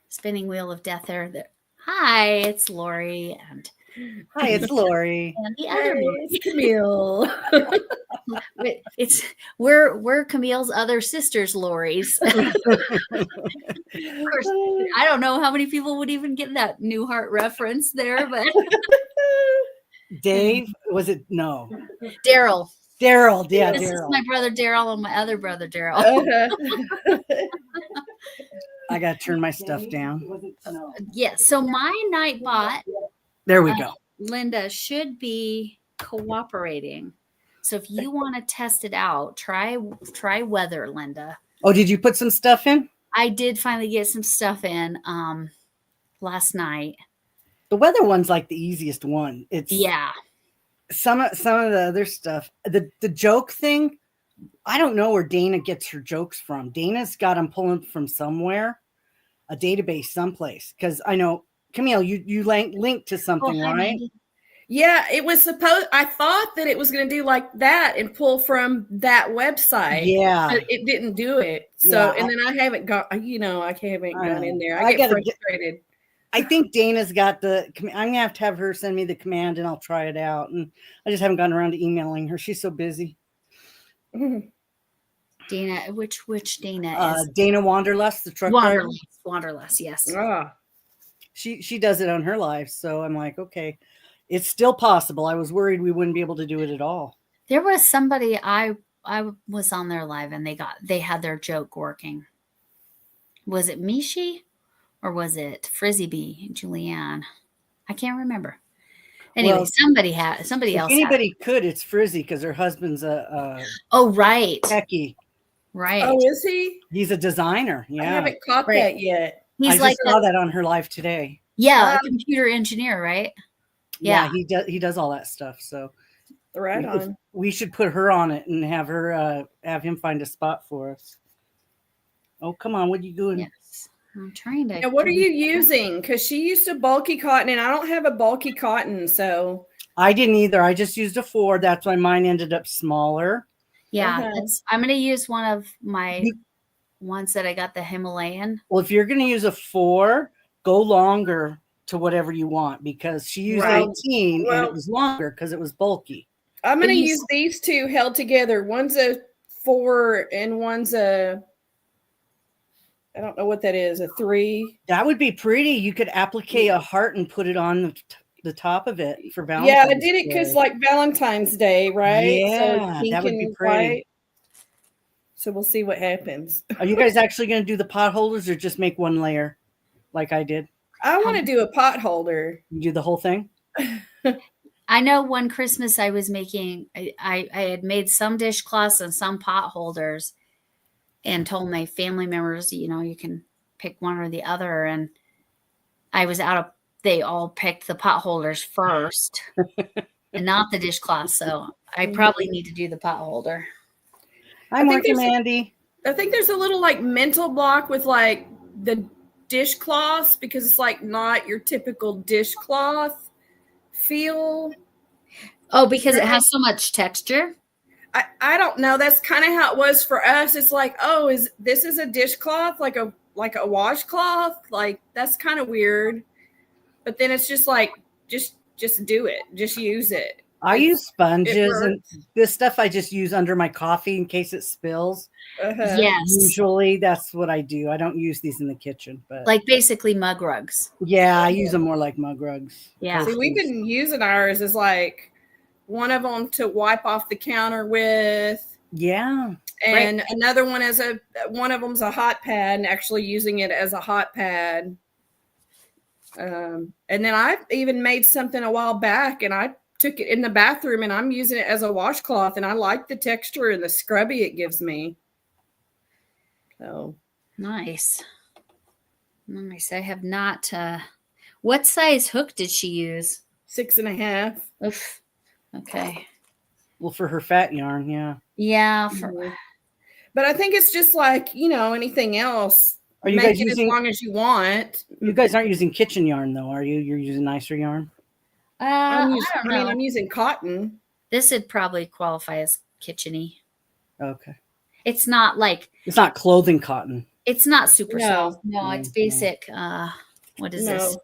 spinning wheel of death there. Hi, it's Lori and Hi, it's Lori. and the other Lori. It's Camille. We're Camille's other sisters, Lori's. Of course, I don't know how many people would even get that Newhart reference there, but Dave, was it? No. Daryl. Daryl, yeah, This is Daryl. my brother Daryl and my other brother Daryl. I got to turn my stuff down. Yeah, so my Nightbot, There we go. Linda, should be cooperating. So if you want to test it out, try weather, Linda. Oh, did you put some stuff in? I did finally get some stuff in last night. The weather one's like the easiest one. It's Yeah. Some of the other stuff. The joke thing, I don't know where Dana gets her jokes from. Dana's got them pulling from somewhere, a database someplace. Because I know, Camille, you linked to something, hi, right? Mandy. Yeah, it was I thought that it was going to do like that and pull from that website. Yeah. But it didn't do it. So, Yeah. and then I haven't gone in there. I I get gotta frustrated. I think Dana's got I'm going to have her send me the command and I'll try it out. And I just haven't gotten around to emailing her. She's so busy. Dana, which Dana is? Dana Wanderlust, the truck driver. Wanderlust, yes. Ah. She does it on her live. So I'm like, okay, it's still possible. I was worried we wouldn't be able to do it at all. There was somebody I was on their live and they had their joke working. Was it Mishi or was it Frizzy Bee, Julianne? I can't remember. Anyway, Well, somebody else. If anybody could, it's Frizzy because her husband's a Oh, right. techie. Right. Oh, is he? He's a designer. I Yeah. haven't caught that yet. He's I like just saw that on her live today. a computer engineer, right? Yeah, he does all that stuff. So Right on. we should put her on it and have her have him find a spot for us. Oh, come on, what are you doing? Yes. I'm trying to. Now, what are you using? Because she used a bulky cotton, and I don't have a bulky cotton, so. I didn't either. I just used a 4. That's why mine ended up smaller. Yeah, I'm going to use one of my ones that I got, the Himalayan. Well, if you're going to use a 4, go longer to whatever you want because she used 18 and it was longer because it was bulky. I'm going to use these two held together. One's a 4 and one's a, I don't know what that is, a 3. That would be pretty. You could applique a heart and put it on the top of it for Valentine's Yeah, I did it because like Valentine's Day, right? Yeah, so that would be pretty. White. So we'll see what happens. Are you guys actually going to do the pot holders or just make one layer like I did? I want to do a pot holder. You do the whole thing? I know one Christmas I was making, I had made some dishcloths and some pot holders and told my family members, you can pick one or the other. And I was they all picked the pot holders first and not the dishcloth. So I probably need to do the pot holder. I'm working, Mandy. I think there's a little like mental block with like the dishcloths because it's like not your typical dishcloth feel. Oh, because it has so much texture? I don't know. That's kind of how it was for us. It's like, oh, this is a dishcloth, like a washcloth? Like that's kind of weird. But then it's just like, just do it. Just use it. I use sponges and this stuff I just use under my coffee in case it spills. Yes. Usually that's what I do. I don't use these in the kitchen, but like basically mug rugs. Yeah, I use them more like mug rugs. Yeah. See, we've been using ours as like one of them to wipe off the counter with. Yeah. And another one one of them's a hot pad and actually using it as a hot pad. And then I even made something a while back and I took it in the bathroom and I'm using it as a washcloth and I like the texture and the scrubby it gives me. So nice. I have not. What size hook did she use? 6.5. Oof. Okay. Well, for her fat yarn, yeah. Yeah. But I think it's just like, anything else. Are you guys using as long as you want? You guys aren't using kitchen yarn though, are you? You're using nicer yarn? I don't know. I'm using cotton. This would probably qualify as kitchen-y. Okay. It's not like it's not clothing cotton. It's not super soft. No. No, it's Mm, basic. What is this? No.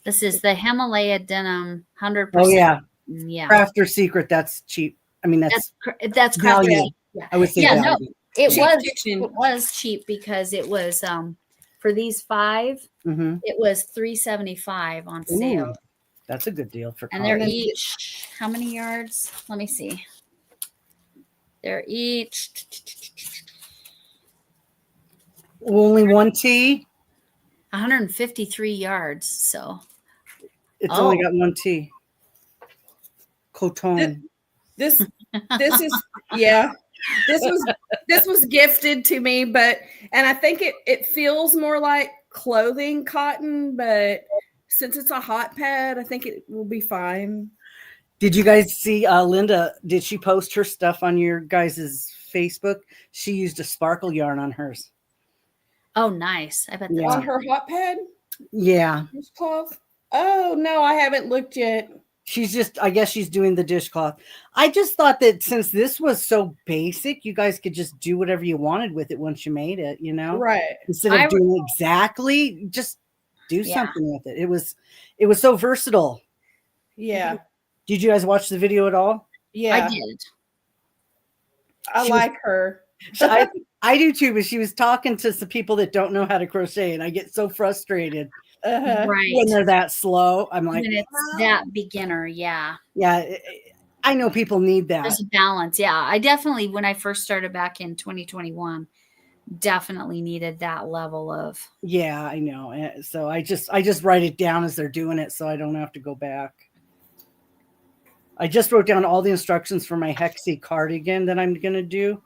This is the Himalaya denim 100%. Oh yeah, Yeah. Crafter Secret. That's cheap. I mean, That's crafted. value. Yeah. I would say Yeah, value. no, it Cheap was fiction. it was cheap because it was for these 5, Mm-hmm. it was $375 on sale. Ooh, that's a good deal for And they're cotton. each how many yards? Let me see. They're each Only one T. 153 yards. So It's only got one T. Coton. This is yeah. This was gifted to me, and I think it feels more like clothing cotton, but since it's a hot pad, I think it will be fine. Did you guys see Linda? Did she post her stuff on your guys' Facebook? She used a sparkle yarn on hers. oh, nice. I bet that's Yeah. On her hot pad, Yeah. dishcloth. Oh no, I haven't looked yet. I guess she's doing the dishcloth. I just thought that since this was so basic, you guys could just do whatever you wanted with it once you made it, you know? Right. Instead of doing exactly, just do something with it. It was so versatile. Yeah. Did you guys watch the video at all? Yeah. I did. I like her. I do too, but she was talking to some people that don't know how to crochet, and I get so frustrated Right. when they're that slow. I'm like, When it's that beginner, yeah. yeah, I know people need that. There's a balance. Yeah. I definitely, when I first started back in 2021, definitely needed that level of. Yeah, I know. So I just write it down as they're doing it, so I don't have to go back. I just wrote down all the instructions for my hexie cardigan that I'm gonna do.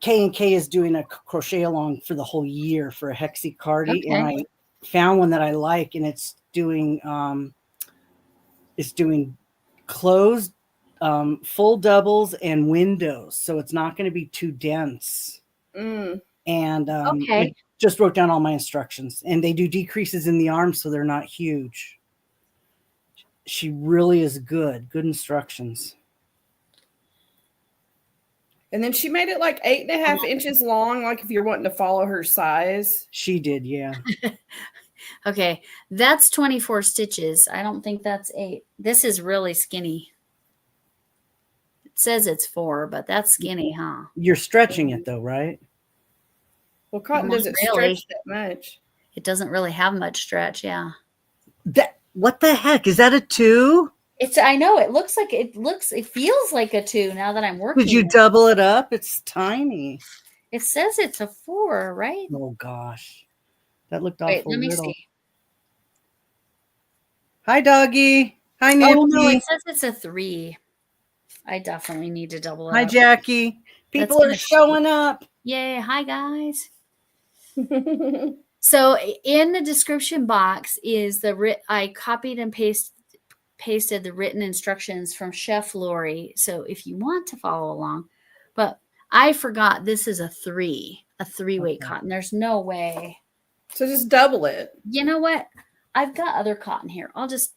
K&K is doing a crochet along for the whole year for a hexie cardi, Okay. and I found one that I like, and it's doing closed, full doubles and windows, so it's not going to be too dense. And I just wrote down all my instructions, and they do decreases in the arms, so they're not huge. She really is good instructions. And then she made it like 8.5 inches long, like if you're wanting to follow her size. She did, yeah. Okay, that's 24 stitches. I don't think that's 8. This is really skinny. It says it's 4, but that's skinny, huh? You're stretching it though, right? Well, cotton Not doesn't really. stretch that much. It doesn't really have much stretch, yeah. What the heck? Is that a 2? I know it feels like a 2 now that I'm working. Would you double it up? It's tiny. It says it's a 4, right? Oh gosh. That looked awful. Wait, let me little. see. Hi, doggy. Hi, Nancy. Oh no, it says it's a 3. I definitely need to double it Hi, up. Jackie. People are showing up. Yay. Hi, guys. So in the description box is I copied and pasted the written instructions from Chef Lori. So if you want to follow along, but I forgot this is a 3-weight cotton. There's no way. So just double it. You know what? I've got other cotton here. I'll just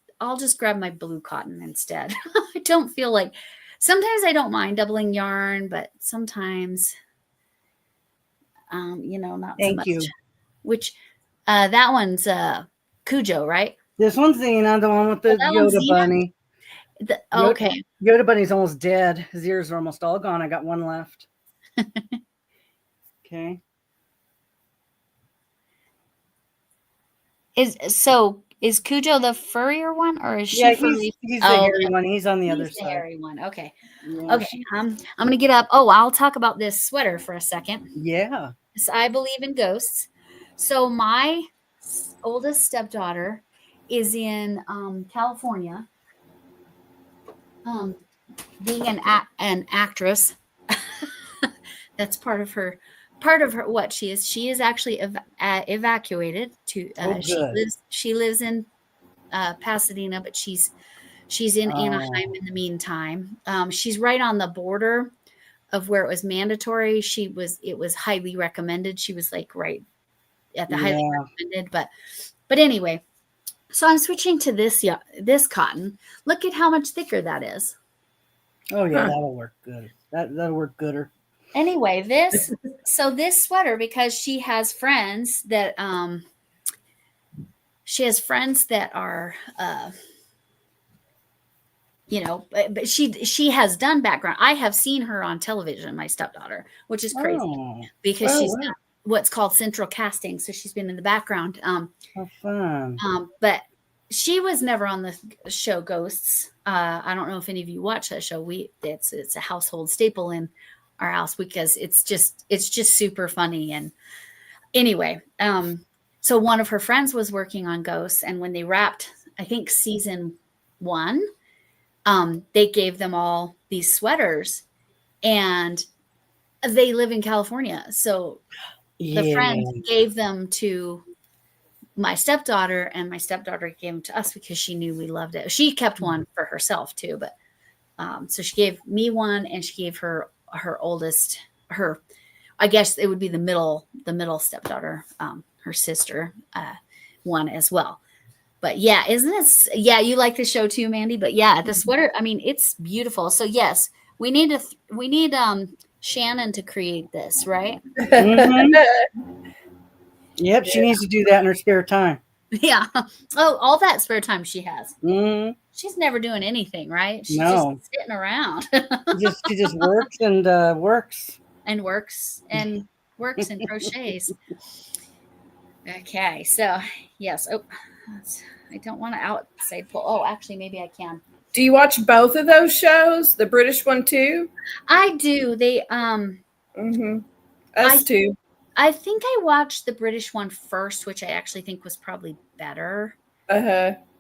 grab my blue cotton instead. I don't feel like, sometimes I don't mind doubling yarn, but sometimes, not so much. Thank you. Which, that one's Cujo, right? This one's Xena, the one with the Yoda bunny. Okay. Yoda bunny's almost dead. His ears are almost all gone. I got one left. Okay. Is Cujo the furrier one, or is she? Yeah, he's the hairy one. He's on the other side. The hairy one. Okay. Yeah. Okay. I'm gonna get up. Oh, I'll talk about this sweater for a second. Yeah. So I believe in ghosts. So my oldest stepdaughter is in California, being an actress. That's part of her what she is. She is actually evacuated to she lives in Pasadena, but she's in Anaheim in the meantime. She's right on the border of where it was mandatory. It was highly recommended. She was like right at the highly recommended, but anyway, so I'm switching to this cotton. Look at how much thicker that is. Oh yeah, that'll work good. That'll work gooder. Anyway, this sweater, because she has friends that are but she has done background. I have seen her on television, my stepdaughter, which is crazy because she's done what's called central casting. So she's been in the background. How fun. But she was never on the show Ghosts. I don't know if any of you watch that show. It's a household staple in our house because it's just super funny. And anyway, so one of her friends was working on Ghosts, and when they wrapped, I think season 1, they gave them all these sweaters, and they live in California. So the friend gave them to my stepdaughter, and my stepdaughter gave them to us because she knew we loved it. She kept one for herself too, but so she gave me one, and she gave her oldest, I guess it would be the middle stepdaughter, her sister, one as well. But yeah, isn't it? Yeah, you like the show too, Mandy. But yeah, the sweater, I mean, it's beautiful. So yes, we need Shannon to create this, right? Mm-hmm. Yep, she needs to do that in her spare time. Yeah. Oh, all that spare time she has. Mm-hmm. She's never doing anything, right? She's No. just sitting around. She just works and works. And works and crochets. Okay, so yes. Oh, I don't want to outside pull. Oh, actually, maybe I can. Do you watch both of those shows? The British one too? I do. They Us too. I think I watched the British one first, which I actually think was probably better.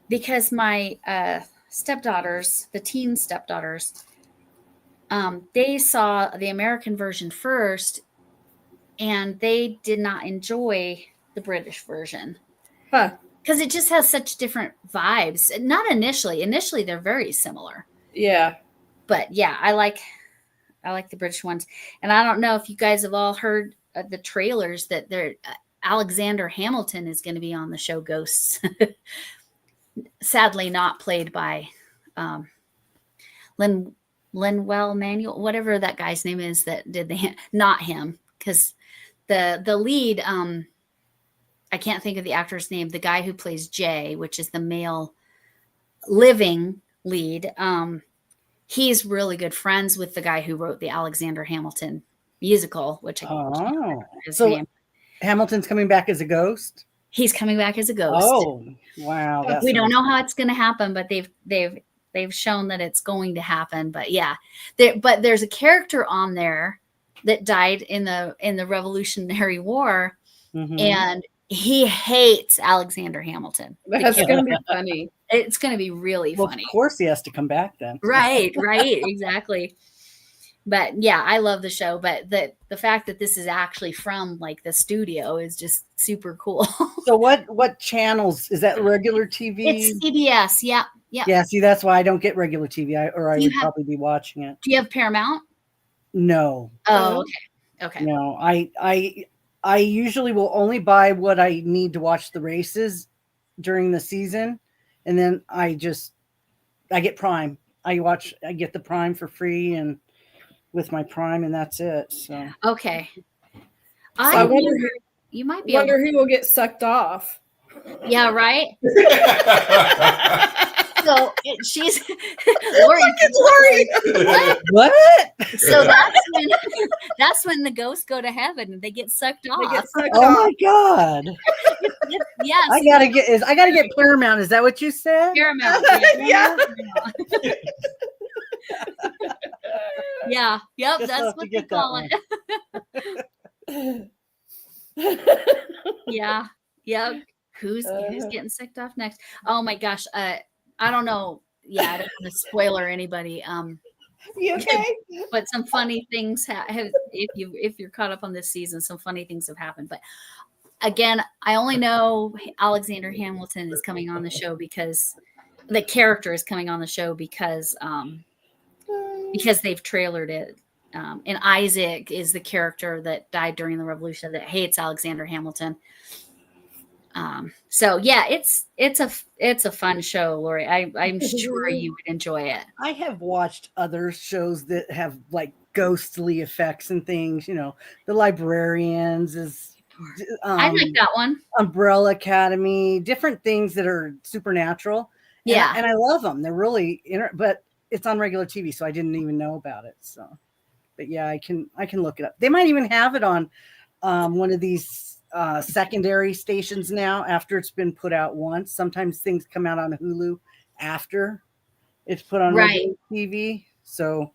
Because my stepdaughters, the teen stepdaughters, they saw the American version first, and they did not enjoy the British version. Huh. Because it just has such different vibes. Not initially. Initially, they're very similar. Yeah. But yeah, I like the British ones. And I don't know if you guys have all heard the trailers that Alexander Hamilton is going to be on the show Ghosts. Sadly, not played by Lin-Manuel Manuel, whatever that guy's name is that did not him, because the lead, I can't think of the actor's name, the guy who plays Jay, which is the male living lead. He's really good friends with the guy who wrote the Alexander Hamilton musical, which I can't remember his name. Hamilton's coming back as a ghost? He's coming back as a ghost. Oh, wow. We don't know how it's going to happen, but they've shown that it's going to happen. But yeah, but there's a character on there that died in the Revolutionary War, and he hates Alexander Hamilton. That's going to be funny. It's going to be really funny. Of course he has to come back then. Right, exactly. But yeah, I love the show. But the fact that this is actually from like the studio is just super cool. So what channels is that? Regular TV? It's CBS. Yeah. Yeah. See, that's why I don't get regular TV, I would probably be watching it. Do you have Paramount? No. Oh, okay. No, I usually will only buy what I need to watch the races during the season, and then I get Prime. I get the Prime for free and with my Prime, and that's it. So okay. I wonder you might be who will get sucked off. Yeah, right. So she's Lori. What? So that's when the ghosts go to heaven and they get sucked off. My God. Yes. I gotta get Paramount. Is that what you said? Paramount. Yeah. Yeah. Yep. That's what they call it. Yeah. Yep. Who's getting sicked off next? Oh my gosh. I don't know. Yeah, I don't want to spoiler anybody. You okay? But some funny things have if you're caught up on this season, some funny things have happened. But again, I only know Alexander Hamilton is coming on the show because the character is coming on the show because they've trailered it. And Isaac is the character that died during the Revolution that hates Alexander Hamilton. So yeah, it's a fun show, Lori. I'm sure you would enjoy it. I have watched other shows that have like ghostly effects and things. The Librarians is I like that one. Umbrella Academy, different things that are supernatural. Yeah. And I love them. They're really but it's on regular TV, so I didn't even know about it. So, but yeah, I can look it up. They might even have it on one of these secondary stations now after it's been put out once. Sometimes things come out on Hulu after it's put on regular TV. So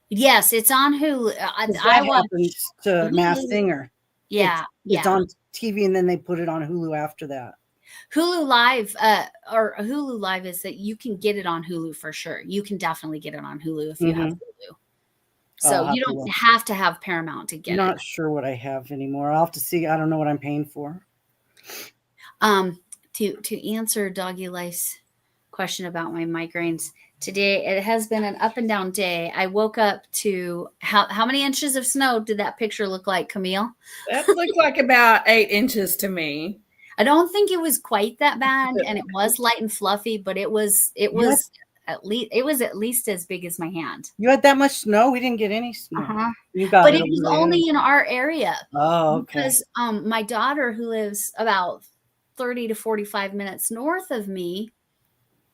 yes, it's on Hulu. I happens to Hulu. Masked Singer. Yeah, it's on TV and then they put it on Hulu after that. Hulu Live, or Hulu Live is that you can get it on Hulu for sure. You can definitely get it on Hulu if you have Hulu. So you don't have to have Paramount to get it. I'm not sure what I have anymore. I'll have to see. I don't know what I'm paying for. To answer Doggy Life's question about my migraines, today it has been an up and down day. I woke up to how many inches of snow did that picture look like, Camille? That looked like about 8 inches to me. I don't think it was quite that bad, and it was light and fluffy, but it was at least as big as my hand. You had that much snow? We didn't get any snow. You got but it was only in our area. Oh, okay. Because my daughter, who lives about 30 to 45 minutes north of me,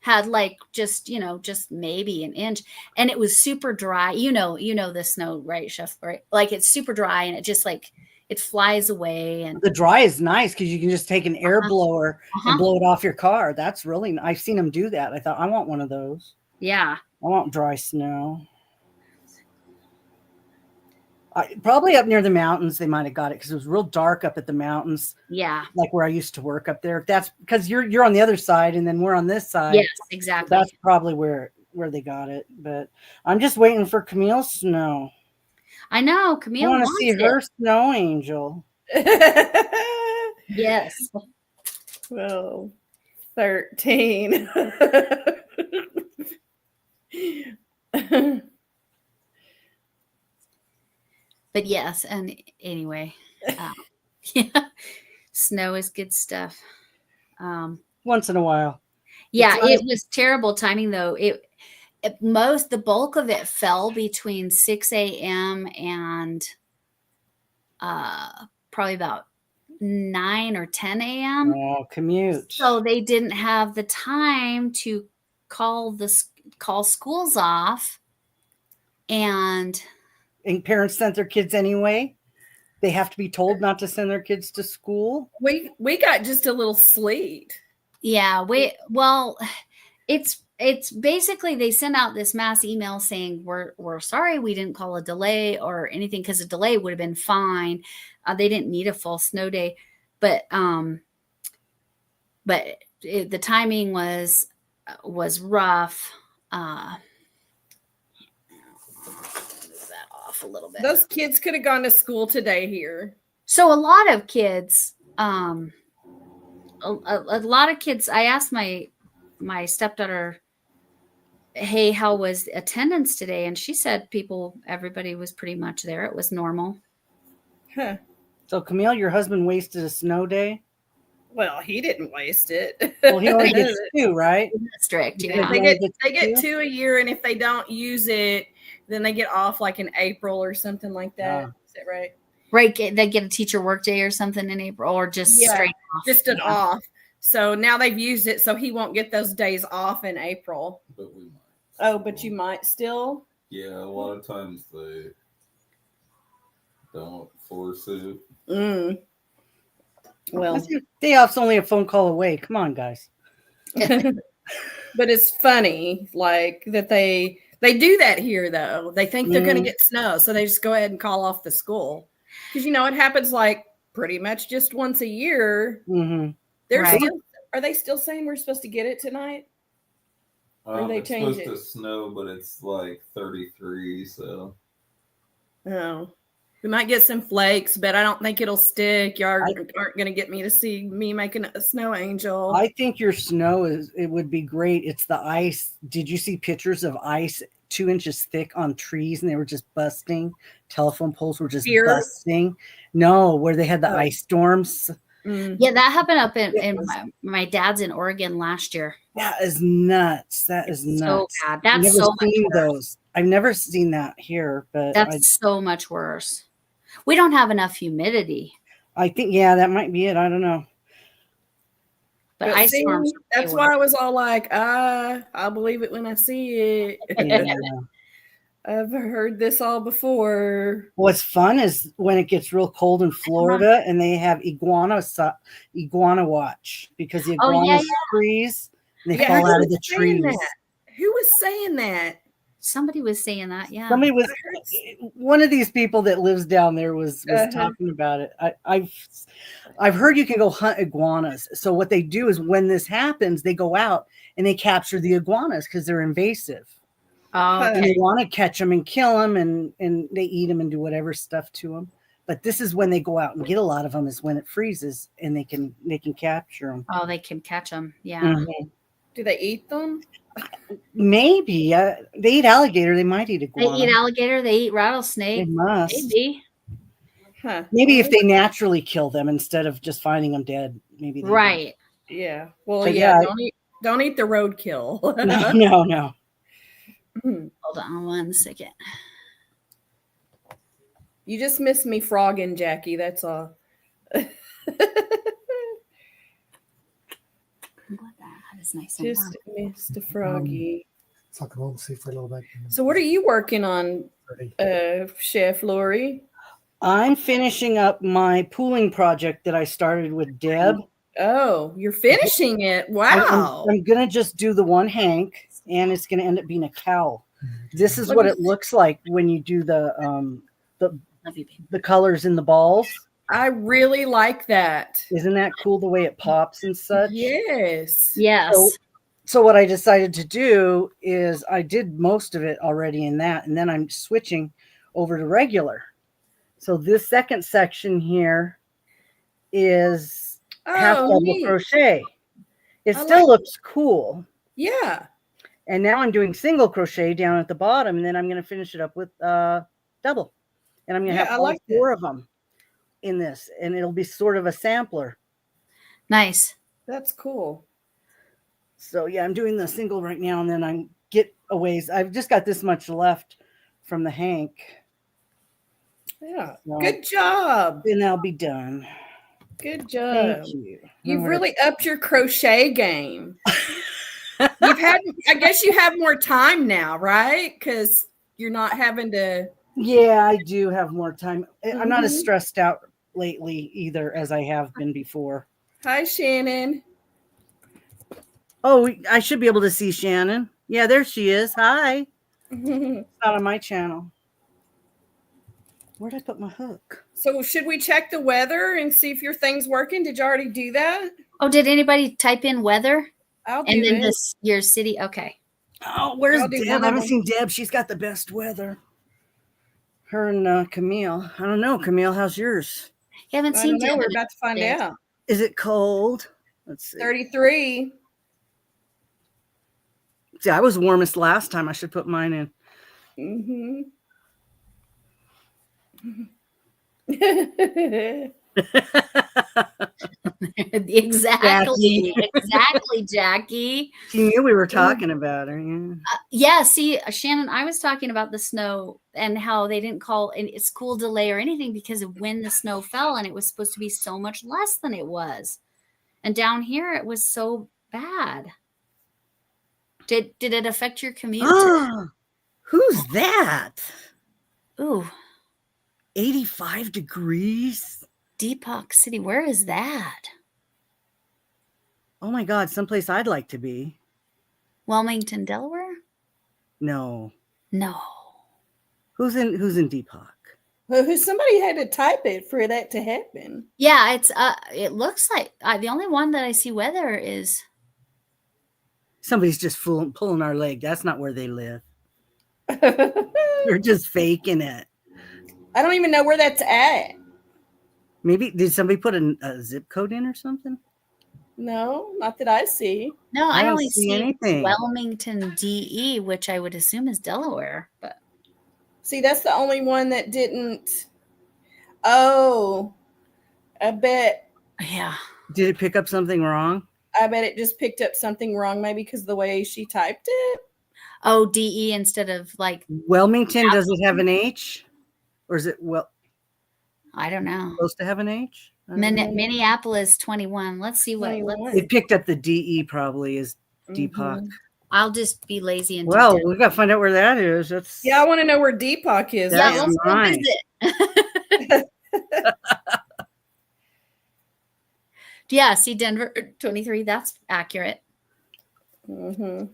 had like just maybe an inch, and it was super dry. The snow, right, Chef? Right? Like it's super dry, and it just like it flies away. And the dry is nice because you can just take an air blower and blow it off your car. That's really I've seen them do that. I thought I want one of those. Yeah, I want dry snow. Probably up near the mountains they might have got it because it was real dark up at the mountains. Yeah, like where I used to work up there. That's because you're on the other side and then we're on this side. Yes, exactly. So that's probably where they got it. But I'm just waiting for Camille's snow. I know Camille. I want to see her snow angel. Yes. Well, 13. But yes, and anyway, yeah, snow is good stuff. Once in a while. Yeah, it was terrible timing though. The bulk of it fell between 6 a.m. and probably about 9 or 10 a.m. Oh, commute. So they didn't have the time to call schools off, and parents sent their kids anyway. They have to be told not to send their kids to school. We got just a little sleet. Yeah, it's basically they send out this mass email saying we're sorry we didn't call a delay or anything, because a delay would have been fine. They didn't need a full snow day, but the timing was rough. A little bit. Those kids could have gone to school today here. So a lot of kids, a lot of kids. I asked my stepdaughter, "Hey, how was attendance today?" And she said everybody was pretty much there. It was normal. Huh. So Camille, your husband wasted a snow day? Well, he didn't waste it. Well, he only gets 2, right? Strict, yeah. They get 2 a year, and if they don't use it, then they get off like in April or something like that. Is that right? Right. They get a teacher work day or something in April, or just straight off. Just an off. So now they've used it, so he won't get those days off in April. But we might. Oh, but you might still? Yeah, a lot of times they don't force it. Well, day off's only a phone call away. Come on, guys. But it's funny, like that they do that here, though. They think they're going to get snow, so they just go ahead and call off the school. Because, it happens like pretty much just once a year. Mm-hmm. Are they still saying we're supposed to get it tonight? Or they it's change supposed to snow, but it's like 33, so. Oh. We might get some flakes, but I don't think it'll stick. You aren't going to get me to see me making a snow angel. I think your snow it would be great. It's the ice. Did you see pictures of ice 2 inches thick on trees and they were just busting? Telephone poles were just busting. No, where they had the ice storms. Yeah, that happened up in my dad's in Oregon last year. That is nuts. That is nuts. So bad. That's so much those. I've never seen that here, but That's so much worse. We don't have enough humidity, I think, yeah, that might be it. I don't know. but But ice see, storms. are that's way why I worse. was all like, I'll believe it when I see it. Yeah. I've heard this all before. What's fun is when it gets real cold in Florida and they have iguana watch because the Oh, yeah, iguanas freeze and they Yeah, fall who out of was the saying trees. that? Who was saying that? Somebody was saying that. Yeah. Somebody was I one of these people that lives down there was Uh-huh. talking about it. I've heard you can go hunt iguanas. So what they do is when this happens, they go out and they capture the iguanas because they're invasive. Oh, And okay. they want to catch them and kill them and they eat them and do whatever stuff to them. But this is when they go out and get a lot of them is when it freezes and they can capture them. Oh, they can catch them. Yeah. Mhm. Do they eat them? Maybe they eat alligator. They might eat They iguana. eat alligator. They eat They rattlesnake. must. Maybe. Huh. Maybe if they naturally kill them instead of just finding them dead. Maybe they do. Right. Yeah. Well, So, yeah. yeah. Don't eat the roadkill. No. Hold on one second. You just missed me frogging, Jackie. That's all. I'm glad that is nice and Just warm. missed a froggy. Talk about see for a little bit. So, what are you working on, 30. Chef Lori? I'm finishing up my pooling project that I started with Deb. Oh, you're finishing it. Wow. I'm gonna just do the one hank, and it's gonna end up being a cowl. This is Let what me it looks like when you do the Love you, babe. the colors in the balls. I really like that. Isn't that cool the way it pops and such? Yes. Yes. So what I decided to do is I did most of it already in that, and then I'm switching over to regular. So this second section here is half Oh, double neat. crochet. It I still like- looks cool. Yeah. And now I'm doing single crochet down at the bottom, and then I'm going to finish it up with double. And I'm going to Yeah, I have all like that. 4 of them in this, and it'll be sort of a sampler. Nice. That's cool. So yeah, I'm doing the single right now, and then I get a ways. I've just got this much left from the hank. Yeah. So, Good job. then I'll be done. Good job. Thank you. You've really upped your crochet game. I guess you have more time now, right? Because you're not having to. Yeah, I do have more time. I'm not as Mhm. stressed out lately either as I have been before. Hi, Shannon. Oh, I should be able to see Shannon. Yeah, there she is. Hi. It's not on my channel. Where'd I put my hook? So, should we check the weather and see if your thing's working? Did you already do that? Oh, did anybody type in weather I'll do and then it. your city? Okay. Oh, where's I'll do Deb? one I of haven't them. seen Deb. She's got the best weather. Her and Camille. I don't know. Camille, how's yours? You haven't I seen don't know. We're Deb. about to find days. out. Is it cold? Let's see. 33. See, I was warmest last time. I should put mine in. Mm-hmm. Exactly. Exactly, Jackie. She knew we were talking about her. Yeah. Yeah, see, Shannon, I was talking about the snow and how they didn't call a school delay or anything because of when the snow fell, and it was supposed to be so much less than it was. And down here, it was so bad. Did it affect your commute? Who's that? Ooh, 85 degrees? Depok City. Where is that? Oh my God, someplace I'd like to be. Wilmington, Delaware? No. No. Who's in Depok? Well, somebody had to type it for that to happen. Yeah, it's it looks like the only one that I see weather is Somebody's just pulling our leg. That's not where they live. I They're just faking it. don't even know where that's at. Maybe did somebody put a zip code in or something? No, not that I see. no, I I don't only see see anything. Wilmington, DE, which I would assume is Delaware, but See, that's the only one that didn't. Oh, I bet yeah. Did it pick up something wrong? it just picked up something wrong, maybe because the way she typed it. Oh, DE instead of like, Wilmington, does it have an H? Or is it I don't know. supposed to have an H? I don't know. Minneapolis 21. Let's see what. 21. It picked up the DE probably is Deepak. I'll just be lazy and do Well, that. we got to find out where that is. That's Yeah, I want to know where Deepak is. Yeah, That's let's go mine. visit. Yeah, see Denver 23. That's accurate. Mm-hmm.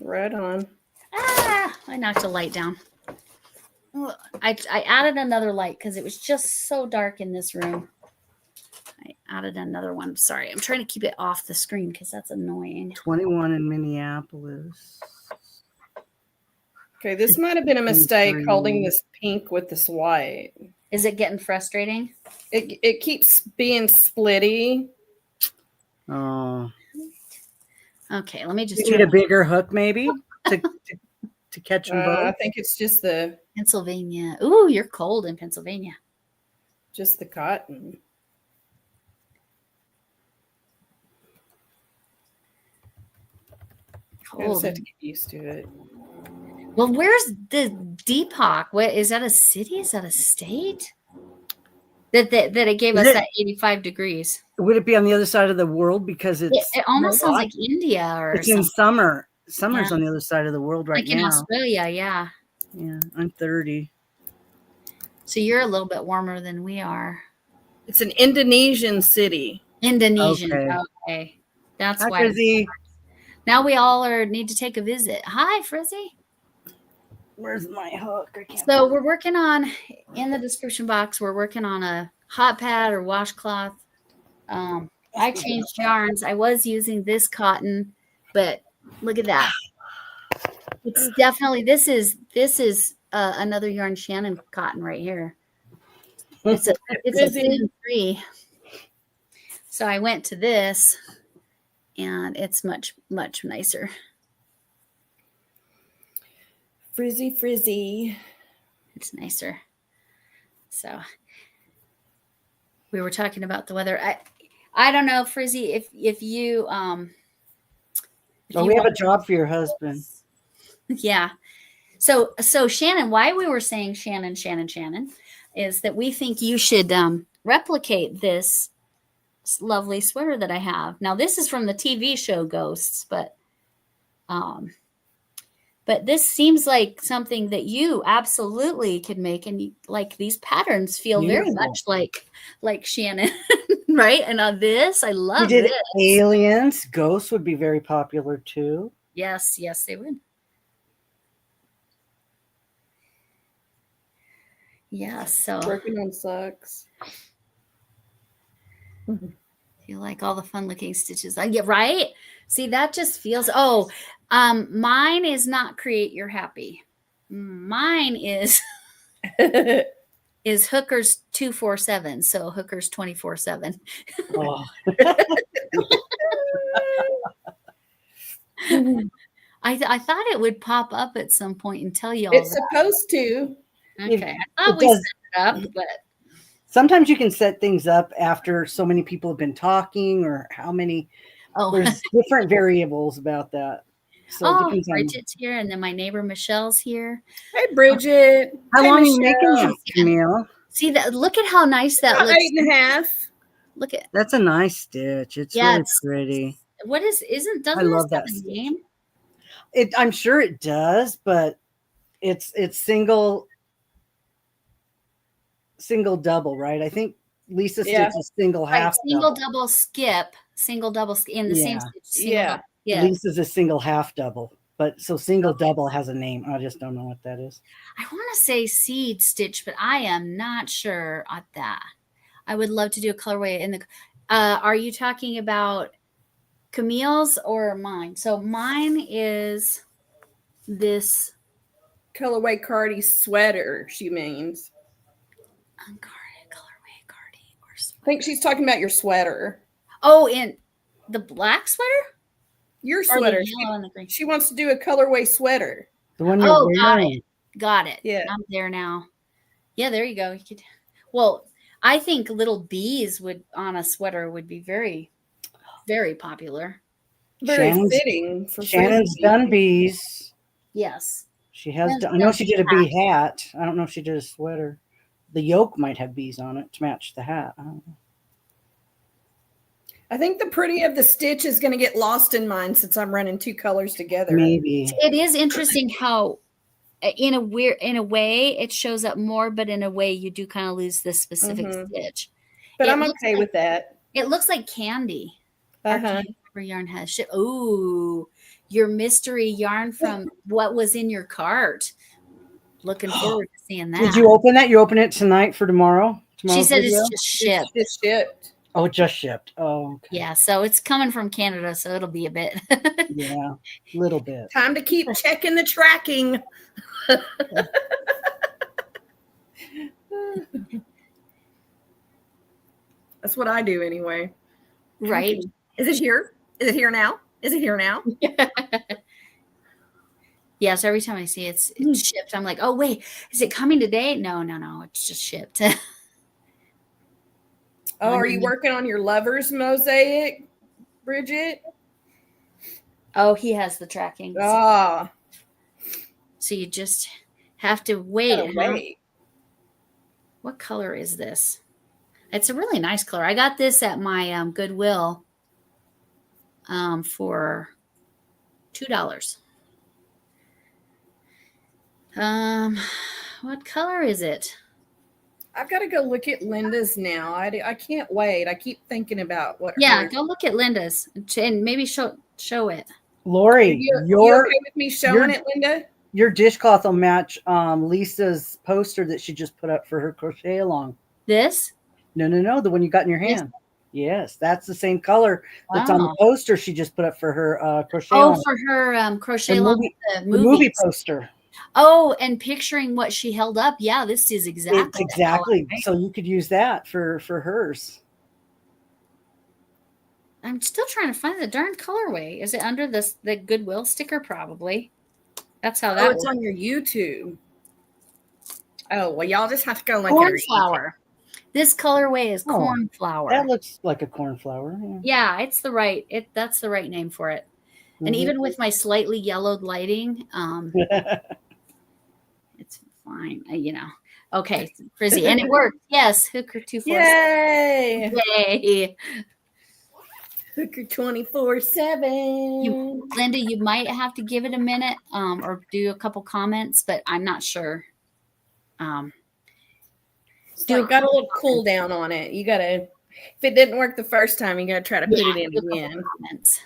Right on. Ah, I knocked a light down. Ugh, I added another light because it was just so dark in this room. I added another one. Sorry, I'm trying to keep it off the screen because that's annoying. 21 in Minneapolis. Okay, this might have been a mistake 23. holding this pink with this white. Is it getting frustrating? It keeps being splitty. Oh, Okay, let me just you need a bigger hook maybe to catch them I both. think it's just the Pennsylvania. Ooh, you're cold in Pennsylvania. cotton. I just Cold. have to get used to it. Well, where's the Deepak? What is that? A city? Is that a state? That it gave Is us it- that 85 degrees. Would it be on the other side of the world because It, it's it almost sounds hot? like India or It's in something. summer. Summer's Yeah. on the other side of the world right Like in now. Australia, yeah. Yeah, I'm 30. So you're a little bit warmer than we are. It's an Indonesian city. Indonesian. Okay. Okay. That's Hi, why. Frizzy. Now we all need to take a visit. Hi, Frizzy. Where's my hook? I can't. So we're working on, in the description box, we're working on a hot pad or washcloth. I changed yarns. I was using this cotton, but look at that. It's definitely, this is another yarn Shannon cotton right here. It's a season 3. So I went to this and it's much, much nicer. Frizzy. It's nicer. So we were talking about the weather. I don't know, Frizzy, if you We have a job for your husband. Yeah. So Shannon, why we were saying Shannon is that we think you should replicate this lovely sweater that I have. Now this is from the TV show Ghosts, but this seems like something that you absolutely could make, and like these patterns feel very Beautiful. much like Shannon, right? And on this, I You love did this. aliens. Ghosts would be very popular too. Yes, they would. Yeah, so Working on socks. you like all the fun looking stitches. I get right. See, that just feels, mine is not create your happy. Mine is Hookers 247. So Hookers 24/7. Oh. I thought it would pop up at some point and tell you all It's that. supposed to. Okay. I thought it we does. set it up, but Sometimes you can set things up after so many people have been talking, or how many. There's different variables about that. So it depends on Bridget's here, and then my neighbor Michelle's here. Hey, Bridget. how Hey, long are you making Michelle. that, Camille? See that? Look at how nice that About looks. 8.5. Look at That's a nice stitch. It's Yeah, really it's- pretty. what is doesn't love this have that a stitch. name? I'm sure it does, but it's single double, right? I think Lisa Yeah. stitch is single Right, half. single double. double skip, in the same Yeah. stitch. Single Yeah. double, yeah. Lisa's a single half double, but so single double has a name. I just don't know what that is. I want to say seed stitch, but I am not sure at that. I would love to do a colorway in the. Are you talking about Camille's or mine? So mine is this Colorway Cardi sweater, she means. uncarded colorway Cardi or I think she's talking about your sweater. oh, in the black sweater Your or sweater. the yellow and the green. She wants to do a colorway sweater. The one you're Oh, got wearing. Got it. Yeah. I'm there now. Yeah, there you go. You could. Well, I think little bees on a sweater would be very, very popular. Very Shannon's- fitting for Shannon's Frisbee. done bees. Yes. She has. Shannon's I know done she did a bee hat. I don't know if she did a sweater. The yoke might have bees on it to match the hat. I don't know. I think the pretty of the stitch is going to get lost in mine since I'm running two colors together. Maybe. It is interesting how in a way it shows up more, but in a way you do kind of lose the specific stitch. But It I'm looks okay like- with that. It looks like candy. Our Uh-huh. candy cover yarn has shit. Ooh, your mystery yarn from what was in your cart. Looking forward to seeing that. Did you open that? You open it tonight for tomorrow? She Tomorrow's said video? it's just shipped. It's shipped. Oh, it just shipped. Oh, okay. Yeah, so it's coming from Canada, so it'll be a bit. Yeah, a little bit. Time to keep checking the tracking. That's what I do anyway. Right? Is it here? Is it here now? Is it here now? Yeah, so every time I see it's shipped, I'm like, oh wait, is it coming today? No, it's just shipped. Oh, are you working on your lover's mosaic, Bridget? Oh, he has the tracking. Ah, So you just have to wait. gotta huh? wait. What color is this? It's a really nice color. I got this at my Goodwill for $2. What color is it? I've got to go look at Linda's now. I can't wait. I keep thinking about what. Yeah, her- go look at Linda's and maybe show it. Lori, You your okay with me showing it, Linda? your dishcloth will match Lisa's poster that she just put up for her crochet along. This? No, the one you got in your This- hand. Yes, that's the same color that's on the Wow. poster she just put up for her crochet. Oh, along. for her crochet The along movie- with the the movie movies. poster. Oh, and picturing what she held up. Yeah, this is exactly It's the exactly. color, right? So you could use that for hers. I'm still trying to find the darn colorway. Is it under the Goodwill sticker? Probably. That's how Oh, that it's works. on your YouTube. Oh well, y'all just have to go look at her. Cornflower. This colorway is Oh, cornflower. That looks like a cornflower. Yeah, it's the right. That's the right name for it. And Mhm. even with my slightly yellowed lighting, it's fine. Okay, frizzy, and it worked. Yes, Hooker 247. Yay! Yay. Hooker 24/7. Linda, you might have to give it a minute, or do a couple comments, but I'm not sure. So got a little cool down on it. You gotta. If it didn't work the first time, you gotta try to put it in do a couple again. comments.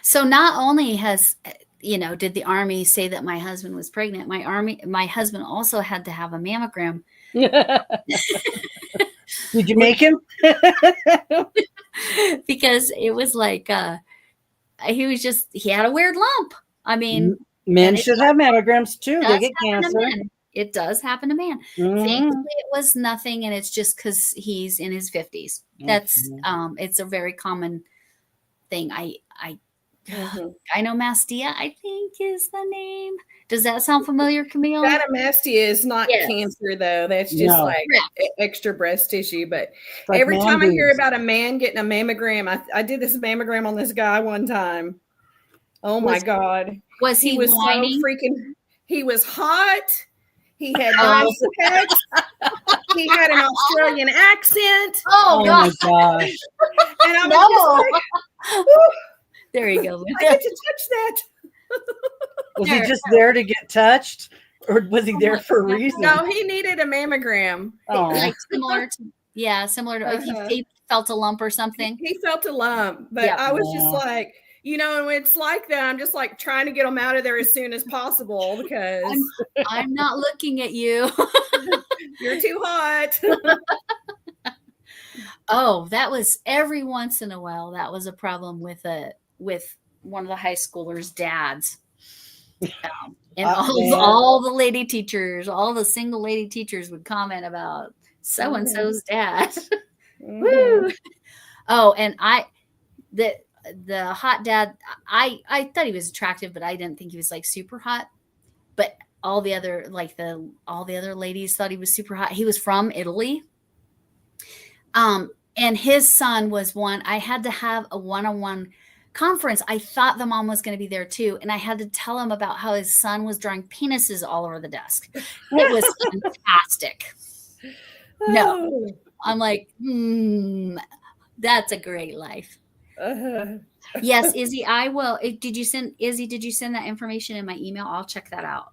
So not only has did the Army say that my husband was pregnant, my husband also had to have a mammogram. Did you make him? Because it was like he had a weird lump. I mean, Men and it should have mammograms too. it They does get happen to cancer. men. It does happen to man. Mhm. Thankfully, it was nothing, and it's just because he's in his 50s. That's Mhm. it's a very common thing. I Mhm. gynecomastia, I think is the name. Does that sound familiar, Camille? Gynecomastia is not Yes. cancer, though. That's just No. like Correct. extra breast tissue. But It's like every man time I hear boobs. about a man getting a mammogram, I did this mammogram on this guy one time. Oh my Was- God. Was He he was whining? so freaking, he was hot. He had Oh. nice pecs. He had an Australian accent. Oh, Oh God. my gosh. And I was No. just like, There you go. I get to touch that. Was he just there to get touched? Or was he there for a reason? No, he needed a mammogram. Oh. Like similar to if Uh-huh. he felt a lump or something. He felt a lump, but Yeah. I was Wow. just like, it's like that. I'm just like trying to get him out of there as soon as possible because I'm not looking at you. you're too hot. Oh, that was every once in a while. That was a problem with one of the high schoolers' dads. And Man. all the lady teachers, all the single lady teachers would comment about so and so's dad. Woo! Oh, and the hot dad, I thought he was attractive, but I didn't think he was like super hot. But all the other all the other ladies thought he was super hot. He was from Italy. And his son was one. I had to have a one-on-one conference. I thought the mom was going to be there too. And I had to tell him about how his son was drawing penises all over the desk. It was fantastic. No, Oh. I'm like, that's a great life. Uh-huh. Yes, Izzy, I will. Did you send that information in my email? I'll check that out.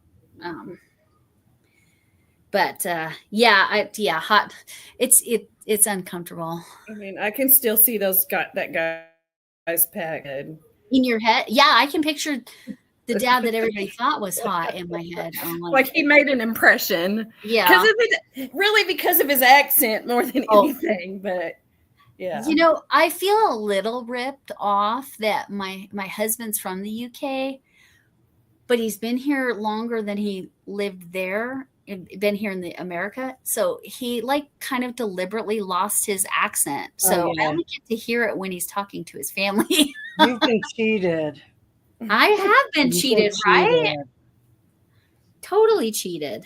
But hot. It's uncomfortable. I mean, I can still see that guy's pack. In your head? Yeah, I can picture the dad that everybody thought was hot in my head. Like he made an impression. Yeah. Because of his accent more than anything. But yeah. You know, I feel a little ripped off that my husband's from the UK, but he's been here longer than he lived there. Been here in America, so he like kind of deliberately lost his accent. So I only get to hear it when he's talking to his family. You've been cheated. I have been cheated, right? Totally cheated.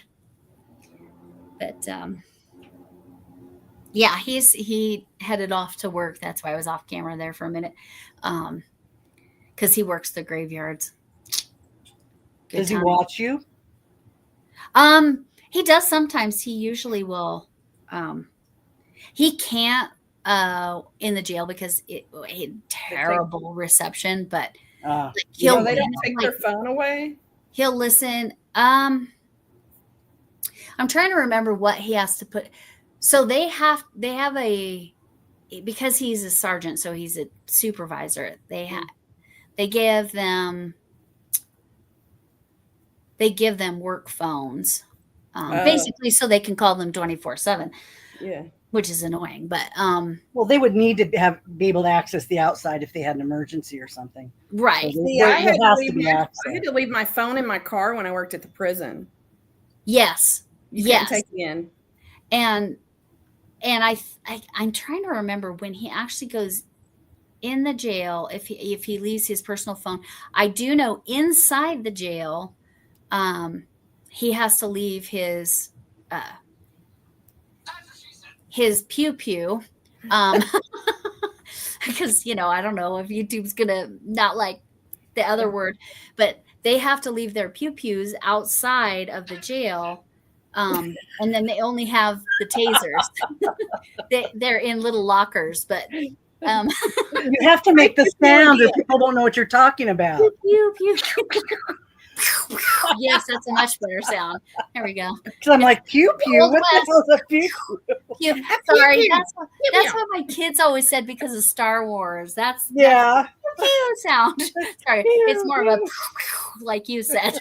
But yeah, he headed off to work. That's why I was off camera there for a minute, because he works the graveyards. Does he watch you? He does sometimes. He usually will. He can't in the jail because it terrible reception. But they don't take their phone away. He'll listen. I'm trying to remember what he has to put. So they have because he's a sergeant, so he's a supervisor. They give them work phones, basically, so they can call them 24/7. Yeah, which is annoying, but well, they would need to be able to access the outside if they had an emergency or something, right? So I had to leave my phone in my car when I worked at the prison. Yes, you can't take it in, and I'm trying to remember when he actually goes in the jail if he leaves his personal phone. I do know inside the jail. He has to leave his pew pew, because I don't know if YouTube's gonna not like the other word, but they have to leave their pew pews outside of the jail, and then they only have the tasers. They're in little lockers, but you have to make the sound, or people don't know what you're talking about. Pew pew pew. Yes, that's a much better sound. There we go. Because I'm like, pew pew. What the hell is a pew? Sorry, that's what my kids always said because of Star Wars. That's pew sound. Sorry, it's more of a like you said.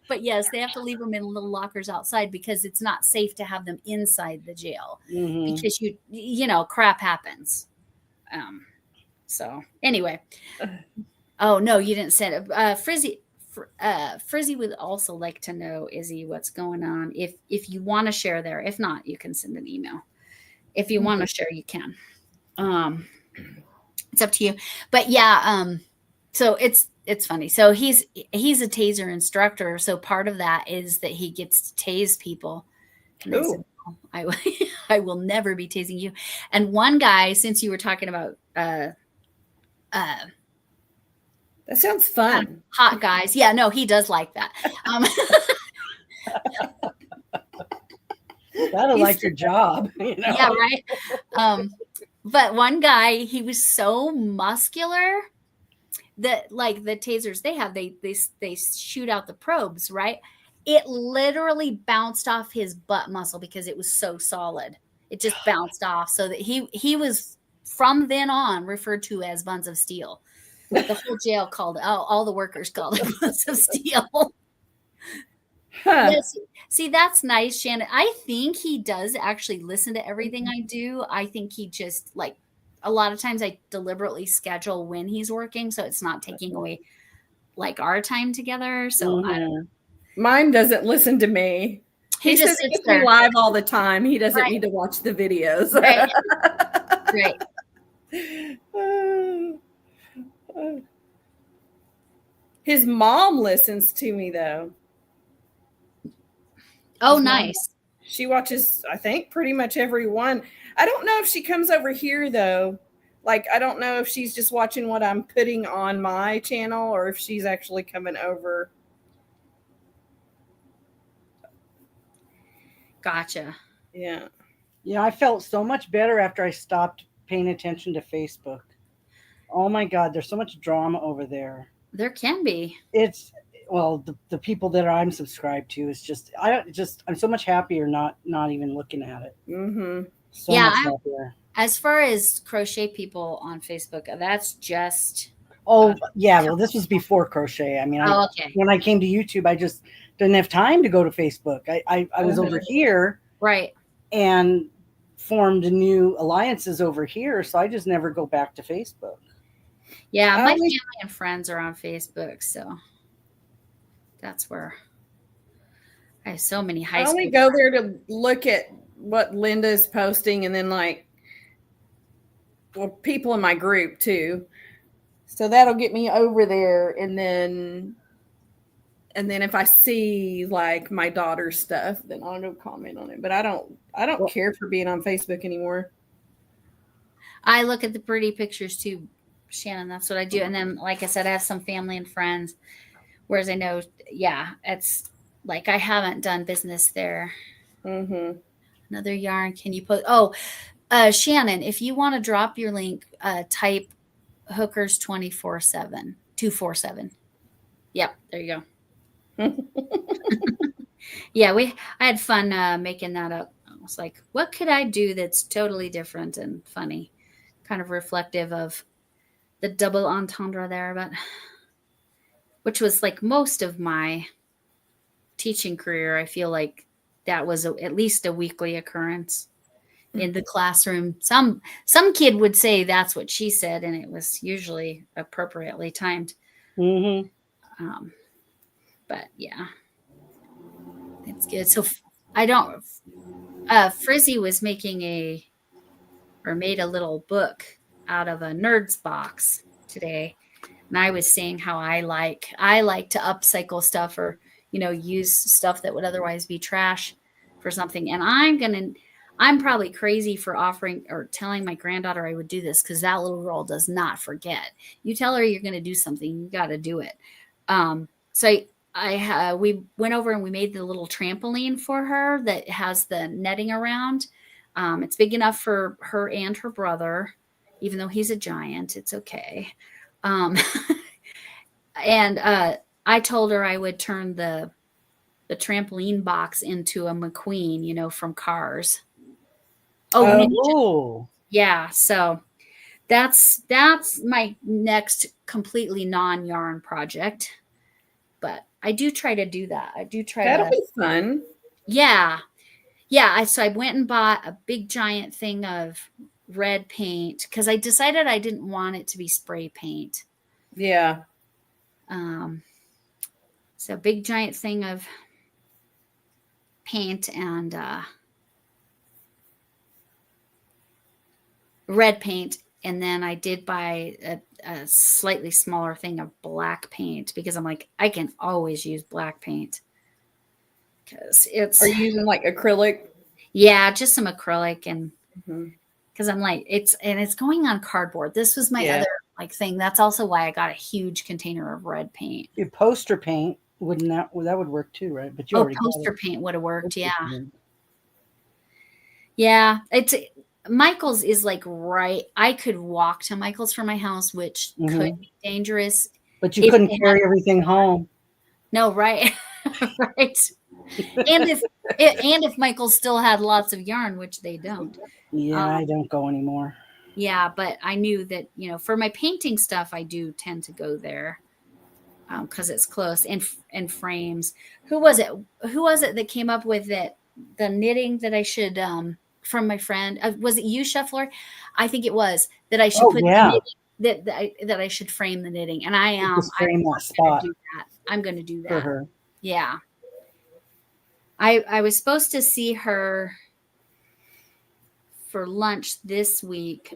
But yes, they have to leave them in little lockers outside because it's not safe to have them inside the jail, because crap happens. So anyway. Oh no, you didn't send it. Frizzy would also like to know, Izzy, what's going on. If you want to share there, if not, you can send an email. If you want to share, you can. It's up to you. But yeah, so it's funny. So he's a taser instructor. So part of that is that he gets to tase people. And I said, I will never be tasing you. And one guy, since you were talking about that sounds fun. Hot guys. Yeah, no, he does like that. That'll like your job. Yeah, right. But one guy, he was so muscular that like the tasers they have, they shoot out the probes, right? It literally bounced off his butt muscle because it was so solid. It just bounced off, so that he was from then on referred to as Buns of Steel. The whole jail called all the workers called it Buns of Steel. Yes. See, that's nice, Shannon. I think he does actually listen to everything I do. I think he just like a lot of times I deliberately schedule when he's working, so it's not taking away like our time together. So I don't know. Mine doesn't listen to me. He just sits there live all the time. He doesn't need to watch the videos. Right. His mom listens to me though. Oh, nice. She watches, I think, pretty much every one. I don't know if she comes over here though. Like, I don't know if she's just watching what I'm putting on my channel or if she's actually coming over. Gotcha. Yeah. Yeah, I felt so much better after I stopped paying attention to Facebook. Oh my God, there's so much drama over there. There can be. It's well, the people that I'm subscribed to is just I'm so much happier not even looking at it. Mm-hmm. So Yeah, much happier. As far as crochet people on Facebook, that's just. Oh yeah, well this was before crochet. I mean, Okay. when I came to YouTube, I just didn't have time to go to Facebook. I was over here, Right. and formed new alliances over here, so I just never go back to Facebook. Yeah, my family and friends are on Facebook, so that's where I have so many high I school. only go there to look at what Linda's posting and then people in my group too. So that'll get me over there, and then if I see like my daughter's stuff, then I'll go comment on it. But I don't care for being on Facebook anymore. I look at the pretty pictures too, Shannon. That's what I do. And then, like I said, I have some family and friends. Whereas I know, yeah, it's like I haven't done business there. Mm-hmm. Another yarn. Can you put? Oh, Shannon, if you want to drop your link, type hookers 247. Yep, there you go. Yeah, I had fun making that up. I was like, what could I do that's totally different and funny, kind of reflective of the double entendre there, but which was like most of my teaching career. I feel like that was at least a weekly occurrence in the classroom. Some kid would say that's what she said, and it was usually appropriately timed. Mm-hmm. But yeah, it's good. So Frizzy was made a little book out of a Nerds box today. And I was saying how I like to upcycle stuff or, use stuff that would otherwise be trash for something. And I'm probably crazy for offering or telling my granddaughter I would do this because that little girl does not forget. You tell her you're going to do something, you got to do it. So we went over and we made the little trampoline for her that has the netting around. It's big enough for her and her brother, even though he's a giant. It's okay. And I told her I would turn the trampoline box into a McQueen, from Cars. Oh, yeah. So that's my next completely non-yarn project. But I do try to do that. That'll be fun. Yeah. Yeah. So I went and bought a big giant thing of red paint because I decided I didn't want it to be spray paint. Yeah. So big giant thing of paint and red paint. And then I did buy a slightly smaller thing of black paint because I'm like, I can always use black paint. Because Are you using like acrylic? Yeah, just some acrylic and Mm-hmm. because I'm like, it's going on cardboard. This was my other thing. That's also why I got a huge container of red paint. Your poster paint that would work too, right? But you already poster paint would have worked. Yeah. Paint. Yeah. Michael's is like right. I could walk to Michael's from my house, which could be dangerous. But you couldn't carry everything home. No, right. Right. And if Michael still had lots of yarn, which they don't. Yeah, I don't go anymore. Yeah, but I knew that, for my painting stuff, I do tend to go there because it's close and frames. Who was it that came up with it? The knitting that I should from my friend. Was it you, Chef Lord? I think it was that I should put the knitting, that I should frame the knitting, and I am. Frame that spot. I'm going to do that for her. Yeah. I was supposed to see her for lunch this week.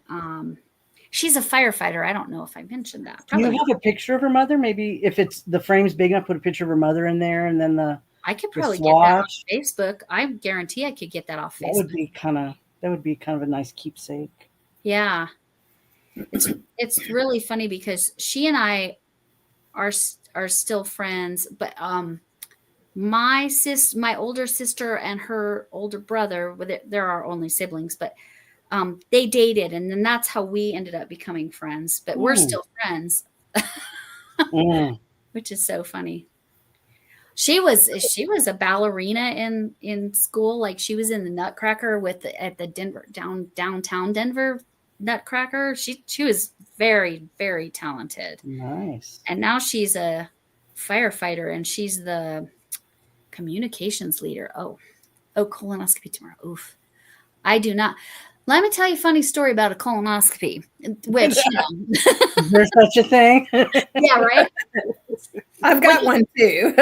She's a firefighter. I don't know if I mentioned that. Do you have a picture of her mother? Maybe if it's the frame's big enough, put a picture of her mother in there, and then I could The probably get that off swatch. Facebook. I guarantee I could get that off That would Facebook. be kind of a nice keepsake. Yeah. It's really funny because she and I are still friends, but my older sister and her older brother, they're our only siblings, but they dated, and then that's how we ended up becoming friends. But we're still friends, which is so funny. She was a ballerina in school. Like she was in the Nutcracker at the downtown Denver Nutcracker. She was very, very talented. Nice. And now she's a firefighter, and she's the communications leader. Oh, colonoscopy tomorrow. Oof. I do not. Let me tell you a funny story about a colonoscopy, which, Is there such a thing? yeah, right? I've got one too.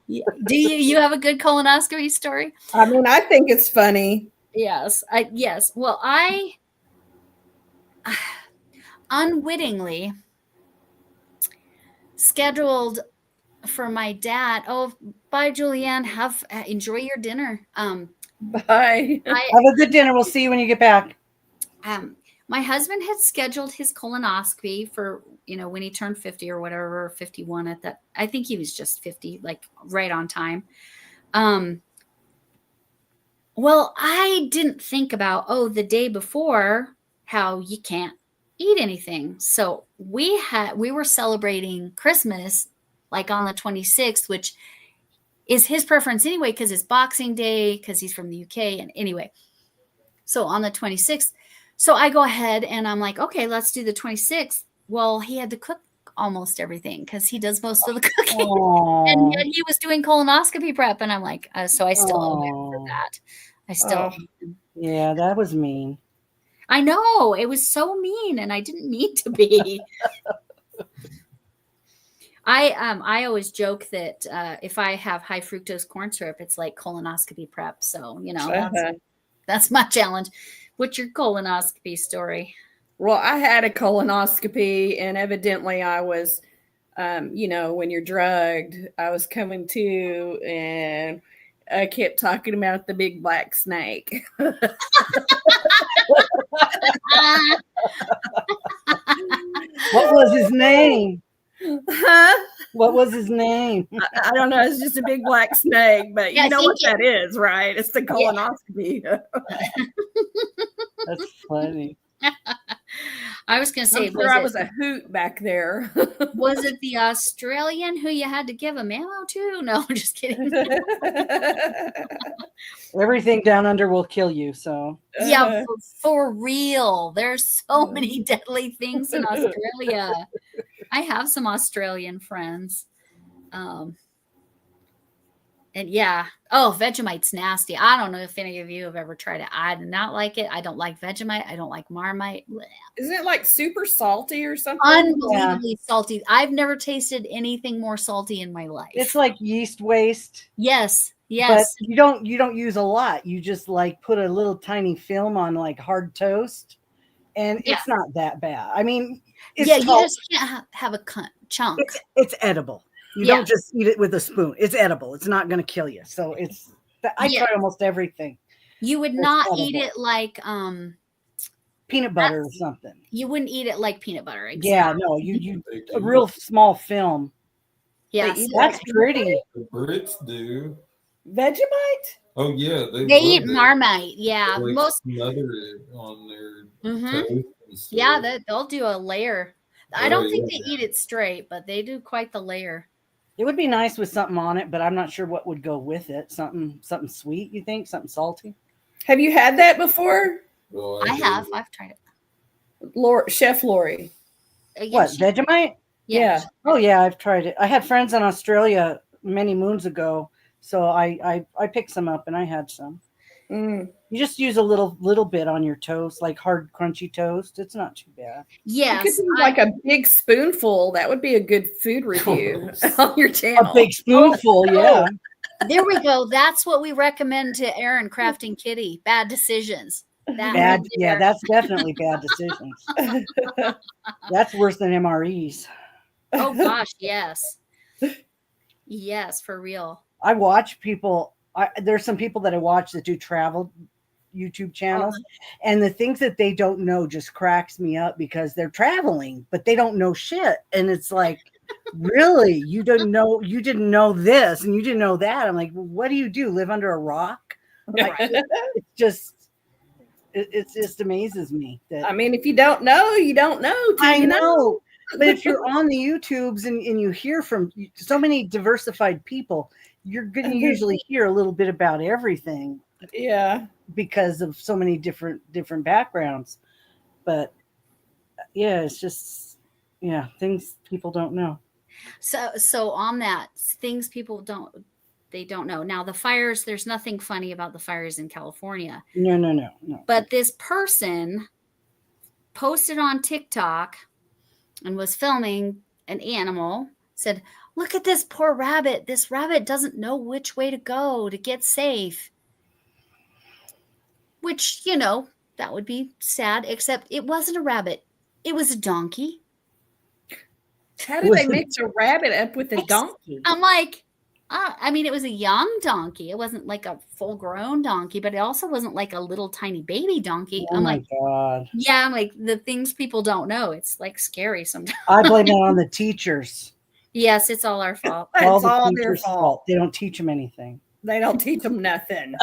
Do you have a good colonoscopy story? I mean, I think it's funny. Yes. Yes. Well, I unwittingly scheduled for my dad. Oh, bye, Julianne. Enjoy your dinner. Bye. Have a good dinner. We'll see you when you get back. My husband had scheduled his colonoscopy for, when he turned 50 or whatever, or 51 at that. I think he was just 50, like right on time. Well, I didn't think about, the day before, how you can't eat anything. So we were celebrating Christmas like on the 26th, which is his preference anyway, because it's Boxing Day, because he's from the UK. And anyway, so on the 26th, so I go ahead and I'm like, okay, let's do the 26th. Well, he had to cook almost everything because he does most of the cooking. Aww. And yet he was doing colonoscopy prep. And I'm like, so I still owe him for that. I still owe him. Yeah, that was mean. I know. It was so mean, and I didn't mean to be. I always joke that if I have high fructose corn syrup, it's like colonoscopy prep. So, that's my challenge. What's your colonoscopy story? Well, I had a colonoscopy, and evidently I was, when you're drugged, I was coming to, and I kept talking about the big black snake. What was his name? Huh? What was his name? I don't know. It's just a big black snake, but Yeah, you know what that is, right? It's the colonoscopy. That's funny. I was going to say, I was a hoot back there. Was it the Australian who you had to give a mammo to? No, just kidding. Everything down under will kill you. So Yeah, for real. There's so many deadly things in Australia. I have some Australian friends. And yeah. Oh, Vegemite's nasty. I don't know if any of you have ever tried it. I do not like it. I don't like Vegemite. I don't like Marmite. Blech. Isn't it like super salty or something? Unbelievably salty. I've never tasted anything more salty in my life. it's like yeast waste. Yes. But Yes. you don't use a lot. You just like put a little tiny film on like hard toast, and Yeah. it's not that bad. I mean, it's You just can't have a chunk. it's edible. You don't just eat it with a spoon. It's edible. It's not going to kill you. So I try almost everything. You would It's not edible. eat it like Peanut butter or something. you wouldn't eat it like peanut butter. Exactly. Yeah, no, you a real small film. Yes. That's pretty. The Brits do. Vegemite? Oh yeah, They love eat it. Marmite. Yeah. They, like, Most smother it on their Mhm. toast and stuff. Yeah, they'll do a layer. I Oh, don't think yeah. they eat it straight, but they do quite the layer. It would be nice with something on it, but I'm not sure what would go with it. Something sweet, you think? Something salty? Have you had that before? Well, I do. have. I've tried it. Chef Lori. What, Vegemite? Yeah. Oh yeah, I've tried it. I had friends in Australia many moons ago, so I picked some up and I had some. Mm. You just use a little bit on your toast, like hard crunchy toast. It's not too bad. You Yes. could do like a big spoonful. That would be a good food review on your channel. A big spoonful, yeah. There we go. That's what we recommend to Erin, Crafting Kitty. Bad decisions. That Bad, right yeah, there. that's definitely bad decisions. That's worse than MREs. Oh gosh, yes. Yes, for real. I watch people. There's some people that I watch that do travel YouTube channels, and the things that they don't know just cracks me up because they're traveling, but they don't know shit. And it's like, really, you didn't know this, and you didn't know that. I'm like, well, what do you do? Live under a rock? Like, it just amazes me that I mean, if you don't know, you don't know. till I you know. But if you're on the YouTubes and you hear from so many diversified people, you're going to usually hear a little bit about everything Yeah. because of so many different backgrounds. But yeah, it's just things people don't know. So on that, things people don't know. Now the fires, there's nothing funny about the fires in California. No. But this person posted on TikTok and was filming an animal, said, "Look at this poor rabbit. This rabbit doesn't know which way to go to get safe." Which, that would be sad, except it wasn't a rabbit. It was a donkey. How did they mix a rabbit up with a donkey? I'm like, I mean, it was a young donkey. It wasn't like a full-grown donkey, but it also wasn't like a little tiny baby donkey. Oh I'm my like, God. yeah, I'm like, the things people don't know. It's like scary sometimes. I blame it on the teachers. Yes, it's all our fault. It's the all their teachers' fault. They don't teach them anything. They don't teach them nothing.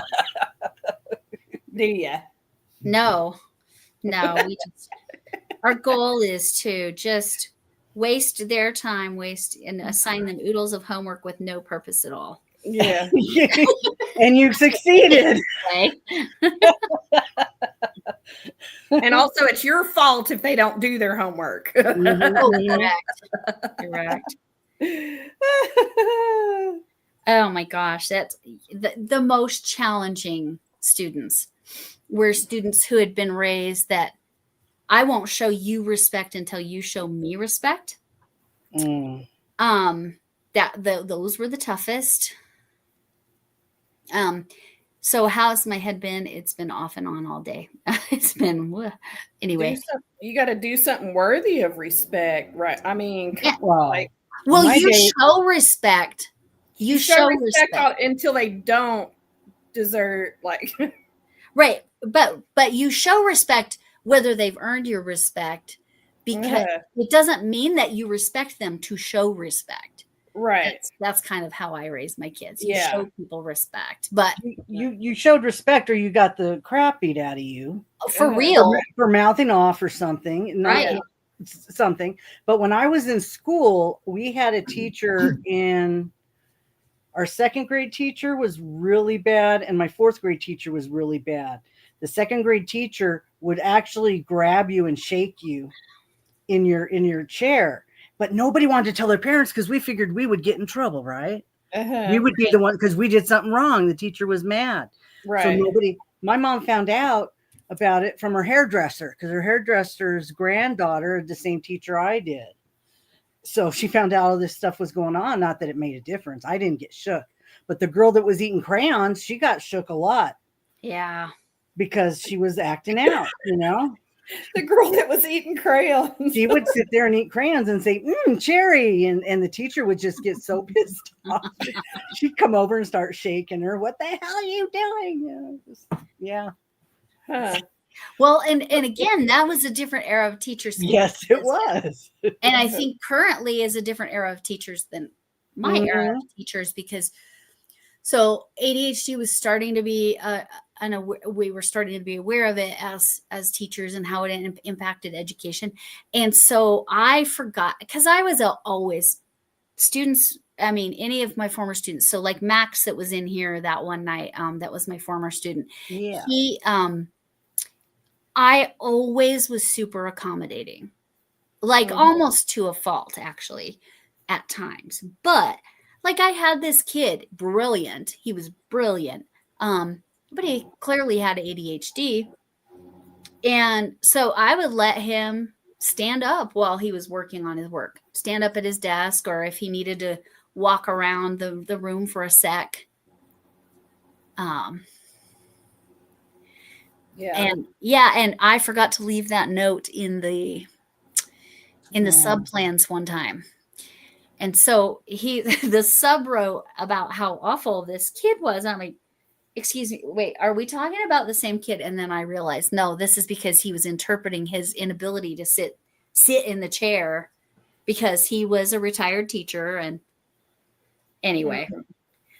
Do you? No, our goal is to just waste their time, and assign them oodles of homework with no purpose at all. Yeah. And you succeeded. Okay. And also, it's your fault if they don't do their homework. Correct. Oh my gosh, that's the most challenging students were students who had been raised that I won't show you respect until you show me respect. Mm. Those were the toughest. So how's my head been? It's been off and on all day. It's been anyway. You got to do something worthy of respect, right? I mean, Well, show respect. You show respect until they don't deserve, like, right. But you show respect whether they've earned your respect, because it doesn't mean that you respect them to show respect. Right. That's kind of how I raise my kids. You show people respect, but you showed respect, or you got the crap beat out of you for real for mouthing off or something, right? Something. But when I was in school, we had a teacher in our second grade teacher was really bad, and my fourth grade teacher was really bad. The second grade teacher would actually grab you and shake you in your chair, but nobody wanted to tell their parents because we figured we would get in trouble, right? We would be the one because we did something wrong. The teacher was mad, right? So my mom found out about it from her hairdresser, because her hairdresser's granddaughter had the same teacher I did. So she found out all this stuff was going on. Not that it made a difference. I didn't get shook, but the girl that was eating crayons, she got shook a lot. Yeah. Because she was acting out, The girl that was eating crayons. She would sit there and eat crayons and say, cherry. And the teacher would just get so pissed off. She'd come over and start shaking her. What the hell are you doing? Yeah. Huh. Well, and again, that was a different era of teachers. Yes, it was. And I think currently is a different era of teachers than my era of teachers, because so ADHD was starting to be we were starting to be aware of it as teachers and how it impacted education. And so I forgot, because I was always students. I mean, any of my former students. So like Max that was in here that one night, that was my former student. Yeah. He, I always was super accommodating, like almost to a fault actually at times. But like I had this kid, brilliant. He was brilliant. But he clearly had ADHD. And so I would let him stand up while he was working on his work, stand up at his desk, or if he needed to walk around the room for a sec. And I forgot to leave that note in the subplans one time. And so the sub wrote about how awful this kid was. I'm like, excuse me, wait, are we talking about the same kid? And then I realized, no, this is because he was interpreting his inability to sit in the chair because he was a retired teacher. And anyway,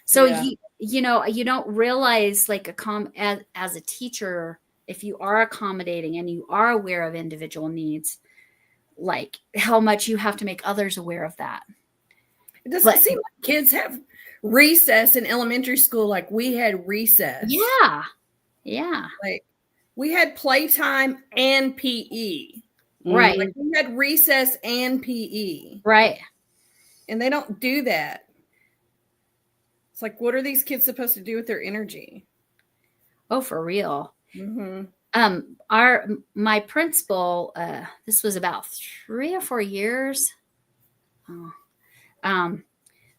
so Yeah. you know, you don't realize like as a teacher, if you are accommodating and you are aware of individual needs, like how much you have to make others aware of that. It doesn't seem like kids have recess in elementary school like we had recess. Yeah. Yeah. Like we had playtime and PE. Right. Like we had recess and PE. Right. And they don't do that. It's like, what are these kids supposed to do with their energy? Oh, for real. Mm-hmm. My principal, this was about 3 or 4 years.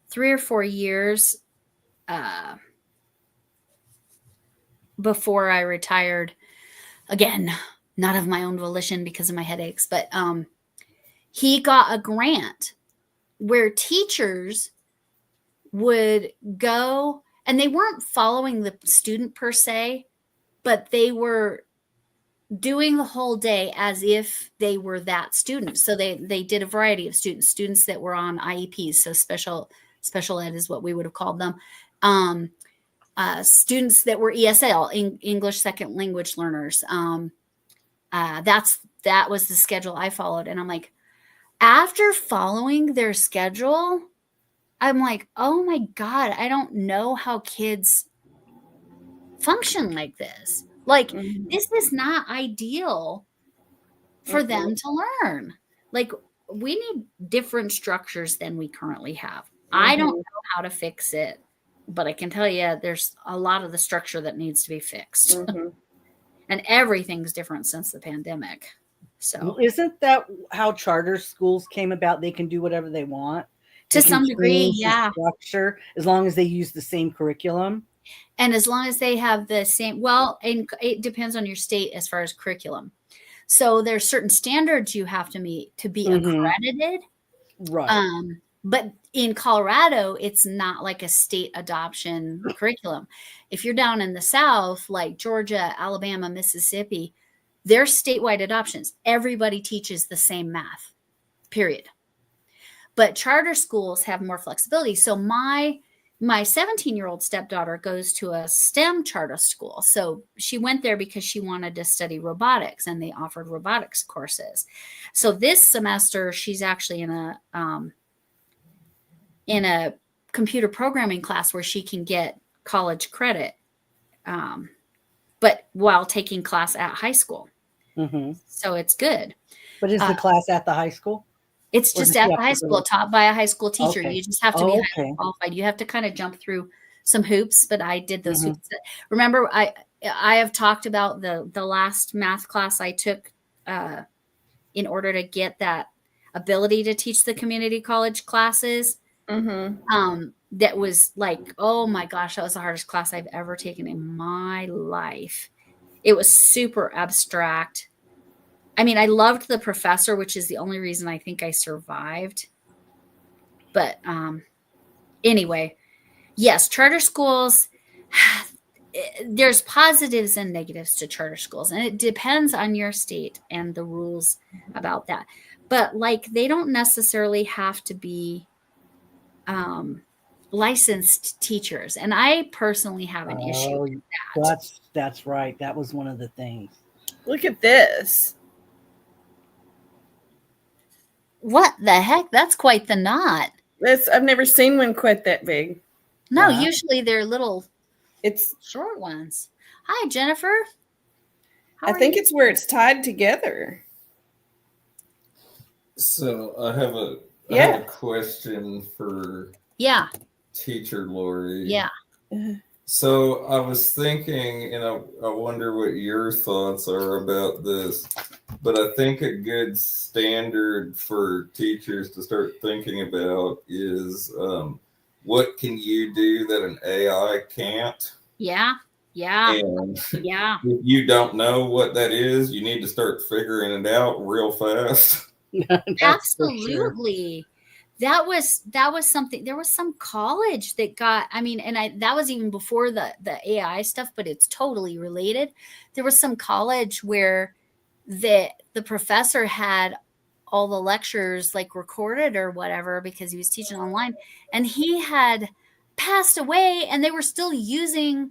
3 or 4 years before I retired. Again, not of my own volition because of my headaches, but he got a grant where teachers would go, and they weren't following the student per se, but they were doing the whole day as if they were that student. So they did a variety of students that were on IEPs, so special ed is what we would have called them. Students that were ESL, English second language learners. That was the schedule I followed. And I'm like, after following their schedule, I'm like, oh my God, I don't know how kids function like this. Like, this is not ideal for them to learn. Like, we need different structures than we currently have. I don't know how to fix it, but I can tell you there's a lot of the structure that needs to be fixed. And everything's different since the pandemic. So well, isn't that how charter schools came about? They can do whatever they want. To some degree, yeah. Structure, as long as they use the same curriculum. And as long as they have the same, well, and it depends on your state as far as curriculum. So there's certain standards you have to meet to be accredited. Right. But in Colorado, it's not like a state adoption curriculum. If you're down in the South, like Georgia, Alabama, Mississippi, they're statewide adoptions. Everybody teaches the same math, period. But charter schools have more flexibility. So my 17-year-old stepdaughter goes to a STEM charter school. So she went there because she wanted to study robotics, and they offered robotics courses. So this semester, she's actually in a computer programming class where she can get college credit, but while taking class at high school. So it's good. But is the class at the high school? It's just at the high school, taught by a high school teacher. Okay. You just have to be highly qualified. You have to kind of jump through some hoops, but I did those hoops. Remember, I have talked about the last math class I took in order to get that ability to teach the community college classes. That was like, oh my gosh, that was the hardest class I've ever taken in my life. It was super abstract. I mean, I loved the professor, which is the only reason I think I survived. But anyway, yes, charter schools, there's positives and negatives to charter schools, and it depends on your state and the rules about that. But like, they don't necessarily have to be licensed teachers. And I personally have an issue with that. That's right. That was one of the things. Look at this. What the heck? That's quite the knot. I've never seen one quite that big. No, usually they're little, it's short ones. Hi, Jennifer. I think it's where it's tied together. So I have a question for teacher Lori. Yeah. So I was thinking, and I wonder what your thoughts are about this, but I think a good standard for teachers to start thinking about is what can you do that an AI can't? Yeah. And if you don't know what that is, you need to start figuring it out real fast. Absolutely. that was something. There was some college that got, I mean, and that was even before the AI stuff, but it's totally related. There was some college where the professor had all the lectures like recorded or whatever because he was teaching online, and he had passed away and they were still using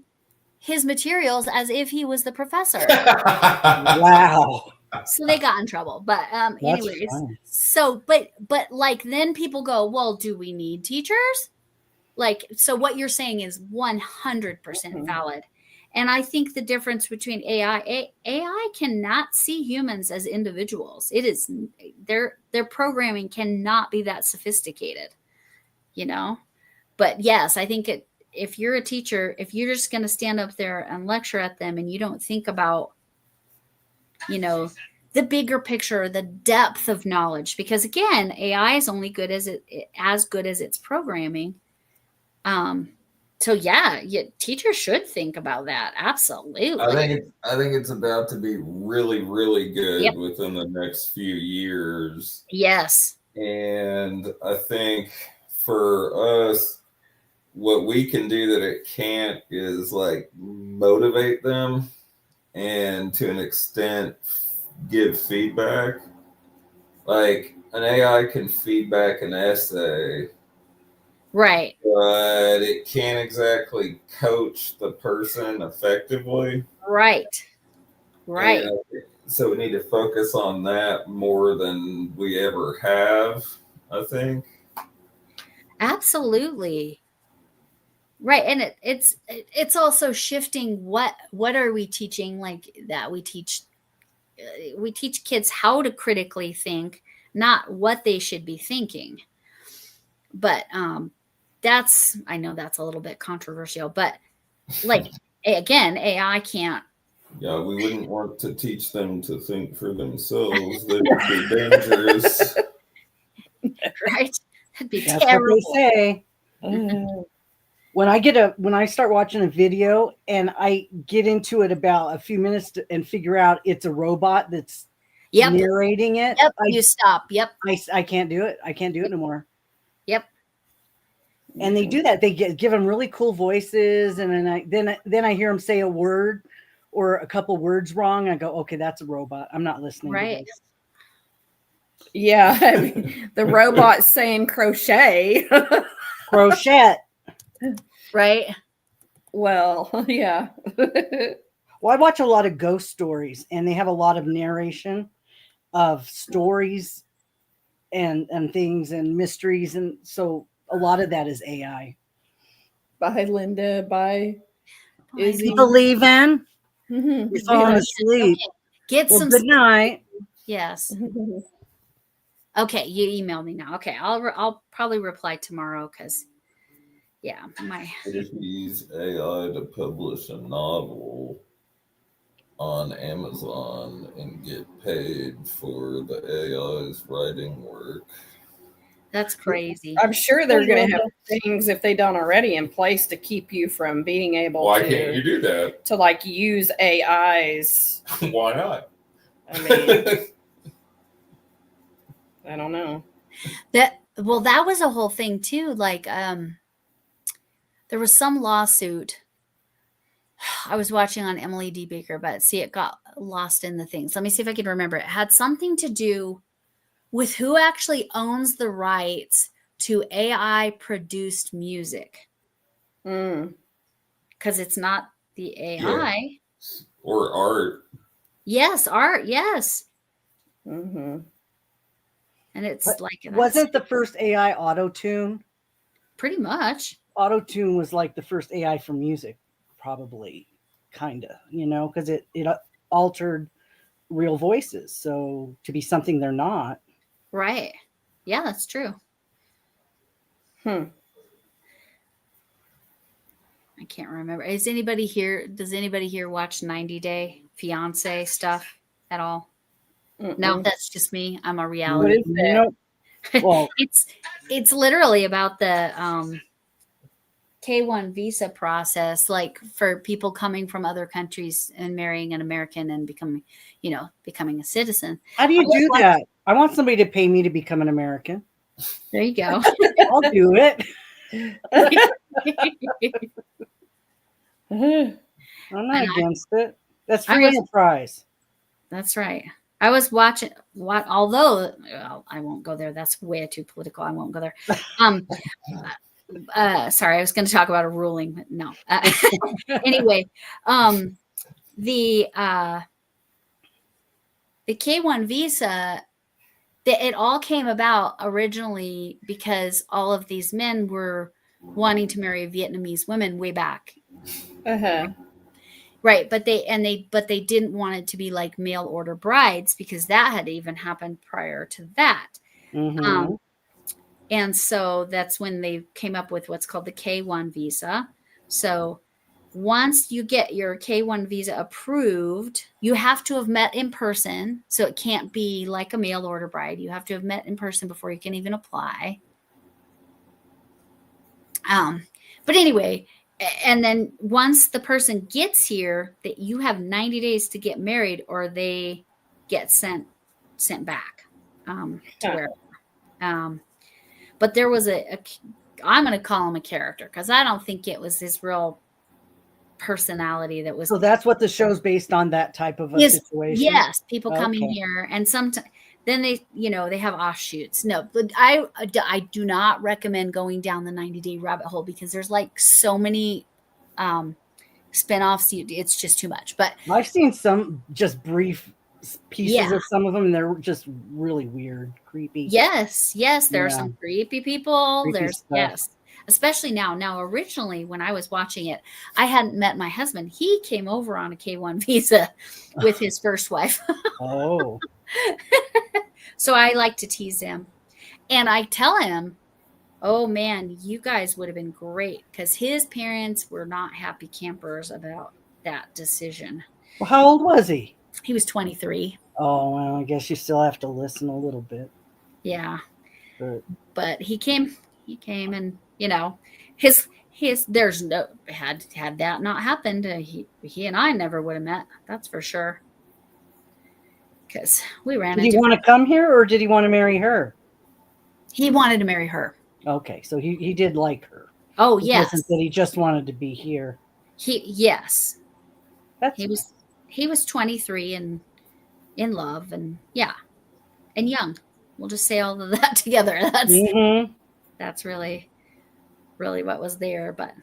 his materials as if he was the professor. Wow. So they got in trouble. But anyways, funny. so but like then people go, well, do we need teachers? Like, so what you're saying is 100% valid. And I think the difference between AI cannot see humans as individuals. It is their programming cannot be that sophisticated, you know. But yes, I think if you're a teacher, if you're just going to stand up there and lecture at them and you don't think about, you know, the bigger picture, the depth of knowledge, because again, AI is only good as its programming. So yeah, teachers should think about that. Absolutely. I think it's about to be really, really good Yep. within the next few years. Yes. And I think for us, what we can do that it can't is like motivate them and to an extent give feedback. Like an AI can feedback an essay, Right. but it can't exactly coach the person effectively. Right. Right. And so we need to focus on that more than we ever have, I think. Absolutely. Right. And it's also shifting what are we teaching, like that we teach kids how to critically think, not what they should be thinking. But I know that's a little bit controversial, but like again, AI can't. Yeah, we wouldn't want to teach them to think for themselves. That would be dangerous. Right? That'd be That's terrible. what they say. When I start watching a video and I get into it about a few minutes and figure out it's a robot that's narrating it, Yep. You stop. Yep. I can't do it. I can't do it anymore. Yep. And they do that. They give them really cool voices, and then I hear them say a word or a couple words wrong. I go, okay, that's a robot. I'm not listening. Right. To this. Yeah, I mean, the robot saying crochet. Crochet. Right. Well, yeah. Well, I watch a lot of ghost stories, and they have a lot of narration of stories and things and mysteries, and so a lot of that is AI. Bye, Linda. Bye, Izzy. People leaving. Mhm. You're falling asleep. Get Well, some. good night. Yes. Okay, you emailed me now. Okay, I'll probably reply tomorrow because, yeah, If you use AI to publish a novel on Amazon and get paid for the AI's writing work. That's crazy. I'm sure they're going to have things, if they don't already, in place to keep you from being able Why can't you do that? to like use AIs. Why not? I mean, I don't know. That was a whole thing too. Like, there was some lawsuit I was watching on Emily D. Baker, but see, it got lost in the things. Let me see if I can remember. It had something to do with who actually owns the rights to AI produced music. Because it's not the AI. Yeah. Or art. Yes, art. Yes. Mm-hmm. And it's like, wasn't the first AI auto-tune? Pretty much. Auto-tune was like the first AI for music, probably, kind of, because it altered real voices. So to be something they're not. Right. Yeah, that's true. I can't remember. Does anybody here watch 90 Day Fiance stuff at all? No, that's just me. I'm a reality. What is that? Well, it's literally about the K-1 visa process, like for people coming from other countries and marrying an American and becoming a citizen. How do you do that? I want somebody to pay me to become an American. There you go. I'll do it. I'm not And against it. That's I free was- enterprise. That's right. I was watching what, although well, I won't go there. That's way too political. I won't go there. Sorry, I was going to talk about a ruling, but no. Anyway, the K-1 visa, it all came about originally because all of these men were wanting to marry Vietnamese women way back. Uh-huh. Right, but they didn't want it to be like mail order brides because that had even happened prior to that. Mm-hmm. And so that's when they came up with what's called the K-1 visa. So once you get your K-1 visa approved, you have to have met in person. So it can't be like a mail order bride. You have to have met in person before you can even apply. But anyway, and then once the person gets here, that you have 90 days to get married or they get sent back to where. But there was I'm going to call him a character because I don't think it was his real personality that was. So that's what the show's based on, that type of a situation. Yes, people coming Okay. here and sometimes then they have offshoots. No, but I do not recommend going down the 90-day rabbit hole because there's like so many spinoffs. It's just too much. But I've seen some just brief pieces Yeah. of some of them, and they're just really weird, creepy. yes, there are Yeah. some creepy people. Creepy There's stuff. yes. Especially now. Now, originally, when I was watching it, I hadn't met my husband. He came over on a K-1 visa with his first wife. Oh, So I like to tease him. And I tell him, oh man, you guys would have been great because his parents were not happy campers about that decision. well, how old was he? He was 23. Oh, well, I guess you still have to listen a little bit. Yeah. But He came and, his there's no had that not happened, he and I never would have met. That's for sure. Because we ran did he into. want to come here, or did he want to marry her? He wanted to marry her. Okay, so he did like her. Oh It yes, wasn't that he just wanted to be here. yes. That's He was 23 and in love and and young. We'll just say all of that together. Mhm. That's really what was there. But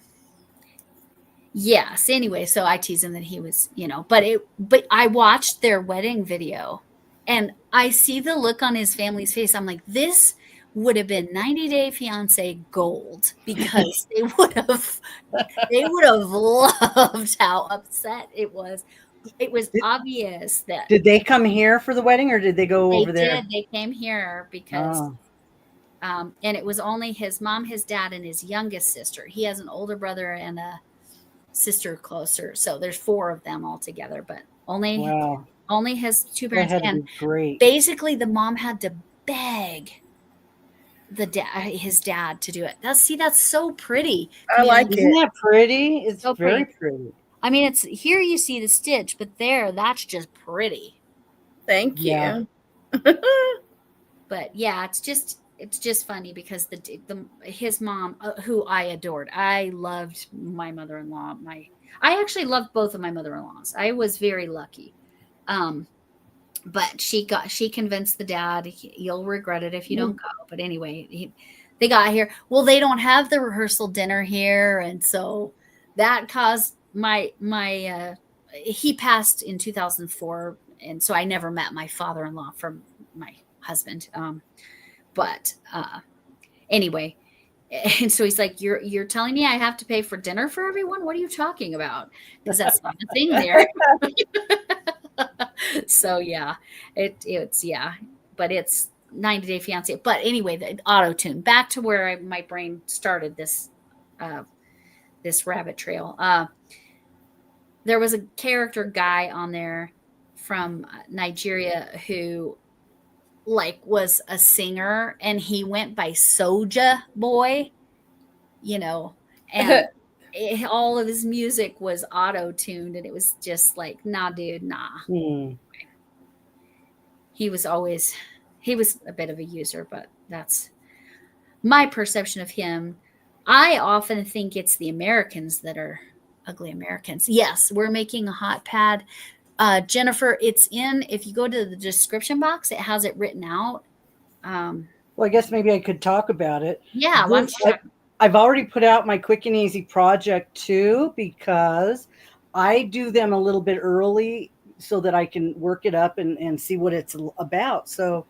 yes, anyway, so I tease him that he was, but I watched their wedding video and I see the look on his family's face. I'm like, this would have been 90-day fiance gold because they would have loved how upset it was. It was obvious that Did they come here for the wedding, or did they go over there? they came here because Oh, and it was only his mom, his dad, and his youngest sister. He has an older brother and a sister closer. So there's 4 of them all together, but wow. only his 2 That parents. had to And be great. basically the mom had to beg his dad to do it. That's so pretty. I like Isn't it. that pretty? It's So very pretty. pretty. I mean, it's here you see the stitch, but that's just pretty. Thank you. Yeah. But yeah, it's just funny because his mom, who I adored. I loved my mother-in-law. I actually loved both of my mother-in-laws. I was very lucky. But she convinced the dad, you'll regret it if you don't go. But anyway, they got here. Well, they don't have the rehearsal dinner here, and so that caused he passed in 2004, and so I never met my father-in-law from my husband. But anyway, and so he's like, you're telling me I have to pay for dinner for everyone? What are you talking about? Because that's not the thing there. So yeah, it's but it's 90-day fiance. But anyway, the auto tune, back to where my brain started this rabbit trail. There was a character guy on there from Nigeria who was a singer, and he went by Soulja Boy, and all of his music was auto-tuned, and it was just like, nah, dude, nah. He was a bit of a user, but my perception of him, I often think it's the Americans that are ugly Americans. Yes, we're making a hot pad. Jennifer, it's in, if you go to the description box, it has it written out. Well, I guess maybe I could talk about it. Yeah, why don't you talk? I've already put out my quick and easy project too, because I do them a little bit early so that I can work it up and see what it's about. So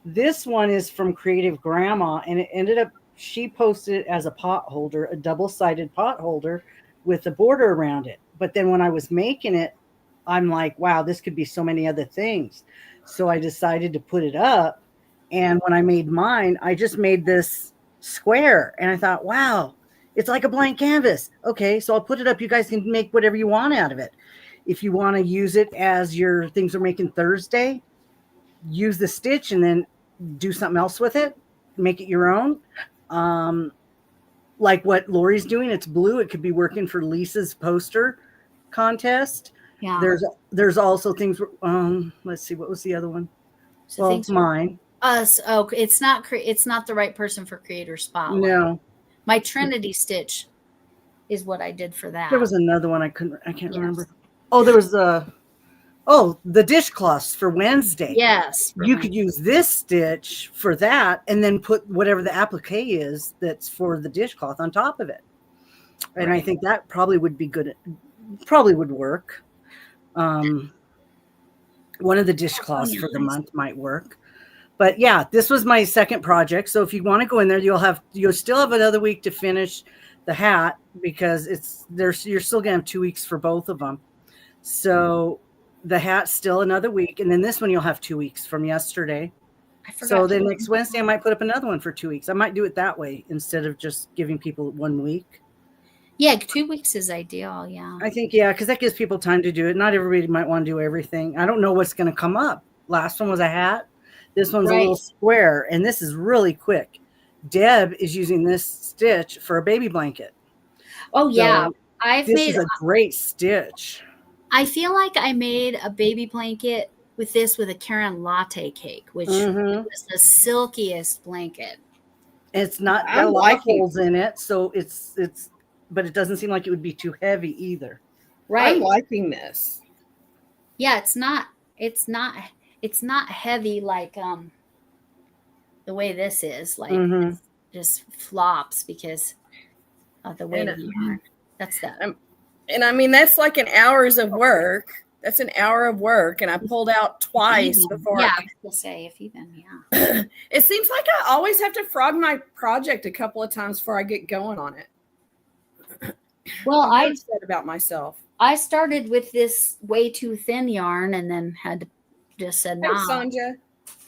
this one is from Creative Grandma, and it ended up, she posted it as a pot holder, a double-sided pot holder with a border around it. But then when I was making it, I'm like, wow, this could be so many other things. So I decided to put it up. And when I made mine, I just made this square. And I thought, wow, it's like a blank canvas. Okay, so I'll put it up. You guys can make whatever you want out of it. If you want to use it as your things are making Thursday, use the stitch and then do something else with it. Make it your own. Like what Lori's doing, it's blue. It could be working for Lisa's poster contest. Yeah. There's also things. Let's see, what was the other one? So Well, things mine. us. Oh, it's not the right person for Creator Spotlight. No, My Trinity stitch is what I did for that. there was another one I can't Yes. remember. Oh, there was the dishcloths for Wednesday. Yes. You could use this stitch for that and then put whatever the applique is that's for the dishcloth on top of it. And I think that probably would be good. Probably would work. One of the dishcloths for the month might work. But yeah, this was my second project. So if you want to go in there, you'll still have another week to finish the hat, because you're still gonna have 2 weeks for both of them. So the hat's still another week, and then this one you'll have 2 weeks from yesterday. So then next Wednesday I might put up another one for 2 weeks. I might do it that way instead of just giving people 1 week. Yeah, 2 weeks is ideal. Yeah. I think, because that gives people time to do it. Not everybody might want to do everything. I don't know what's going to come up. Last one was a hat. This one's a little square, and this is really quick. Deb is using this stitch for a baby blanket. Oh yeah, So this is a great stitch. I feel like I made a baby blanket with this with a Karen latte cake, which was the silkiest blanket. It's not got a lot of holes in it, so it's but it doesn't seem like it would be too heavy either. Right. I'm liking this. Yeah, it's not heavy like the way this is. Like it just flops because of the weight of the yarn. That's that. And I mean, that's like an hours of work. That's an hour of work, and I pulled out twice before. Yeah, I will say if even, yeah. It seems like I always have to frog my project a couple of times before I get going on it. Well, I said about myself. I started with this way too thin yarn, and then had to just said, Hey,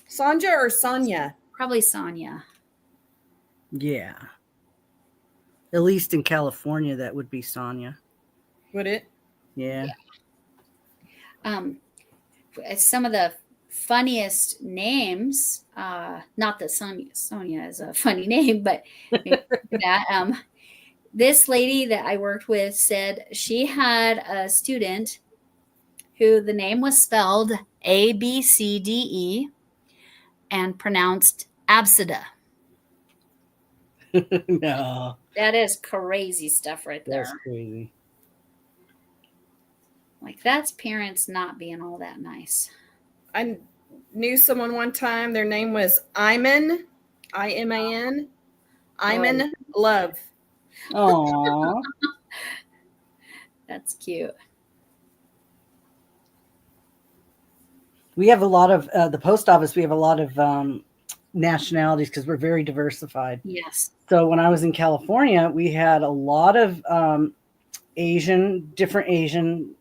Sanja or Sonia? Probably Sonia. Yeah. At least in California, that would be Sonia. Would it? Yeah. Some of the funniest names, not that Sonia is a funny name, but that this lady that I worked with said she had a student who the name was spelled ABCDE and pronounced Absida. No. That is crazy stuff right there. That's crazy. Like, that's parents not being all that nice. I knew someone one time. Their name was Iman, I-M-A-N. Iman Love. Oh. That's cute. We have a lot of the post office. We have a lot of nationalities because we're very diversified. Yes. So when I was in California, we had a lot of different Asian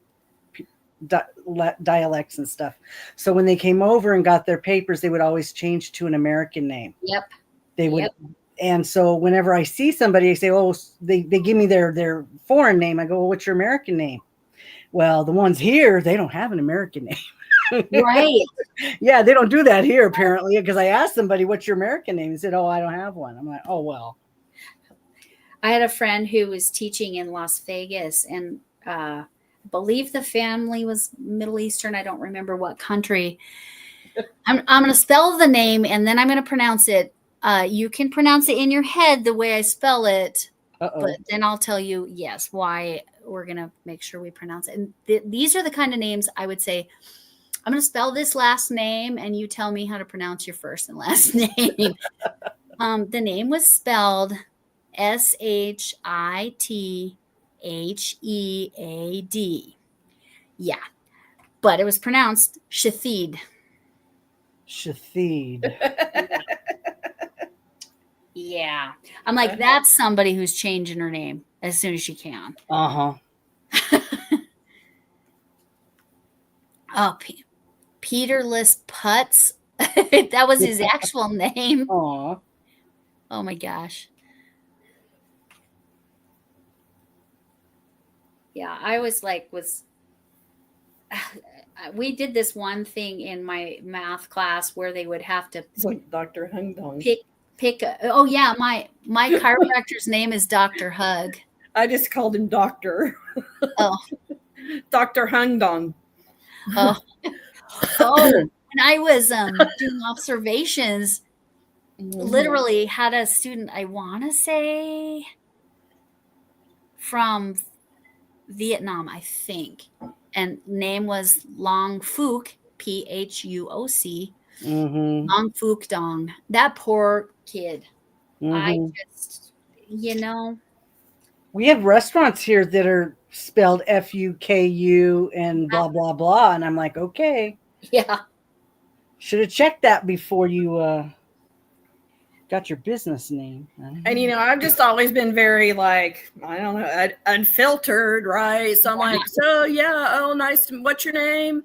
dialects and stuff. So when they came over and got their papers, they would always change to an American name. Yep. They would. And so whenever I see somebody, I say, oh, they give me their foreign name. I go, well, what's your American name? Well, the ones here, they don't have an American name. Right. Yeah, they don't do that here, apparently, because I asked somebody, what's your American name? He said, oh, I don't have one. I'm like, oh, well. I had a friend who was teaching in Las Vegas, and I believe the family was Middle Eastern. I don't remember what country. I'm going to spell the name, and then I'm going to pronounce it You can pronounce it in your head the way I spell it, Uh-oh. but then I'll tell you, yes, why we're going to make sure we pronounce it. And these are the kind of names I would say, I'm going to spell this last name and you tell me how to pronounce your first and last name. The name was spelled Shithhead. Yeah. But it was pronounced Shathid. Shathid. Yeah. I'm like, that's somebody who's changing her name as soon as she can. Uh-huh. Oh, Peterless Putz. That was his actual name. Aw. Oh my gosh. Yeah, I was like, we did this one thing in my math class where they would have to It's like Dr. Hung Dong. pick oh yeah, my chiropractor's name is Dr. Hug. I just called him Doctor. Oh. Dr. Hung Dong. Oh. When I was doing observations, literally had a student, I want to say from Vietnam, I think, and name was Long Phuc, Phuoc. Mm-hmm. Long Phuc Dong. That poor kid. Mm-hmm. I just, We have restaurants here that are spelled Fuku and blah, blah, blah. And I'm like, okay. Yeah. Should have checked that before you got your business name. And, I've just always been very, like, I don't know, unfiltered, right? So I'm like, nice to, what's your name?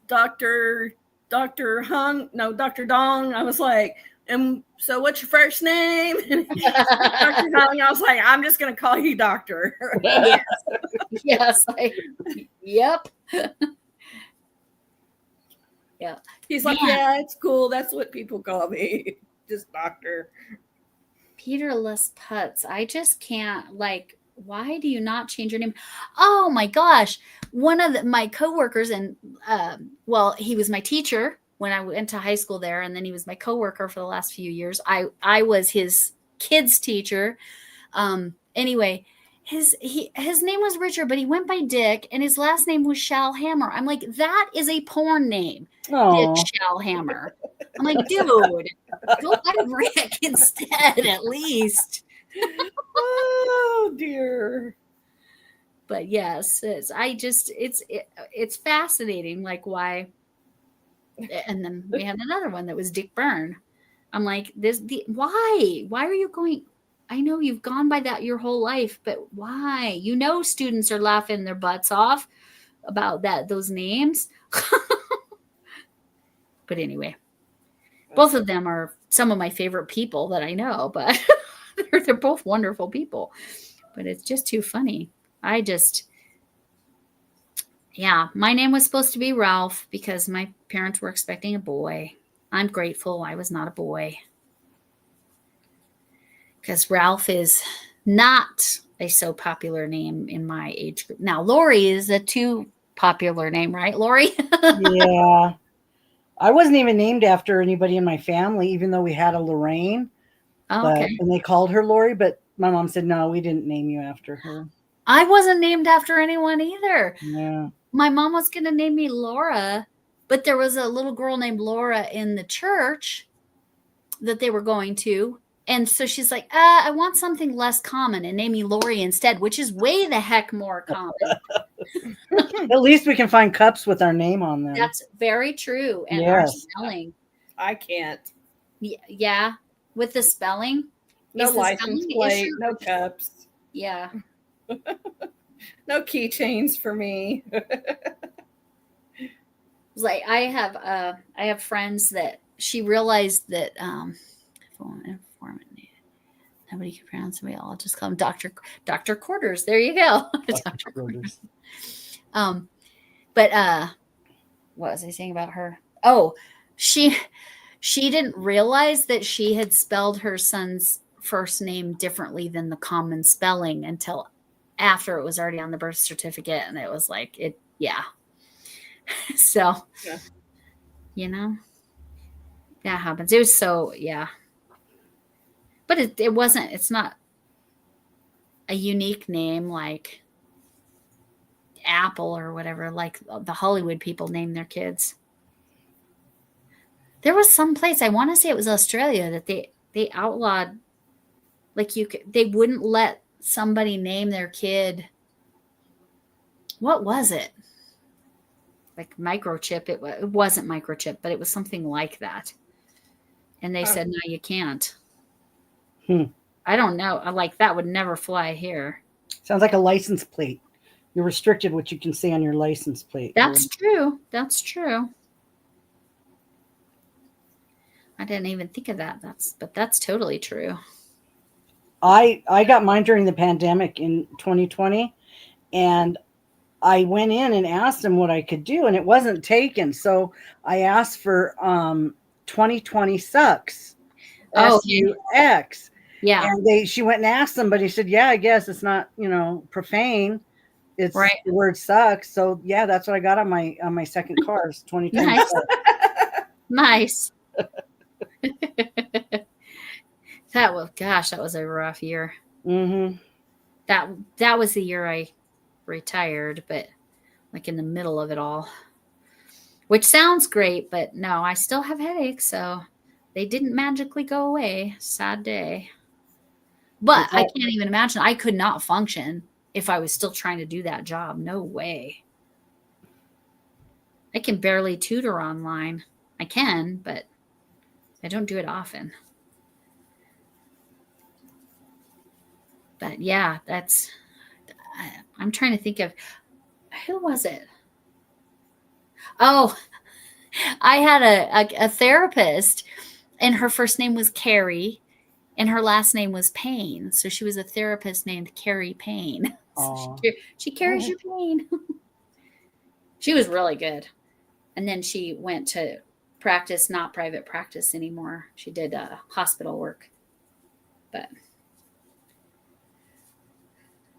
Dr. Dong. I was like, and so what's your first name? Dr. Hung. I was like, I'm just going to call you Doctor. Yes. Yes. Yep. Yeah. He's like, yeah, it's cool. That's what people call me. Just Doctor. Peterless Putz. I just can't, like, why do you not change your name? Oh my gosh. One of my coworkers, and he was my teacher when I went to high school there, and then he was my coworker for the last few years. I was his kids teacher. Anyway, his name was Richard, but he went by Dick, and his last name was Shallhammer. I'm like, that is a porn name. Aww. Dick Shallhammer. I'm like, dude, go by Rick instead, at least. Oh dear. But yes, it's fascinating, like why. And then we had another one that was Dick Byrne. I'm like, why are you going? I know you've gone by that your whole life, but why? Students are laughing their butts off about those names. But anyway, both of them are some of my favorite people that I know, but they're both wonderful people. But it's just too funny. My name was supposed to be Ralph because my parents were expecting a boy. I'm grateful I was not a boy. Because Ralph is not a so popular name in my age group. Now, Lori is a too popular name, right, Lori? Yeah. I wasn't even named after anybody in my family, even though we had a Lorraine. Oh, okay. And they called her Lori, but my mom said, no, we didn't name you after her. I wasn't named after anyone either. Yeah. My mom was going to name me Laura, but there was a little girl named Laura in the church that they were going to. And so she's like, I want something less common and name me Lori instead, which is way the heck more common. At least we can find cups with our name on them. That's very true. And our spelling. I can't. Yeah. With the spelling. No license plate, no cups. Yeah. No keychains for me. Like I have friends that she realized that nobody can pronounce me. I'll just call him Dr. Quarters. There you go. Dr. Quarters. But what was I saying about her? Oh, she didn't realize that she had spelled her son's first name differently than the common spelling until after it was already on the birth certificate, and it was like it. Yeah. So, that happens. It was so, yeah. But it wasn't, it's not a unique name like Apple or whatever, like the Hollywood people name their kids. There was some place, I want to say it was Australia, that they outlawed, like they wouldn't let somebody name their kid. What was it? Like microchip. It wasn't microchip, but it was something like that. And they said, no, you can't. I don't know. Like that would never fly here. Sounds like a license plate. You're restricted what you can say on your license plate. That's true. That's true. I didn't even think of that. But that's totally true. I got mine during the pandemic in 2020, and I went in and asked them what I could do, and it wasn't taken. So I asked for 2020 sucks. SUX. Yeah. And she went and asked somebody, said, yeah, I guess it's not, profane. It's right. The word sucks. So yeah, that's what I got on my second car. 2020. Nice. Nice. That was a rough year. Mm-hmm. That was the year I retired, but like in the middle of it all, which sounds great, but no, I still have headaches, so they didn't magically go away. Sad day. But I can't even imagine. I could not function if I was still trying to do that job. No way. I can barely tutor online. I can, but I don't do it often. But yeah, I'm trying to think of, who was it? Oh, I had a therapist, and her first name was Carrie, and her last name was Payne. So she was a therapist named Carrie Payne. So she carries your pain. She was really good. And then she went to practice, not private practice anymore. She did hospital work. But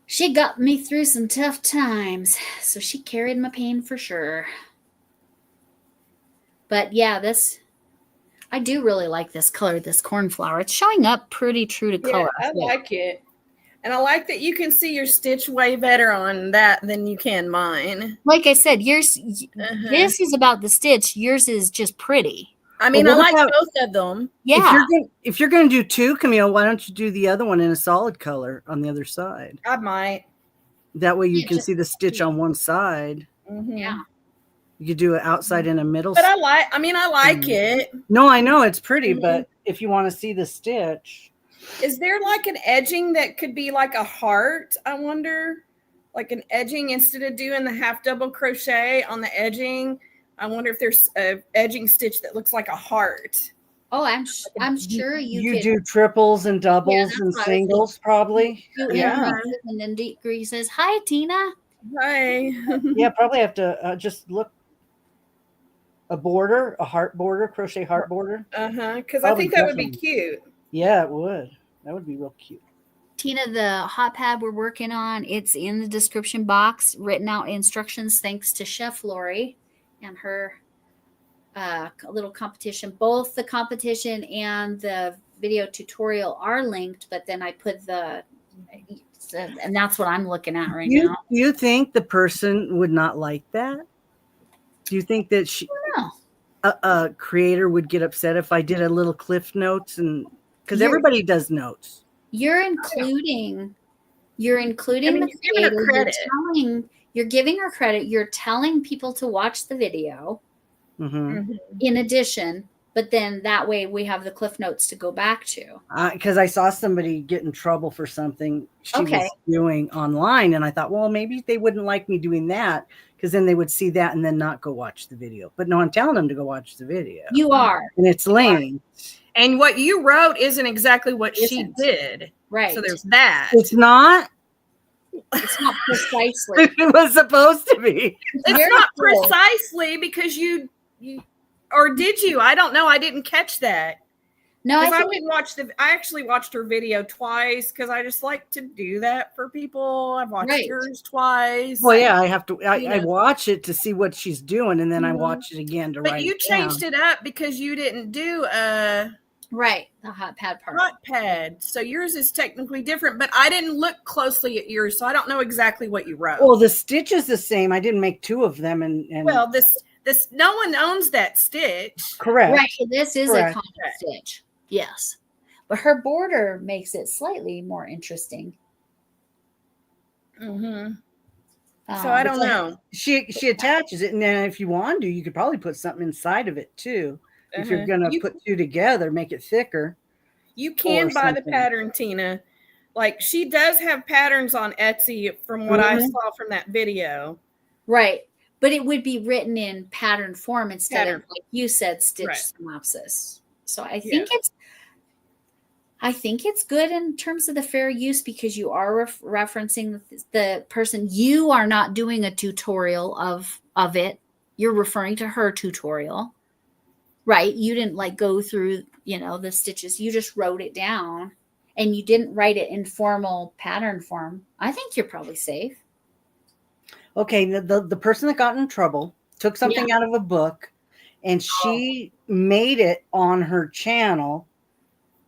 she got me through some tough times. So she carried my pain for sure. But yeah, I do really like this color, this cornflower. It's showing up pretty true to color. I like it. And I like that you can see your stitch way better on that than you can mine. Like I said, yours, this is about the stitch. Yours is just pretty. I mean, I like both of them. Yeah. If you're going to do two, Camille, why don't you do the other one in a solid color on the other side? I might. That way you can see the stitch on one side. Mm-hmm. Yeah. You could do it outside and a middle. But I like it. No, I know it's pretty, but if you want to see the stitch. Is there like an edging that could be like a heart? I wonder, like an edging instead of doing the half double crochet on the edging. I wonder if there's a edging stitch that looks like a heart. Oh, I'm sure you do triples and doubles and singles probably. Yeah. And then decreases. Hi, Tina. Hi. Yeah, probably have to just look. A border, a heart border, crochet heart border. Because I think that would be cute. Yeah, it would. That would be real cute. Tina, the hot pad we're working on, it's in the description box, written out instructions thanks to Chef Lori and her little competition. Both the competition and the video tutorial are linked, but then I put and that's what I'm looking at right now. Do you think the person would not like that? Do you think that a creator would get upset if I did a little cliff notes because everybody does notes? You're including the creator. You're giving her credit. You're telling people to watch the video. Mm-hmm. In addition, but then that way we have the cliff notes to go back to. Because I saw somebody get in trouble for something she was doing online, and I thought, well, maybe they wouldn't like me doing that. Because then they would see that and then not go watch the video. But no, I'm telling them to go watch the video. You are. And it's linked. And what you wrote isn't exactly what she did. Right. So there's that. It's not? It's not precisely. It was supposed to be. It's not precisely because you or did you? I don't know. I didn't catch that. No, I actually watched her video twice because I just like to do that for people. I've watched yours twice. Well, yeah, I have to. I watch it to see what she's doing, and then I watch it again to write. But you changed it up because you didn't do Right. The hot pad part. hot pad. So yours is technically different, but I didn't look closely at yours, so I don't know exactly what you wrote. Well, the stitch is the same. I didn't make two of them, and Well, this no one owns that stitch. correct. Right. This is Correct. a common stitch. Yes. But her border makes it slightly more interesting. Mm-hmm. So I don't know. She attaches it, and then if you want to, you could probably put something inside of it too. If you're gonna put two together, make it thicker. You can or buy the something. pattern, Tina. Like she does have patterns on Etsy from what I saw from that video. Right. But it would be written in pattern form instead of, like you said, stitch synopsis. So I think it's good in terms of the fair use because you are referencing the person. You are not doing a tutorial of it. You're referring to her tutorial, right? You didn't like go through, the stitches. You just wrote it down and you didn't write it in formal pattern form. I think you're probably safe. Okay, the person that got in trouble took something out of a book and she made it on her channel.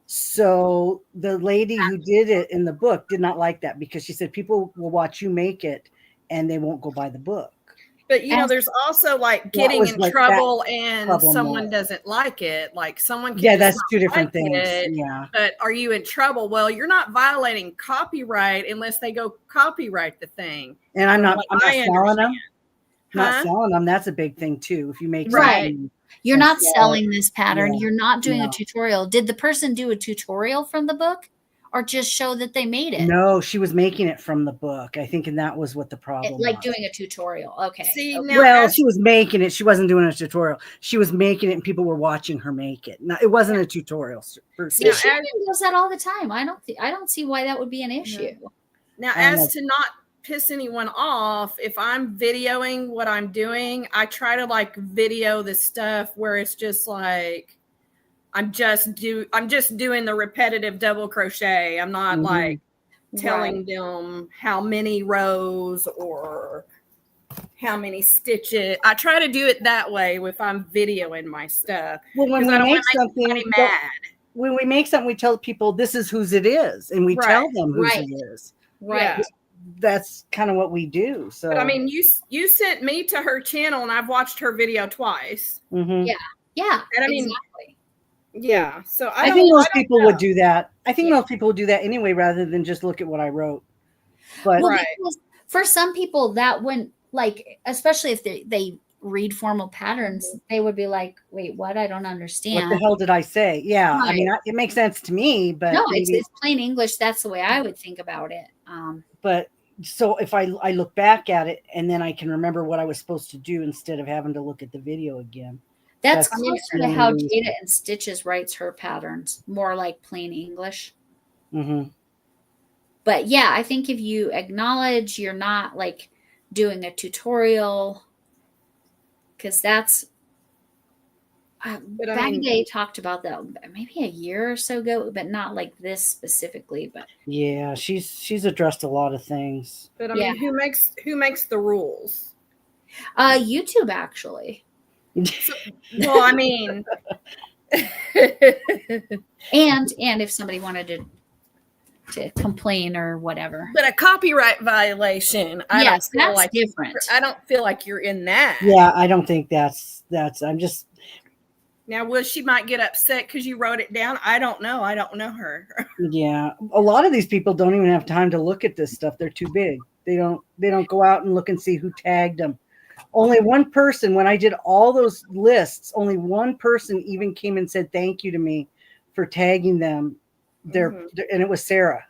So the lady who did it in the book did not like that because she said people will watch you make it and they won't go buy the book. But there's also like getting in trouble and someone doesn't like it. Like someone can that's two different things. Yeah. But are you in trouble? Well, you're not violating copyright unless they go copyright the thing. And I'm not selling them. Not selling them. That's a big thing too. If you make something, you're not selling this pattern. You're not doing a tutorial. Did the person do a tutorial from the book or just show that they made it? No, she was making it from the book. I think, and that was what the problem was. Doing a tutorial. Okay. See, she was making it. She wasn't doing a tutorial. She was making it and people were watching her make it. No, it wasn't a tutorial. See, she does that all the time. I don't see why that would be an issue. Now, as to not piss anyone off, if I'm videoing what I'm doing, I try to like video the stuff where it's just like I'm just doing the repetitive double crochet. I'm not like telling them how many rows or how many stitches. I try to do it that way if I'm videoing my stuff. Well, when we make something when we make something, we tell people this is whose it is, and we tell them whose it is. Right. Yeah. That's kind of what we do. So, but I mean, you sent me to her channel, and I've watched her video twice. Mm-hmm. Yeah. And I mean, exactly. Yeah. So I think most people would do that. I think most people would do that anyway, rather than just look at what I wrote. But because for some people, that wouldn't especially if they read formal patterns, they would be like, "Wait, what? I don't understand. What the hell did I say?" Yeah, I mean, it makes sense to me, but no, it's plain English. That's the way I would think about it. But so if I look back at it and then I can remember what I was supposed to do instead of having to look at the video again. That's closer to how Jada and Stitches writes her patterns, more like plain English. Mm-hmm. But yeah, I think if you acknowledge you're not like doing a tutorial, because that's Bagday talked about that maybe a year or so ago, but not like this specifically. But yeah, she's addressed a lot of things. But I mean, who makes the rules? YouTube actually. So, well, I mean, and if somebody wanted to complain or whatever, but a copyright violation, that's different. I don't feel like you're in that. Yeah, I don't think that's. I'm just. Now, she might get upset because you wrote it down. I don't know. I don't know her. Yeah, a lot of these people don't even have time to look at this stuff. They're too big. They don't go out and look and see who tagged them. Only one person, when I did all those lists, only one person even came and said thank you to me for tagging them there, and it was Sarah.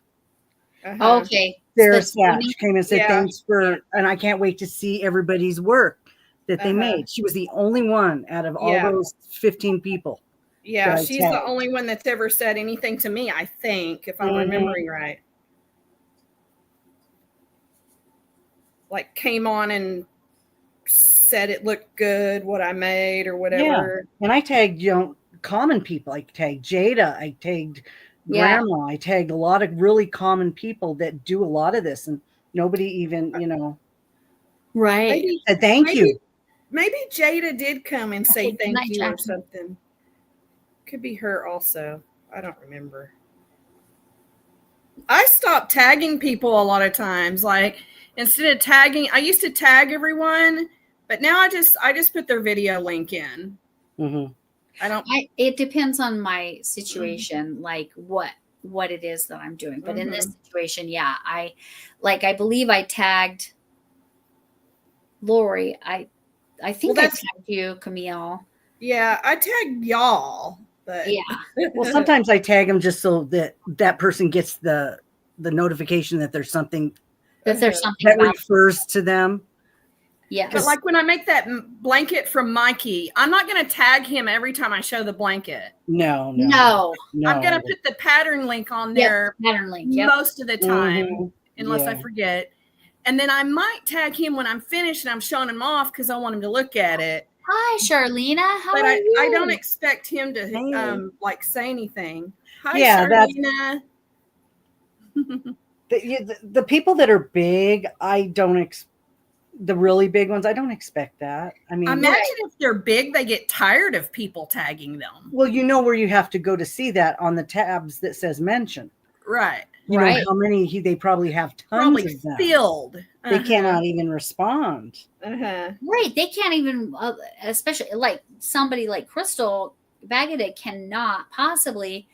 Okay. Sarah Scott. She came and said thanks for, and I can't wait to see everybody's work that they made. She was the only one out of all those 15 people. Yeah, she's the only one that's ever said anything to me, I think, if I'm remembering right. Like came on and said it looked good, what I made or whatever. Yeah. And I tagged common people. I tagged Jada. I tagged Grandma. I tagged a lot of really common people that do a lot of this, and nobody even, right. Said thank you. Maybe Jada did come and say thank you or something. Could be her also. I don't remember. I stopped tagging people a lot of times. Like instead of tagging, I used to tag everyone, but now I just put their video link in. Mm-hmm. I don't. It depends on my situation, like what it is that I'm doing. But in this situation, yeah, I believe I tagged Lori. I think I tagged you, Camille. Yeah, I tagged y'all, but Yeah. Well, sometimes I tag them just so that person gets the notification that there's something that there's something that about refers to them. Yeah. But like when I make that blanket from Mikey, I'm not going to tag him every time I show the blanket. No. I'm going to put the pattern link on there pattern link most of the time, unless I Yeah. forget. And then I might tag him when I'm finished and I'm showing him off because I want him to look at it. Hi, Charlena. How But are you? I don't expect him to Hey. like say anything. Hi, Yeah, Charlena. The people that are big, I don't the really big ones, I don't expect that. I mean, Imagine if they're big, they get tired of people tagging them. well, you know where you have to go to see that on the tabs that says mention. Right. You know how many they probably have tons of them. Filled. They cannot even respond. Right. They can't even, especially like somebody like Crystal Baggett cannot possibly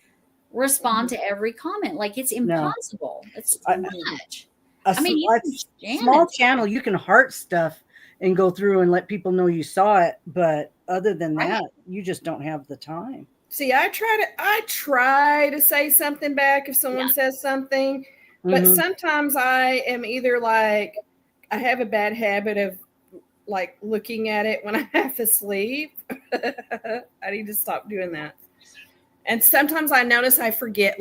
respond to every comment. Like it's impossible. It's too much. I mean, small channel, you can heart stuff and go through and let people know you saw it. But other than that, you just don't have the time. See, I try to say something back if someone says something, but sometimes I am either like, I have a bad habit of like looking at it when I'm half asleep. I need to stop doing that. And sometimes I notice I forget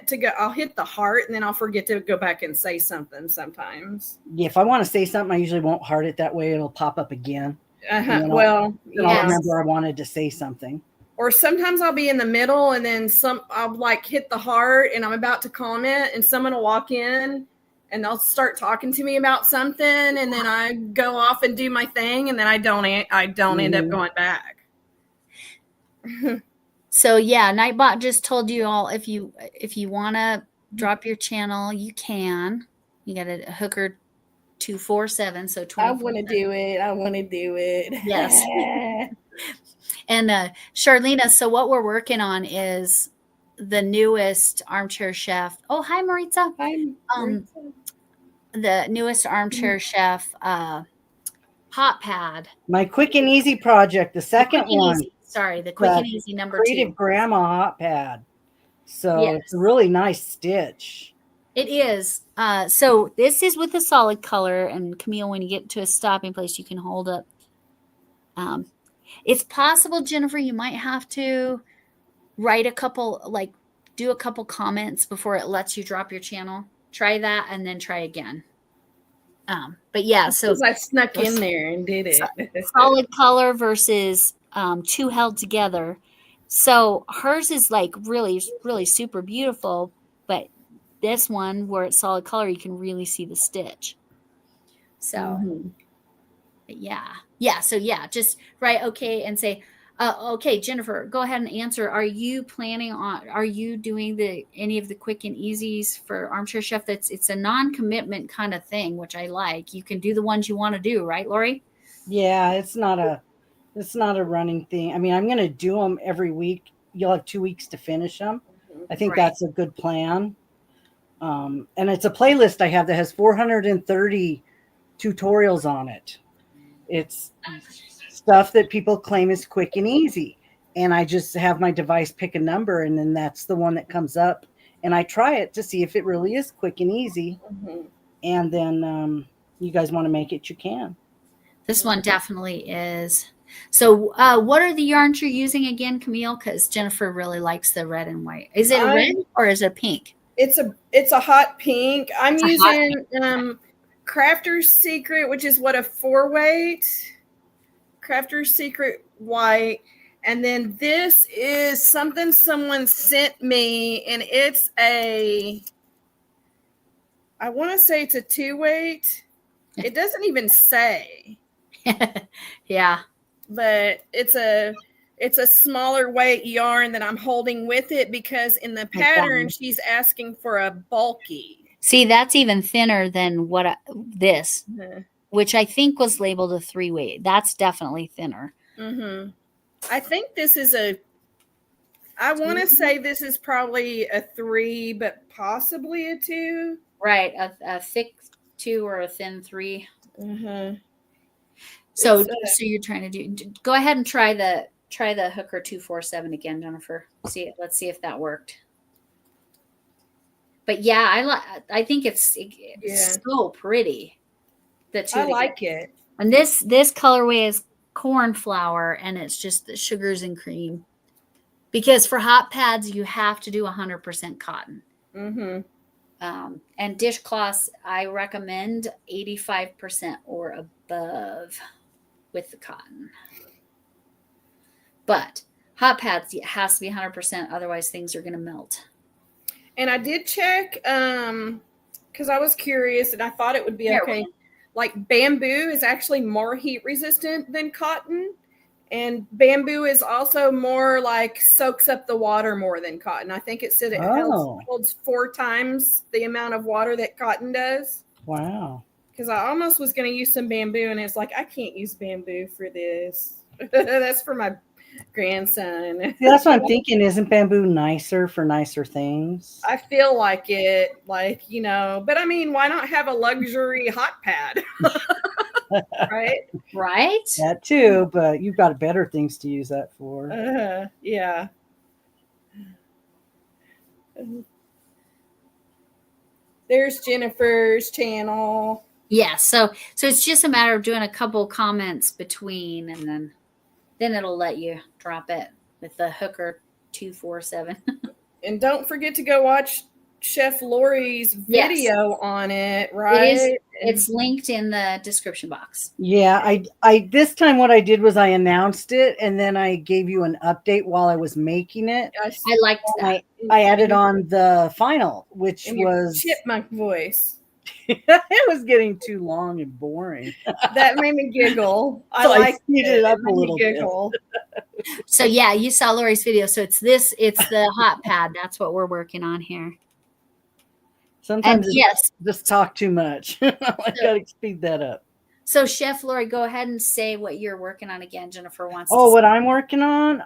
to go, I'll hit the heart and then I'll forget to go back and say something sometimes. Yeah, if I want to say something, I usually won't heart it that way. It'll pop up again. Well, I'll remember I wanted to say something. Or sometimes I'll be in the middle and then I'll like hit the heart and I'm about to comment and someone will walk in and they'll start talking to me about something and then I go off and do my thing and then I don't end up going back. So yeah, Nightbot just told you all if you want to drop your channel, you can. You got a hooker 247, so 24/7. I want to do it. Yes. And Charlena, so what we're working on is the newest Armchair Chef. Oh, hi Maritza. Hi, Maritza. The newest Armchair Chef hot pad. My quick and easy project, the second one. Sorry, the quick and easy number 2. Creative Grandma hot pad. So it's a really nice stitch. It is. So this is with a solid color, and Camille, when you get to a stopping place, you can hold up. It's possible, Jennifer, you might have to write do a couple comments before it lets you drop your channel. Try that and then try again. But yeah, so I snuck in there and did it. Solid color versus 2 held together. So hers is like really, really super beautiful, but this one where it's solid color, you can really see the stitch. So So just write okay and say, okay, Jennifer, go ahead and answer. Are you doing any of the quick and easies for Armchair Chef? It's a non-commitment kind of thing, which I like. You can do the ones you want to do, right, Lori? Yeah, it's not a running thing. I mean, I'm going to do them every week. You'll have 2 weeks to finish them. I think that's a good plan. And it's a playlist I have that has 430 tutorials on it. It's stuff that people claim is quick and easy. And I just have my device pick a number, and then that's the one that comes up. And I try it to see if it really is quick and easy. And then you guys want to make it, you can. This one definitely is. So what are the yarns you're using again, Camille? Because Jennifer really likes the red and white. Is it red or is it pink? It's a hot pink. I'm using Crafter's Secret, which is what, a 4-weight? Crafter's Secret white. And then this is something someone sent me, and it's I want to say it's a 2-weight. It doesn't even say. Yeah. But it's it's a smaller weight yarn that I'm holding with it because in the that pattern one. she's asking for a bulky. See, that's even thinner than this, Mhm. which I think was labeled a 3-weight. That's definitely thinner. I think this is I want to say this is probably a 3, but possibly a 2. Right, a thick 2 or a thin 3. Mm-hmm. So you're trying to go ahead and try the hooker 247 again, Jennifer. Let's see if that worked. But yeah, I think it's so pretty. The two I like it. And this colorway is cornflower, and it's just the sugars and cream. Because for hot pads, you have to do 100% cotton. Mm-hmm. And dishcloths, I recommend 85% or above with the cotton. But hot pads, it has to be 100%, otherwise things are going to melt. And I did check because I was curious and I thought it would be okay. Like bamboo is actually more heat resistant than cotton. And bamboo is also more like soaks up the water more than cotton. I think it said it holds 4 times the amount of water that cotton does. Wow. Because I almost was going to use some bamboo, and it's like, I can't use bamboo for this. That's for my grandson. See, that's what I'm thinking. Isn't bamboo nicer for nicer things? I feel like it, like, you know, but I mean, why not have a luxury hot pad? Right? That too, but you've got better things to use that for. Yeah. There's Jennifer's channel. Yeah, so it's just a matter of doing a couple comments between, and then it'll let you drop it with the hooker 247. And don't forget to go watch Chef Lori's video on it, right? It's linked in the description box. Yeah, I this time what I did was I announced it, and then I gave you an update while I was making it. I liked that. I added on the final, which was chipmunk voice. It was getting too long and boring. That made me giggle. So I speeded it up a little bit. So yeah, you saw Lori's video. So it's the hot pad. That's what we're working on here. Sometimes just talk too much. I gotta speed that up. So Chef Lori, go ahead and say what you're working on again. Jennifer wants to what I'm working on?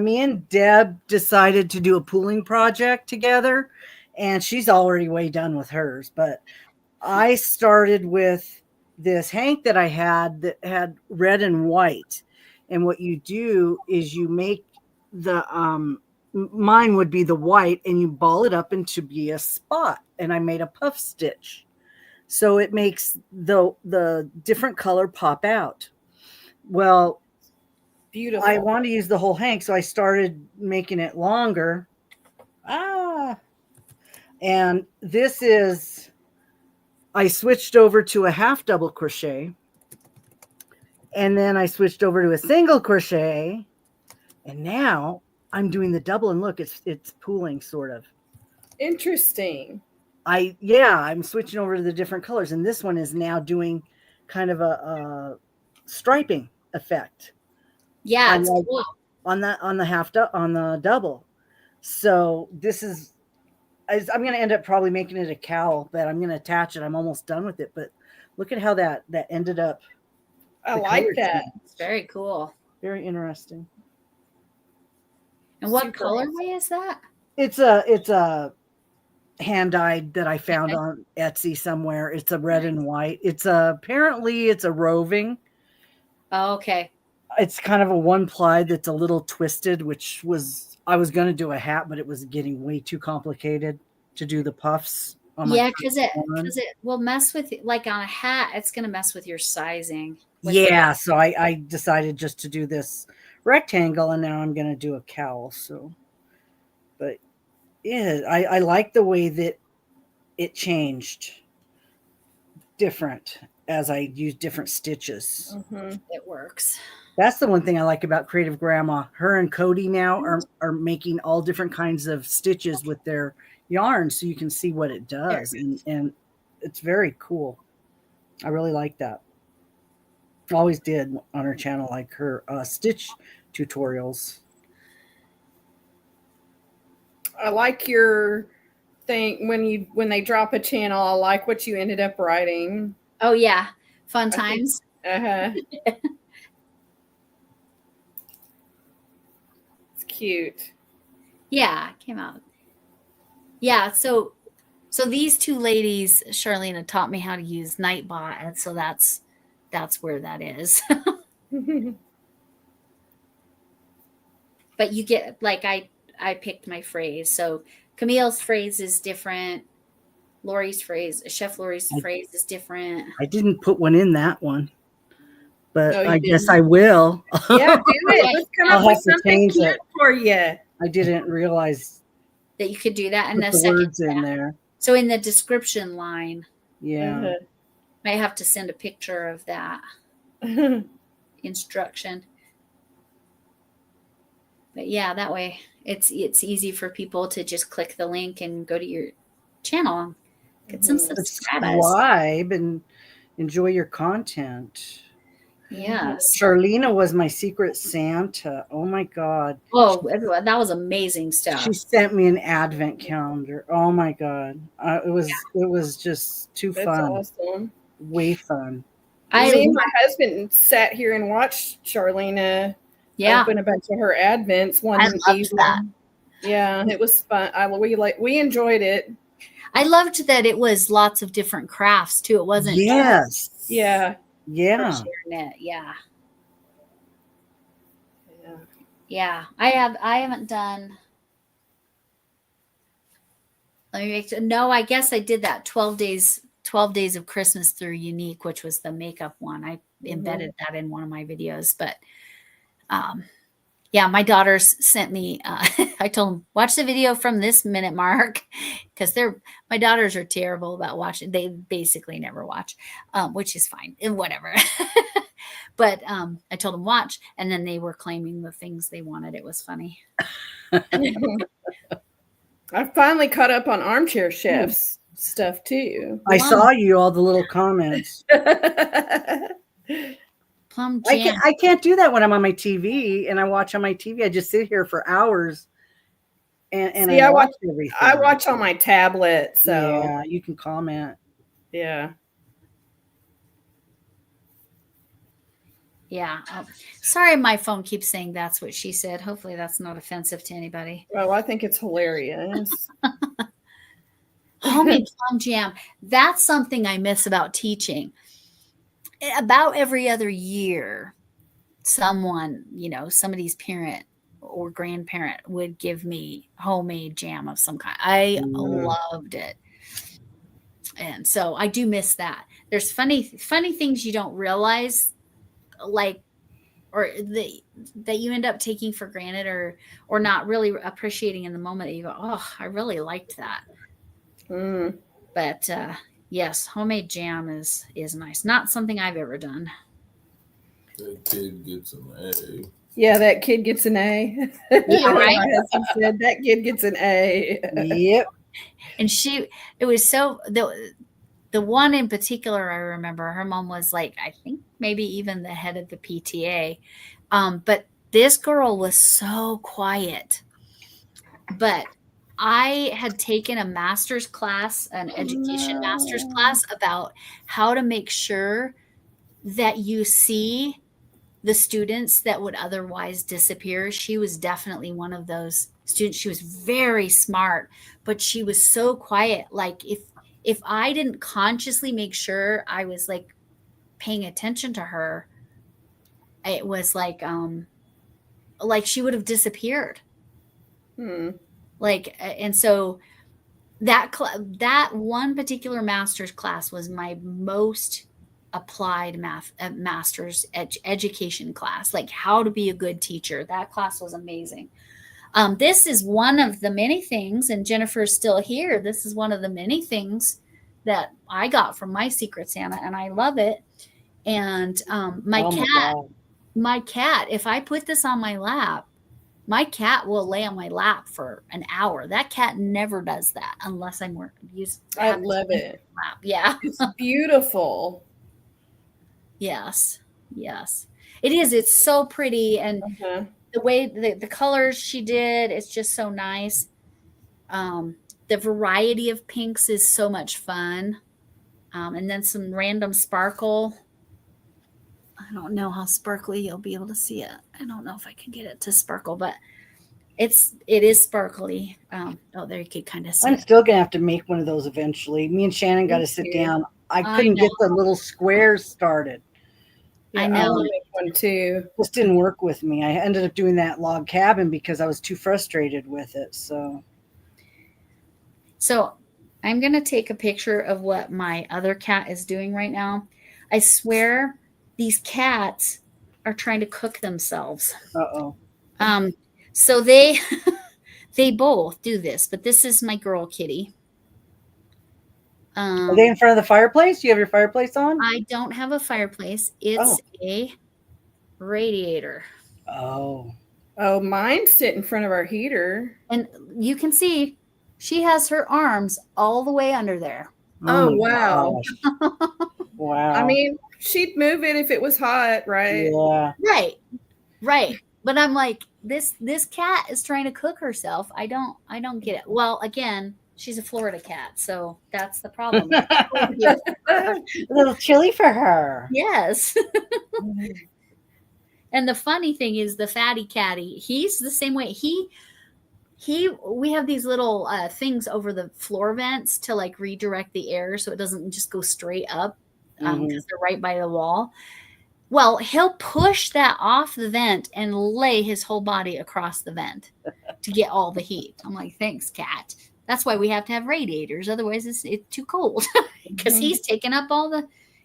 Me and Deb decided to do a pooling project together, and she's already way done with hers. But I started with this hank that I had that had red and white. And what you do is you make the mine would be the white, and you ball it up into be a spot. And I made a puff stitch, so it makes the different color pop out. Well, beautiful. I want to use the whole hank, so I started making it longer. And this is, I switched over to a half double crochet, and then I switched over to a single crochet, and now I'm doing the double, and look, it's pooling sort of. Interesting. I'm switching over to the different colors, and this one is now doing kind of a striping effect. Yeah, it's cool. on the double. So this is, I'm going to end up probably making it a cowl, but I'm going to attach it. I'm almost done with it, but look at how that ended up. I like that. It's very cool. Very interesting. And what colorway is that? It's a hand dyed that I found on Etsy somewhere. It's a red and white. Apparently it's a roving. Oh, okay. It's kind of a one ply that's a little twisted, which was, I was going to do a hat, but it was getting way too complicated to do the puffs. Because it will mess with, like on a hat, it's going to mess with your sizing. Yeah, so I decided just to do this rectangle, and now I'm going to do a cowl. So, but yeah, I like the way that it changed different as I used different stitches. Mm-hmm. It works. That's the one thing I like about Creative Grandma. Her and Cody now are making all different kinds of stitches with their yarn, so you can see what it does, and it's very cool. I really like that. Always did on her channel, like her stitch tutorials. I like your thing when they drop a channel. I like what you ended up writing. Oh yeah, fun I think- times. Uh-huh. It's cute. Yeah, it came out. Yeah, so these two ladies, Charlene, taught me how to use Nightbot, and so that's where that is. But you get, like, I picked my phrase. So Camille's phrase is different. Chef Lori's phrase is different. I didn't put one in that one, but No, you I guess didn't. I will. Yeah, do it. Let's come I'll up with have to something change cute it. for you. I didn't realize That you could do that in put the the second words in tab. there. So in the description line, Yeah. might have to send a picture of that Uh-huh. instruction. But yeah, that way it's easy for people to just click the link and go to your channel, get some subscribers. Subscribe and enjoy your content. Yes. Charlena was my secret Santa. Oh my God. Oh, everyone, that was amazing stuff. She sent me an advent calendar. Oh my God. It was just too That's fun. awesome. Way fun. Me and my husband sat here and watched Charlena open a bunch of her advents one I loved evening. that. Yeah, it was fun. We enjoyed it. I loved that it was lots of different crafts too. It wasn't Yes. Yeah. Yeah. sharing it. Yeah. Yeah. Yeah. I haven't done. Let me make no, I guess I did that 12 days of Christmas through Unique, which was the makeup one. I embedded that in one of my videos, but yeah, my daughters sent me, I told them, watch the video from this minute mark, because my daughters are terrible about watching. They basically never watch, which is fine and whatever. But I told them watch, and then they were claiming the things they wanted. It was funny. I finally caught up on Armchair Chef's stuff too. I saw you, all the little comments. Plum jam. I can't do that when I'm on my TV and I watch on my TV. I just sit here for hours and See, I watch everything. I watch on my tablet, so yeah, you can comment. yeah. Yeah. Oh, sorry, my phone keeps saying that's what she said. Hopefully that's not offensive to anybody. Well, I think it's hilarious. Homemade plum jam. That's something I miss about teaching. About every other year, someone, somebody's parent or grandparent would give me homemade jam of some kind. I loved it. And so I do miss that. There's funny things you don't realize, like, or that you end up taking for granted or not really appreciating in the moment. That you go, oh, I really liked that. But yes, homemade jam is nice. Not something I've ever done. That kid gets an A. Yeah, that kid gets an A. Yeah, right. My husband said that kid gets an A. Yep. And it was so the one in particular I remember, her mom was like, I think maybe even the head of the PTA. But this girl was so quiet. But I had taken a master's class, an education master's class, about how to make sure that you see the students that would otherwise disappear. She was definitely one of those students. She was very smart, but she was so quiet. Like if I didn't consciously make sure I was like paying attention to her, it was like she would have disappeared. Like, and so that one particular master's class was my most applied master's education class, like how to be a good teacher. That class was amazing. This is one of the many things, and Jennifer's still here. This is one of the many things that I got from my Secret Santa, and I love it. And my cat, if I put this on my lap, my cat will lay on my lap for an hour. That cat never does that unless I'm I love it. Lap. Yeah. It's beautiful. Yes. It is. It's so pretty. And the way the colors she did, it's just so nice. The variety of pinks is so much fun. And then some random sparkle. I don't know how sparkly you'll be able to see it. I don't know if I can get it to sparkle, but it is sparkly. Oh, there you can kind of see I'm it. still gonna have to make one of those eventually. Me and Shannon got to sit too. down. I I couldn't get know. the little squares started. I I know. want to make one too. Just didn't work with me. I ended up doing that log cabin because I was too frustrated with it. So I'm going to take a picture of what my other cat is doing right now. I swear these cats are trying to cook themselves. Uh-oh. So they they both do this, but this is my girl kitty. Are they in front of the fireplace? You have your fireplace on? I don't have a fireplace. It's a radiator. Oh. Oh, mine sit in front of our heater. And you can see she has her arms all the way under there. Oh, my wow. gosh. Wow. I mean, she'd move it if it was hot, right? yeah. Right. But I'm like, this cat is trying to cook herself. I don't get it. Well, again, she's a Florida cat, so that's the problem. A little chilly for her. Yes. And the funny thing is the fatty catty, he's the same way. We have these little things over the floor vents to like redirect the air so it doesn't just go straight up because they're right by the wall. Well, he'll push that off the vent and lay his whole body across the vent to get all the heat. I'm like, thanks, cat. That's why we have to have radiators. Otherwise, it's too cold because he's taking up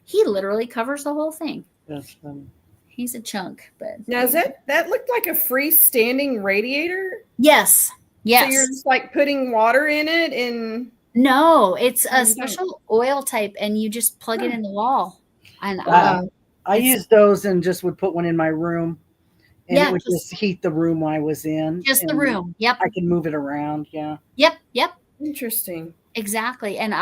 he literally covers the whole thing. That's funny. He's a chunk, but Now, that looked like a freestanding radiator? yes. So you're just like putting water in it and No, it's a Okay. special oil type, and you just plug it in the wall. And I used those and just would put one in my room, and Yeah, it would just heat the room I was in. just the and room. Yep. I can move it around. Yeah. Yep. interesting. Exactly. And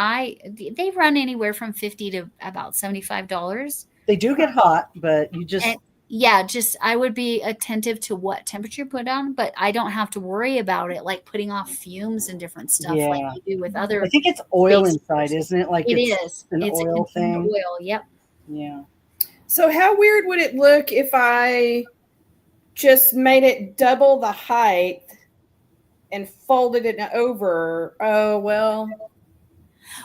they run anywhere from $50 to about $75. They do get hot, but you just And yeah, I would be attentive to what temperature you put on, but I don't have to worry about it like putting off fumes and different stuff like Yeah. you do with other. I think it's oil space inside, isn't it? Like It's an it's oil a contained thing. oil. Yep. Yeah. So how weird would it look if I just made it double the height and folded it over? Oh, well.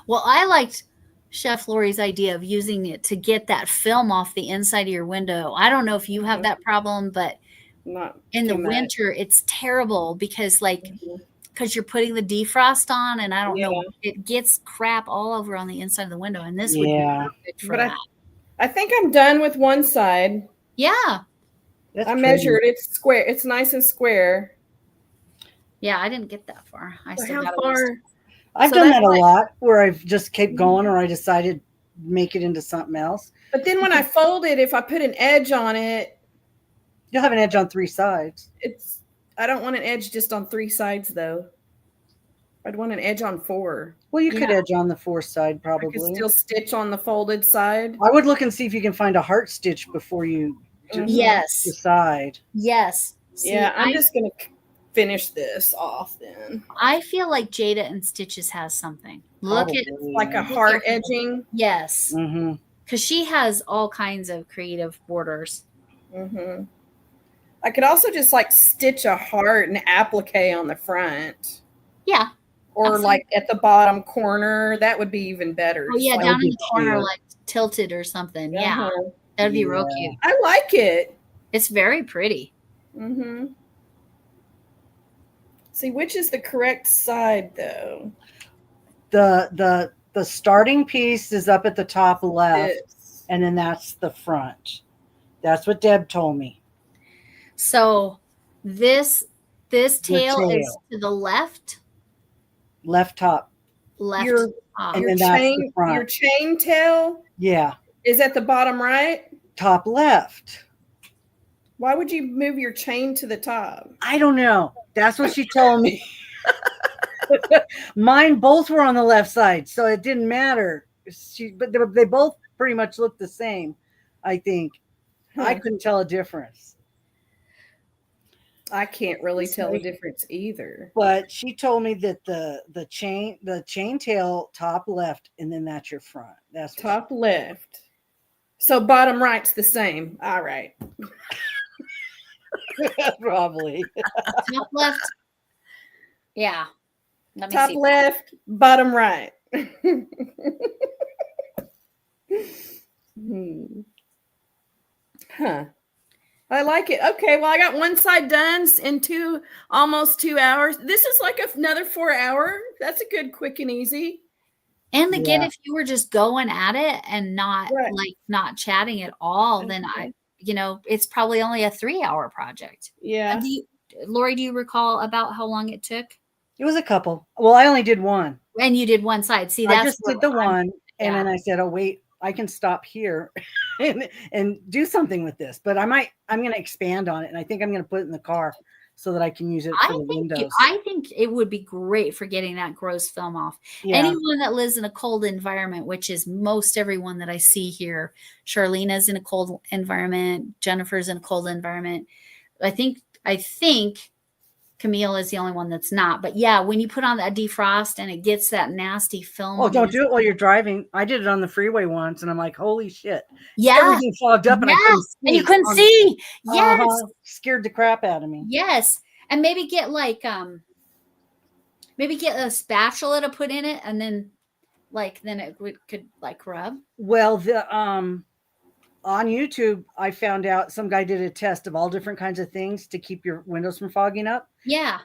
Well, I liked Chef Lori's idea of using it to get that film off the inside of your window. I don't know if you have that problem, but Not in the too much. winter, it's terrible because you're putting the defrost on, and I don't know, it gets crap all over on the inside of the window, and this would be perfect for But that. I think I'm done with one side. Yeah. That's I pretty. measured. It's square. It's nice and square. Yeah, I didn't get that far. I So still how got a far? ways. I've so done that's that a like- lot where I've just kept going, or I decided to make it into something else. But then when I fold it, if I put an edge on it, You'll have an edge on 3 sides. I don't want an edge just on 3 sides though. I'd want an edge on 4. Well, you could Yeah. edge on the 4 side I could probably. still stitch on the folded side. I would look and see if you can find a heart stitch before you Yes. decide. Yes. See, Yeah, I'm just gonna finish this off then. I feel like Jada and Stitches has something. Look at Probably. Like a heart edging. yes, Mm-hmm. because she has all kinds of creative borders. Mm-hmm. I could also just like stitch a heart and applique on the front, Yeah. or Absolutely. like at the bottom corner. That would be even better. Oh yeah, Just down would in be the corner, cute. like tilted or something. Yeah, Uh-huh. that'd be real Yeah. cute. I like it. It's very pretty. Mm-hmm. See, which is the correct side though? The starting piece is up at the top left, This. and then that's the front. That's what Deb told me. So this tail is tail. to the left, Left top. Your top. And your then that's the chain, front. your chain tail Yeah. is at the bottom right. Top left. Why would you move your chain to the top? I don't know. That's what she told me. Mine both were on the left side, so it didn't matter. But they both pretty much looked the same, I think. I couldn't tell a difference. I can't really This tell the way. difference either. But she told me that the chain tail top left, and then that's your front. That's what Top left. So bottom right's the same. All right. probably. Top left. Yeah. Let me Top see. left, bottom right. Huh. I like it. Okay, well, I got one side done in almost 2 hours. This is like another 4 hour. That's a good, quick and easy. And again, Yeah. if you were just going at it and not Right. like not chatting at all, then Okay. it's probably only a 3-hour project. Yeah. Lori, do you recall about how long it took? It was a couple. Well, I only did one. And you did one side. See, I that's just did the where I'm- one, and yeah. then I said, "Oh wait, I can stop here and do something with this." But I'm going to expand on it, and I think I'm going to put it in the car so that I can use it for the windows. I think it would be great for getting that gross film off. Yeah. Anyone that lives in a cold environment, which is most everyone that I see here, Charlena's in a cold environment, Jennifer's in a cold environment. I think Camille is the only one that's not. But yeah, when you put on that defrost and it gets that nasty film. Oh, on don't the do it while you're driving. I did it on the freeway once, and I'm like, "Holy shit!" Yeah. Everything fogged up, and I couldn't see. And you couldn't see. Yes. Scared the crap out of me. Yes. And maybe get a spatula to put in it, and then it could rub. Well, on YouTube, I found out some guy did a test of all different kinds of things to keep your windows from fogging up. Yeah.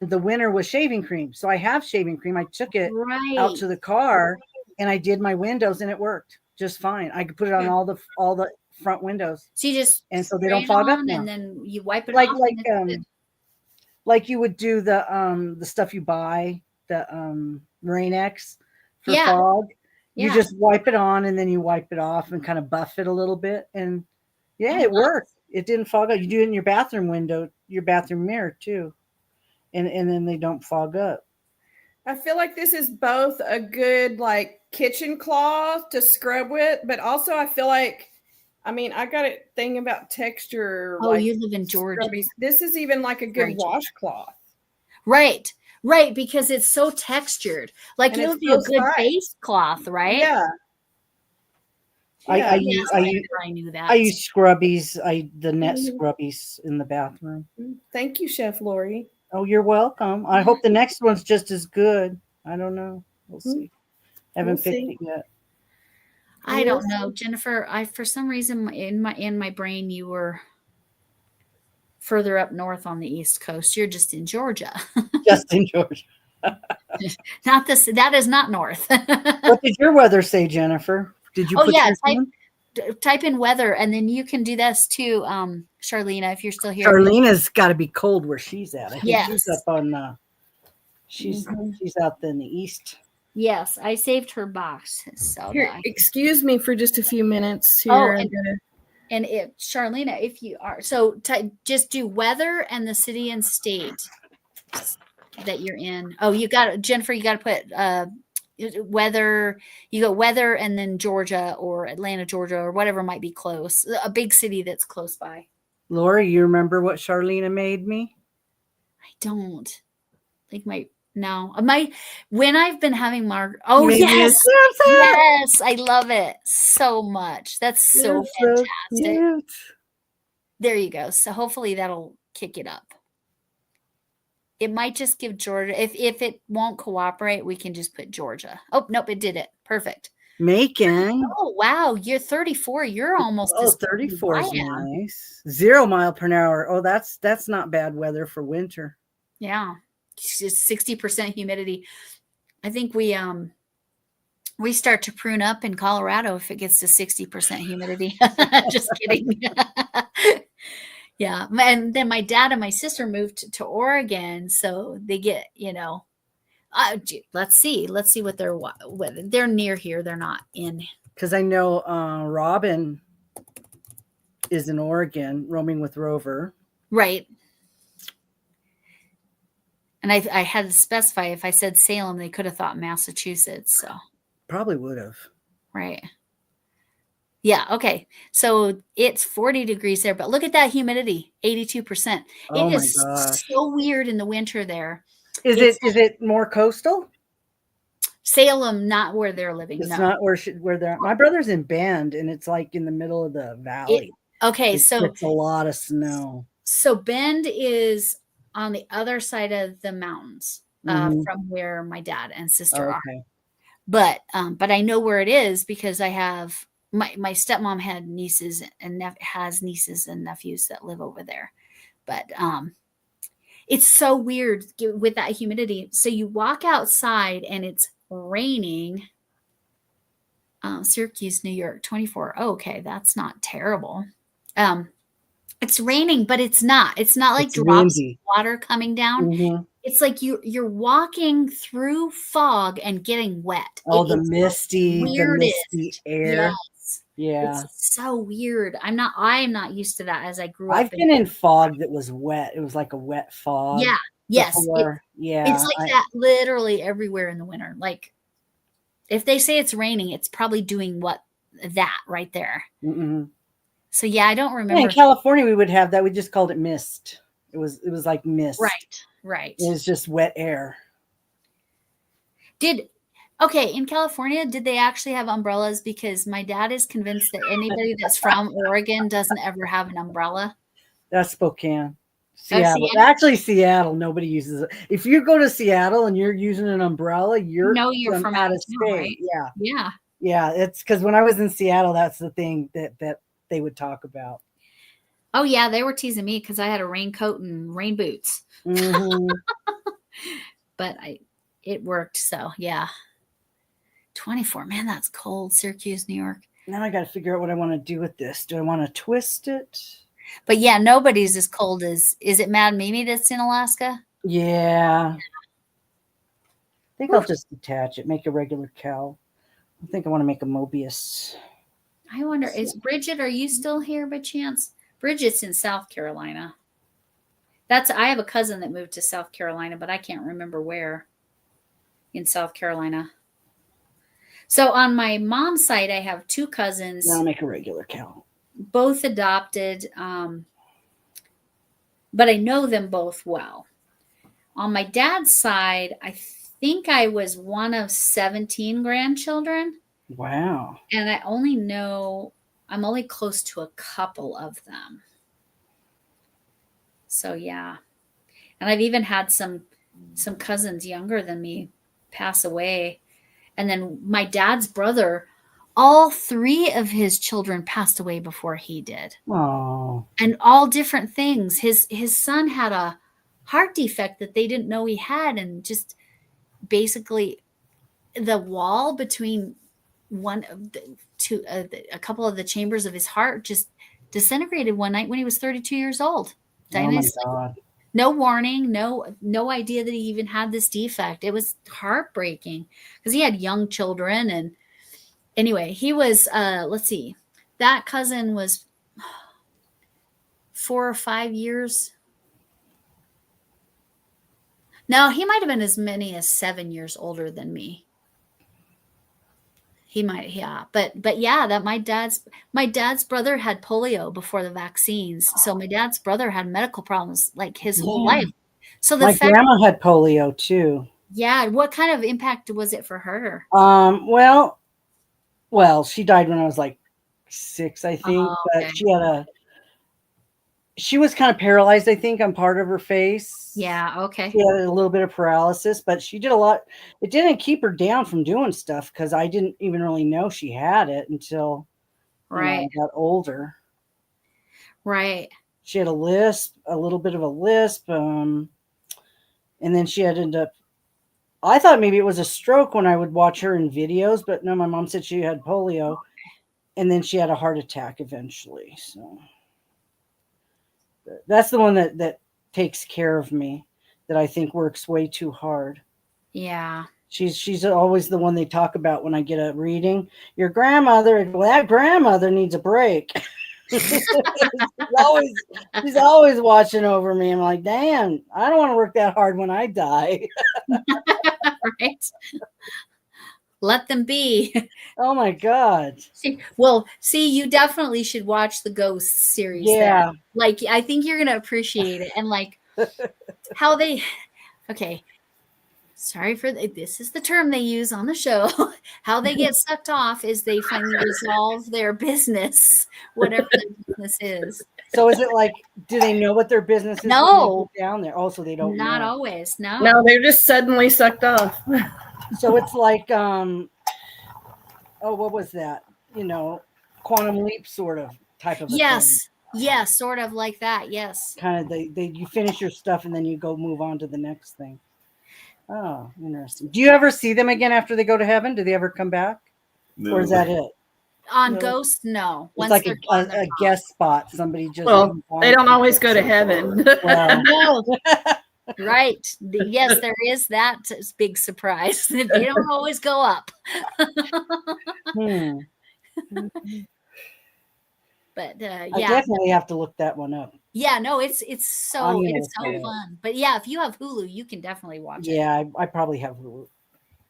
The winner was shaving cream. So I have shaving cream. I took it Right. out to the car and I did my windows, and it worked just fine. I could put it on all the front windows. So you just and so they don't fog up now. and then you wipe it Like off. like you would do the stuff you buy, the Rain-X for Yeah. fog. You Yeah. just wipe it on and then you wipe it off and kind of buff it a little bit. And yeah, it worked. It didn't fog up. You do it in your bathroom window, your bathroom mirror too. And then they don't fog up. I feel like this is both a good kitchen cloth to scrub with, but also I feel like, I got a thing about texture. Oh, you live in Georgia. Scrubbies. This is even like a good washcloth. Right. Right. Because it's so textured. Like And it it's would be a both good sides. base cloth, right? Yeah. I knew that. I use scrubbies. The net Mhm. scrubbies in the bathroom. Thank you, Chef Lori. Oh, you're welcome. I hope the next one's just as good. I don't know. We'll see. Haven't picked it yet. I don't know, Jennifer. For some reason in my brain you were further up north on the East Coast. You're just in Georgia. Just in Georgia. Not this. That is not north. What did your weather say, Jennifer? Did you? Type in weather, and then you can do this too, Charlena, if you're still here. Charlena's got to be cold where she's at. I think Yes. she's up on. She's out in the east. Yes, I saved her box. So Here, excuse me for just a few minutes here. Oh, and if Charlena, if you are just do weather and the city and state that you're in. Oh, you got Jennifer. You got to put weather. You go weather and then Georgia or Atlanta, Georgia, or whatever might be close. A big city that's close by. Lori, you remember what Charlena made me? I don't think when I've been having yes, yes, I love it so much. That's so fantastic. So there you go. So hopefully that'll kick it up. It might just give Georgia. If it won't cooperate, we can just put Georgia. Oh, nope, it did it. Perfect. Macon. Oh, wow. You're 34. You're almost. 34 is nice. 0 miles per hour. Oh, that's not bad weather for winter. Yeah. Just 60% humidity. I think we start to prune up in Colorado if it gets to 60% humidity. Just kidding. Yeah. And then my dad and my sister moved to Oregon. So they get, let's see what they're near here. They're not in. Because I know Robin is in Oregon roaming with Rover. Right. And I had to specify, if I said Salem, they could have thought Massachusetts. So probably would have. Right. Yeah. Okay. So it's 40 degrees there, but look at that humidity, 82%. Oh It my is gosh. so weird in the winter there. Is It's it more coastal? Salem, not where they're living. It's No. not where they're. My brother's in Bend, and it's like in the middle of the valley. Okay. It So gets a lot of snow. Bend is on the other side of the mountains from where my dad and sister are. Okay. But I know where it is because I have my stepmom had nieces and has nieces and nephews that live over there. But it's so weird with that humidity. So you walk outside and it's raining. Syracuse, New York, 24. Oh, okay, that's not terrible. It's raining, but it's not. It's not like It's drops windy. of water coming down. Mhm. It's like you're walking through fog and getting wet. Oh, It the is misty weirdest. air. Yes. Yeah. It's so weird. I'm not used to that as I grew I've up been in fog that was wet. It was like a wet fog. Yeah. Yes. Before. Yeah. It's like that literally everywhere in the winter. Like if they say it's raining, it's probably doing that right there. Mm-mm. So yeah, I don't Yeah, remember. in California, we would have that. We just called it mist. It was like mist. Right. It was just wet air. Okay, in California, did they actually have umbrellas? Because my dad is convinced that anybody that's from Oregon doesn't ever have an umbrella. That's Spokane. Oh, Seattle. Seattle? Actually, Seattle, nobody uses it. If you go to Seattle and you're using an umbrella, you're From out of town, state. right? Yeah. Yeah. Yeah. It's because when I was in Seattle, that's the thing that they would talk about. Oh yeah, they were teasing me because I had a raincoat and rain boots. Mhm. But it worked. So yeah. 24. Man, that's cold. Syracuse, New York. Now I got to figure out what I want to do with this. Do I want to twist it? But yeah, nobody's as cold as, is it Mad Mimi that's in Alaska? Yeah. I think I'll just detach it, make a regular cowl. I think I want to make a Mobius. I wonder, is Bridget, are you still here by chance? Bridget's in South Carolina. I have a cousin that moved to South Carolina, but I can't remember where in South Carolina. So on my mom's side, I have two cousins. Now I'll make a regular cowl. Both adopted, but I know them both well. On my dad's side, I think I was one of 17 grandchildren. Wow. And I'm only close to a couple of them. So yeah. And I've even had some cousins younger than me pass away. And then my dad's brother, all three of his children passed away before he did. Oh. And all different things. His son had a heart defect that they didn't know he had, and just basically the wall between a couple of the chambers of his heart just disintegrated one night when he was 32 years old. Oh my God. No warning, no idea that he even had this defect. It was heartbreaking because he had young children. And anyway, he was, let's see, that cousin was 4 or 5 years. No, he might have been as many as 7 years older than me. He might, yeah. But yeah, that my dad's brother had polio before the vaccines. So my dad's brother had medical problems like his whole life. So my grandma had polio too. Yeah. What kind of impact was it for her? Well, she died when I was like 6, I think. Oh, but okay. she was kind of paralyzed, I think, on part of her face. Yeah, okay. She had a little bit of paralysis, but she did a lot. It didn't keep her down from doing stuff because I didn't even really know she had it until I got older. Right. She had a lisp, a little bit of a lisp. And then she had ended up, I thought maybe it was a stroke when I would watch her in videos, but no, my mom said she had polio. And then she had a heart attack eventually. So that's the one that takes care of me, that I think works way too hard. Yeah. She's always the one they talk about when I get a reading. Your grandmother, well, that grandmother needs a break. she's always watching over me. I'm like, damn, I don't want to work that hard when I die. Right. Let them be. Oh my God. Well, see, you definitely should watch the Ghost series. Yeah. Then. Like, I think you're gonna appreciate it, and like how they. Okay, sorry for this is the term they use on the show. How they get sucked off is they finally resolve their business, whatever their business is. So is it like, do they know what their business is when they No. get down there? Also, they don't Not know. always. No. No, they're just suddenly sucked off. So it's like, oh, what was that? Quantum leap sort of type of a thing. Yes. Yes. Sort of like that. Yes. Kind of you finish your stuff and then you go move on to the next thing. Oh, interesting. Do you ever see them again after they go to heaven? Do they ever come back? Or is that it? On No. Ghost, no. It's like a guest spot. Somebody just Well, they don't always go to heaven. Well, No. Right. Yes, there is that big surprise. They don't always go up. But I yeah. definitely have to look that one up. Yeah, no, it's so it. fun. But yeah, if you have Hulu, you can definitely watch it. Yeah, I probably have Hulu.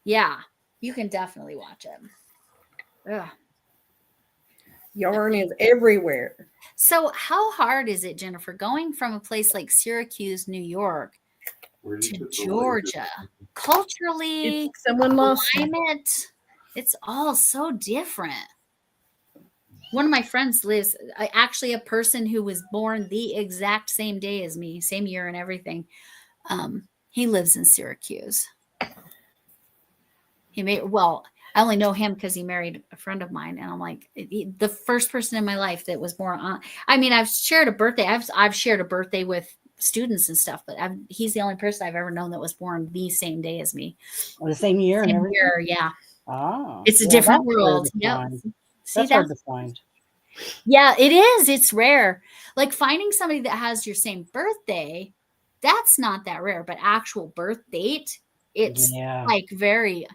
Yeah, you can definitely watch it. Ugh. Yarn is everywhere. So how hard is it, Jennifer, going from a place like Syracuse, New York to Georgia? Culturally, Someone lost it. climate, it's all so different. One of my friends lives, actually a person who was born the exact same day as me, same year and everything. He lives in Syracuse. I only know him because he married a friend of mine, and I'm like the first person in my life that was born on. I mean, I've shared a birthday. I've shared a birthday with students and stuff, but he's the only person I've ever known that was born the same day as me. Or the same year and Same everything. year, yeah. Oh, It's a different world. Yeah. That's hard to find. Yeah, it is. It's rare. Like finding somebody that has your same birthday, that's not that rare, but actual birth date, it's like very,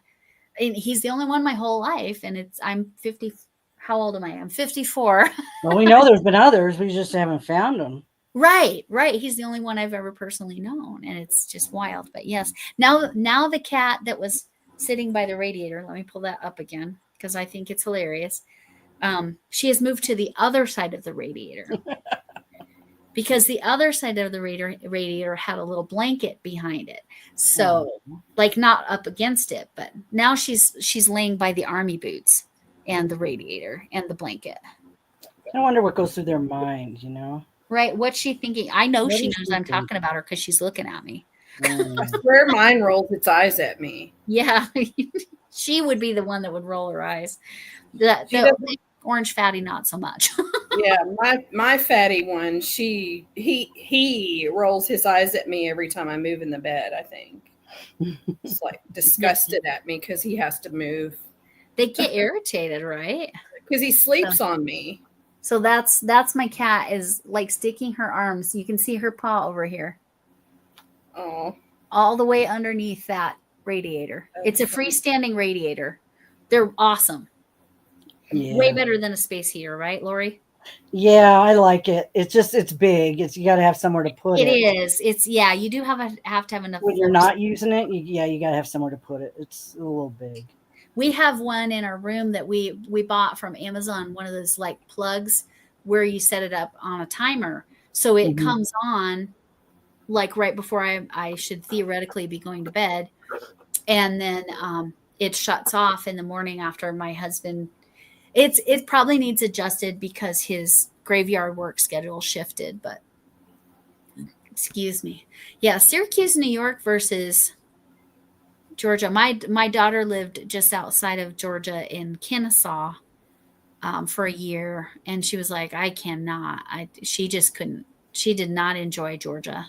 and he's the only one my whole life. And I'm 50. How old am I? I'm 54. Well, we know there's been others. We just haven't found them. Right. He's the only one I've ever personally known. And it's just wild. But yes, now the cat that was sitting by the radiator, let me pull that up again because I think it's hilarious. She has moved to the other side of the radiator because the other side of the radiator had a little blanket behind it. So like not up against it, but now she's laying by the army boots and the radiator and the blanket. I wonder what goes through their mind, Right. What's she thinking? I know she knows I'm talking about her because she's looking at me. I swear mine rolls its eyes at me. Yeah. She would be the one that would roll her eyes. The orange fatty, not so much. Yeah, my fatty one, he rolls his eyes at me every time I move in the bed, I think. It's like disgusted at me because he has to move. They get irritated, right? Because he sleeps on me. So that's my cat is like sticking her arms. You can see her paw over here. Oh. All the way underneath that radiator. It's a freestanding radiator. They're awesome. Yeah. Way better than a space heater, right, Lori? Yeah, I like it. It's big. You got to have somewhere to put it. It is. It's you do have to have enough. When you're not using it, you got to have somewhere to put it. It's a little big. We have one in our room that we bought from Amazon, one of those like plugs where you set it up on a timer. So it comes on like right before I should theoretically be going to bed. And then it shuts off in the morning after my husband. It probably needs adjusted because his graveyard work schedule shifted, but excuse me. Yeah, Syracuse, New York versus Georgia. My daughter lived just outside of Georgia in Kennesaw for a year, and she was like, I cannot. She just couldn't. She did not enjoy Georgia.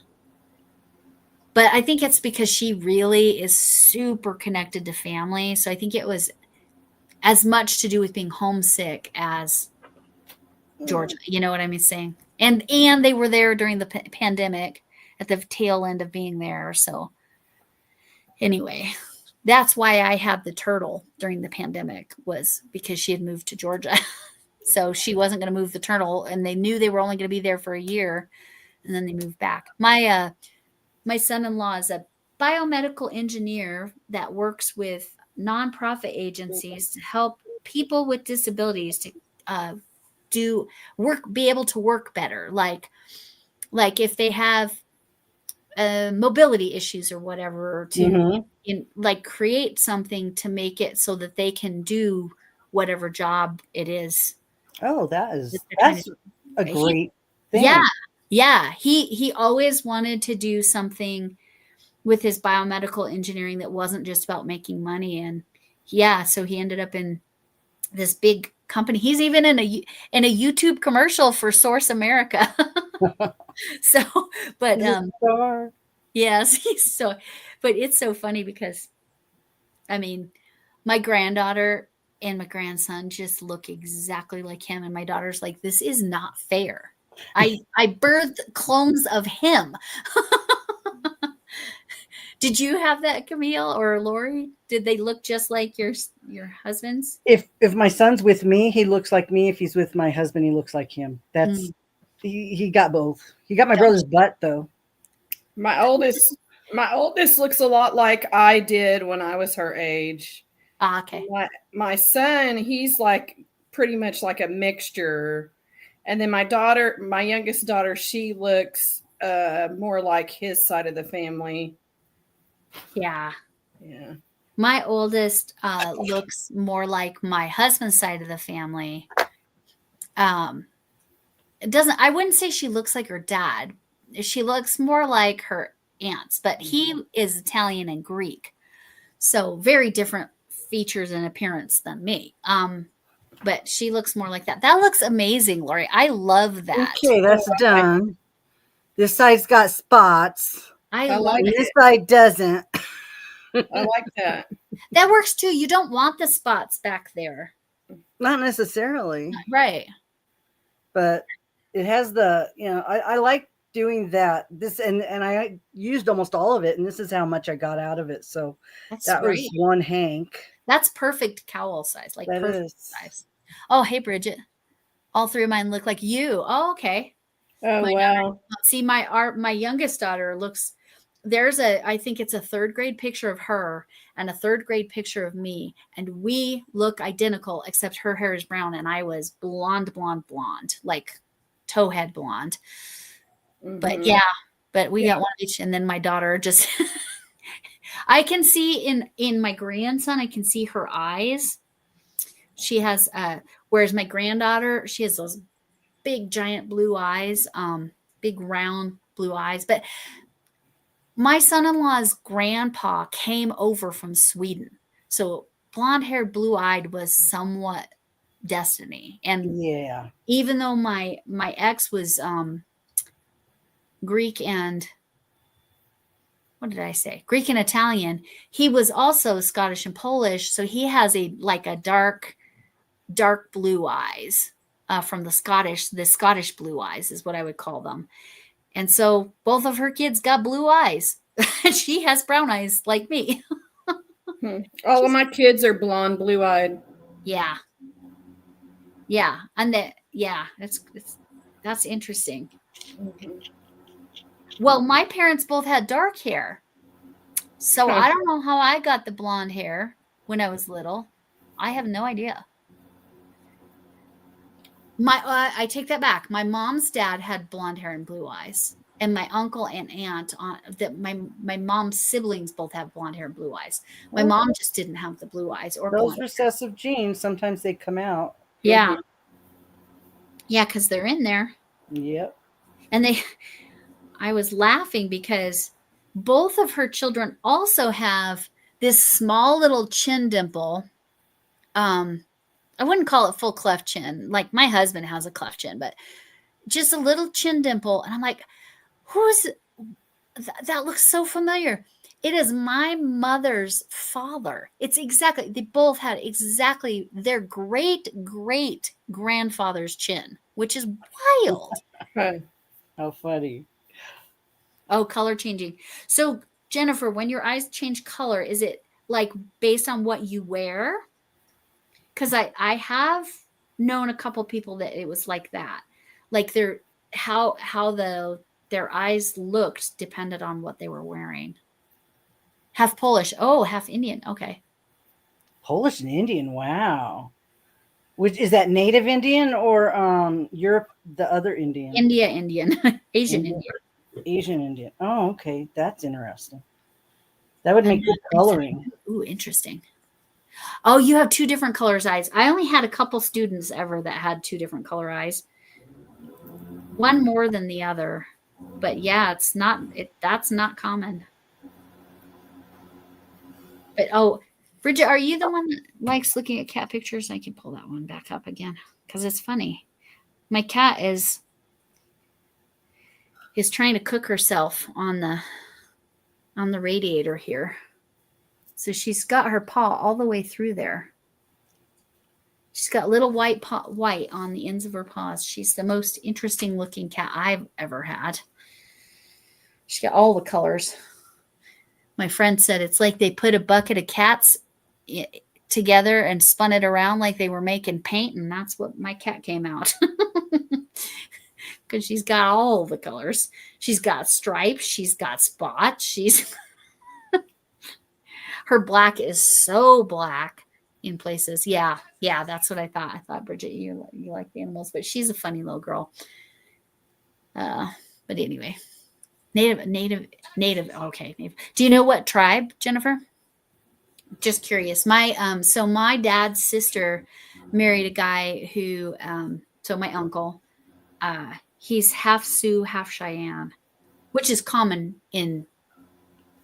But I think it's because she really is super connected to family. So I think it was as much to do with being homesick as Georgia. You know what I'm saying? And they were there during the pandemic at the tail end of being there. So anyway, that's why I had the turtle during the pandemic, was because she had moved to Georgia. So she wasn't going to move the turtle, and they knew they were only going to be there for a year, and then they moved back. My son-in-law is a biomedical engineer that works with nonprofit agencies to help people with disabilities to do work, be able to work better. Like if they have mobility issues or whatever, to like create something to make it so that they can do whatever job it is. Oh, that they're that's trying a great thing. Yeah. He always wanted to do something with his biomedical engineering that wasn't just about making money. And yeah, so he ended up in this big company. He's even in a YouTube commercial for Source America. So, but yes, but it's so funny because, I mean, my granddaughter and my grandson just look exactly like him, and my daughter's like, this is not fair. I birthed clones of him. Did you have that, Camille or Lori? Did they look just like your husband's? If my son's with me, he looks like me. If he's with my husband, he looks like him. That's he got both. He got my brother's butt though. My oldest looks a lot like I did when I was her age. Okay. My son, he's like pretty much like a mixture. And then my youngest daughter, she looks more like his side of the family. Yeah. Yeah. My oldest looks more like my husband's side of the family. I wouldn't say she looks like her dad. She looks more like her aunts, but he is Italian and Greek. So very different features and appearance than me. But she looks more like that. That looks amazing, Lori. I love that. Okay, that's done. This side's got spots. I like it. This side doesn't. I like that. That works too. You don't want the spots back there. Not necessarily. Right. But it has I like doing that. And I used almost all of it, and this is how much I got out of it. So that was one hank. That's perfect cowl size. Like that perfect is. size. Oh, hey, Bridget. All three of mine look like you. Oh, okay. Oh, wow. See, my youngest daughter looks, I think it's a third grade picture of her and a third grade picture of me. And we look identical, except her hair is brown and I was blonde, like towhead blonde. But yeah, we got one of each. And then my daughter just, I can see in my grandson, I can see her eyes. She has, whereas my granddaughter, she has those big giant blue eyes, big round blue eyes. But my son-in-law's grandpa came over from Sweden. So blonde hair, blue eyed was somewhat destiny. And yeah, even though my ex was Greek and what did I say? Greek and Italian. He was also Scottish and Polish. So he has a dark blue eyes from the Scottish blue eyes is what I would call them. And so both of her kids got blue eyes. She has brown eyes like me. All of my kids are blonde, blue eyed. Yeah. Yeah. And that's interesting. Well, my parents both had dark hair. So I don't know how I got the blonde hair when I was little. I have no idea. I take that back. My mom's dad had blonde hair and blue eyes, and my uncle and aunt my mom's siblings both have blonde hair and blue eyes. My mom just didn't have the blue eyes or those recessive genes. Sometimes they come out. Yeah, yeah, because they're in there. Yep. And I was laughing because both of her children also have this small little chin dimple. I wouldn't call it full cleft chin. Like my husband has a cleft chin, but just a little chin dimple. And I'm like, that looks so familiar. It is my mother's father. They both had exactly their great grandfather's chin, which is wild. How funny. Oh, color changing. So Jennifer, when your eyes change color, is it like based on what you wear? Because I have known a couple people that it was like that. Like their eyes looked depended on what they were wearing. Half Polish. Oh, half Indian. Okay. Polish and Indian. Wow. Which is that Native Indian or Europe? The other Indian, India Indian, Asian India. Indian. Asian Indian. Oh, okay, that's interesting. That would And make good that makes it- coloring. Ooh, interesting. Oh, you have two different colors eyes. I only had a couple students ever that had two different color eyes. One more than the other. But yeah, that's not common. But oh, Bridget, are you the one that likes looking at cat pictures? I can pull that one back up again because it's funny. My cat is trying to cook herself on the radiator here. So she's got her paw all the way through there. She's got little white on the ends of her paws. She's the most interesting looking cat I've ever had. She's got all the colors. My friend said it's like they put a bucket of cats together and spun it around like they were making paint, and that's what my cat came out. Because she's got all the colors. She's got stripes. She's got spots. Her black is so black in places. Yeah, that's what I thought. I thought, Bridget, you like the animals, but she's a funny little girl. But anyway, native. Okay, native. Do you know what tribe, Jennifer? Just curious. My dad's sister married a guy who, so my uncle, he's half Sioux, half Cheyenne, which is common in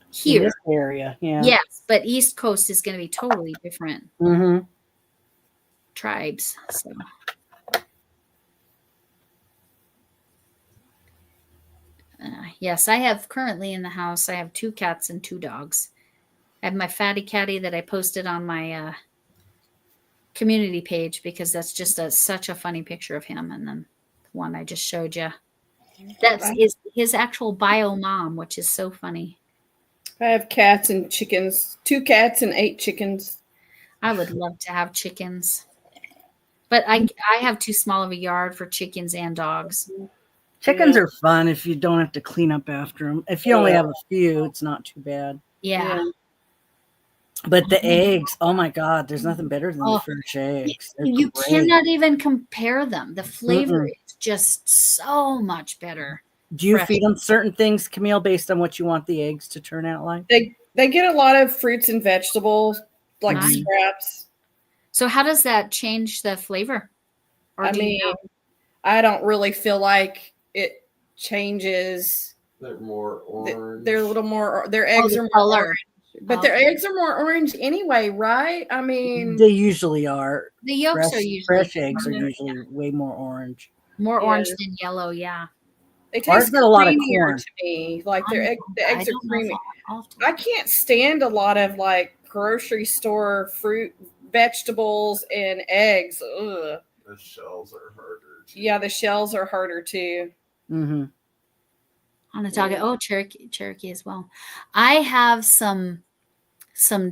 here. In this area, yeah. Yes, but East Coast is going to be totally different Mm-hmm. tribes. So. Yes, I have currently in the house, I have 2 cats and 2 dogs. I have my fatty catty that I posted on my community page because that's just such a funny picture of him. And then the one I just showed you. That's his actual bio mom, which is so funny. I have cats and chickens. 2 cats and 8 chickens. I would love to have chickens. But I have too small of a yard for chickens and dogs. Chickens are fun if you don't have to clean up after them. If you only have a few, it's not too bad. Yeah. But the eggs, oh my God, there's nothing better than the fresh eggs. They're You great. cannot even compare them. The flavor is just so much better. Do you fresh. feed them certain things, Camille, based on what you want the eggs to turn out like? They get a lot of fruits and vegetables, like Nice. scraps. So how does that change the flavor? Or I do you mean, know? I don't really feel like it changes. They're more orange. They're a little more. Their eggs the are more color. orange, but their eggs are more orange anyway, right? I mean, They usually are. The yolks are usually Fresh eggs are usually way more orange. more orange than yellow. Yeah. they Ours taste got a lot of creamier corn. to me. Like the eggs I are don't know if creamy. I'll have to- I can't stand a lot of like grocery store fruit, vegetables, and eggs. Ugh. The shells are harder. Yeah, the shells are harder too. Mm-hmm. Onondaga. Oh, Cherokee as well. I have some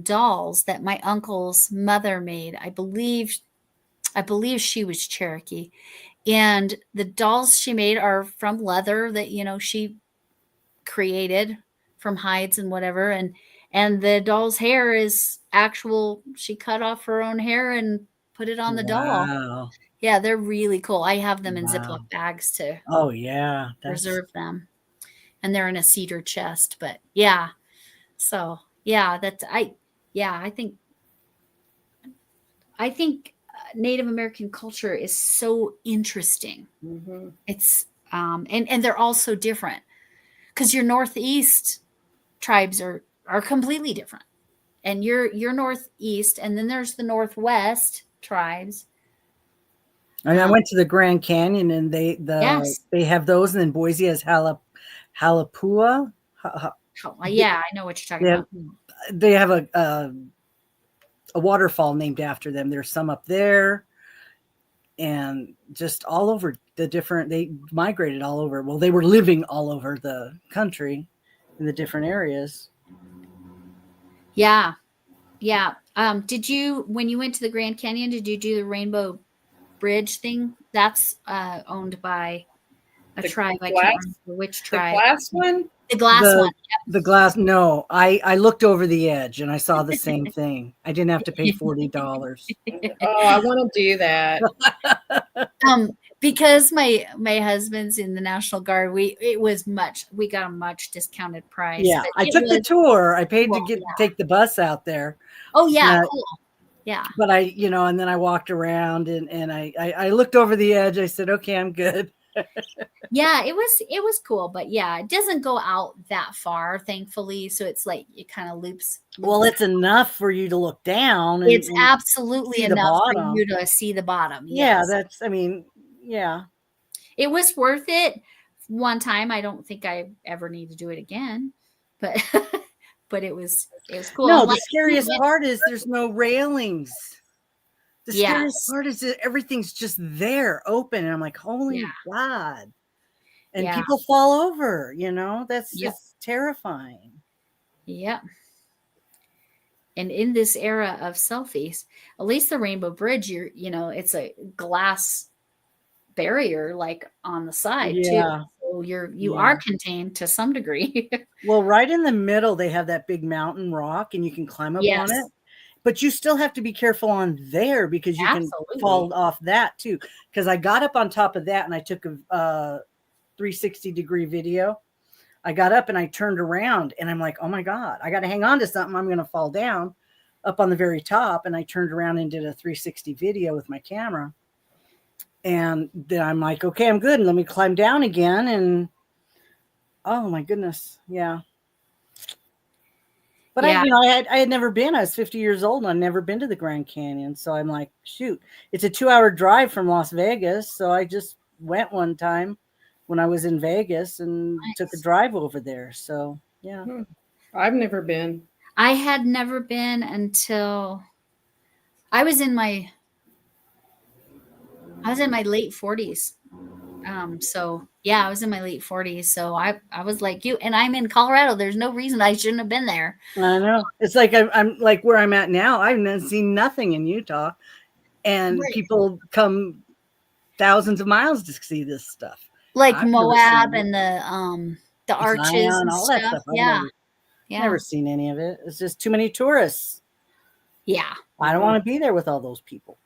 dolls that my uncle's mother made. I believe she was Cherokee. And the dolls she made are from leather that, she created from hides and whatever. And the doll's hair is actual, she cut off her own hair and put it on the doll. Wow. Yeah, they're really cool. I have them in Wow. Ziploc bags to Oh yeah. preserve them. And they're in a cedar chest, but yeah. So yeah, I think Native American culture is so interesting. Mm-hmm. It's and they're all so different because your Northeast tribes are completely different, and you're Northeast, and then there's the Northwest tribes. And I went to the Grand Canyon, and they have those, and then Boise has Halapua. Yeah, I know what you're talking about. They have a waterfall named after them. There's some up there, and just all over the different. They migrated all over. Well, they were living all over the country in the different areas. Yeah. Did you, when you went to the Grand Canyon, did you do the Rainbow Bridge thing? That's owned by a tribe. I can't remember which tribe. The glass one? The glass one. The glass. No, I looked over the edge and I saw the same thing. I didn't have to pay $40. Oh, I want to do that. Because my husband's in the National Guard, we got a much discounted price. Yeah, but I it took the was tour. I paid to cool, take the bus out there. Oh yeah, But- cool. Yeah. But and then I walked around and I looked over the edge. I said, okay, I'm good. Yeah, it was cool, but yeah, it doesn't go out that far, thankfully. So it's like it kind of loops. Well, it's enough for you to look down. And, It's absolutely see the enough for bottom. you to see the bottom. Yeah, Yes. yeah. It was worth it one time. I don't think I ever need to do it again, but but it was cool. No, And the like, scariest part is there's no railings. The scariest Yes. part is that everything's just there, open, and I'm like, holy Yeah. God! And Yeah. people fall over. That's Yep. just terrifying. Yep. And in this era of selfies, at least the Rainbow Bridge, it's a glass barrier like on the side Yeah. too. So you Yeah. are contained to some degree. Well, right in the middle, they have that big mountain rock, and you can climb up Yes. on it. But you still have to be careful on there because you Absolutely. can fall off that too. Because I got up on top of that and I took a 360-degree video. I got up and I turned around and I'm like, oh my God, I got to hang on to something. I'm going to fall down up on the very top. And I turned around and did a 360 video with my camera. And then I'm like, okay, I'm good. And let me climb down again. And oh my goodness. Yeah. But Yeah. I had never been. I was 50 years old and I'd never been to the Grand Canyon. So I'm like, shoot, it's a 2-hour drive from Las Vegas. So I just went one time when I was in Vegas and took a drive over there. So yeah. I've never been. I had never been until I was in my late 40s. So yeah, I was in my late 40s. So I was like you, and I'm in Colorado. There's no reason I shouldn't have been there. I know. It's like I'm like where I'm at now. I've seen nothing in Utah, and Right. people come thousands of miles to see this stuff. Like I've never Moab seen it. and the arches Zion, and all that stuff. stuff. I've Yeah. never seen any of it. It's just too many tourists. Yeah. I don't want to be there with all those people.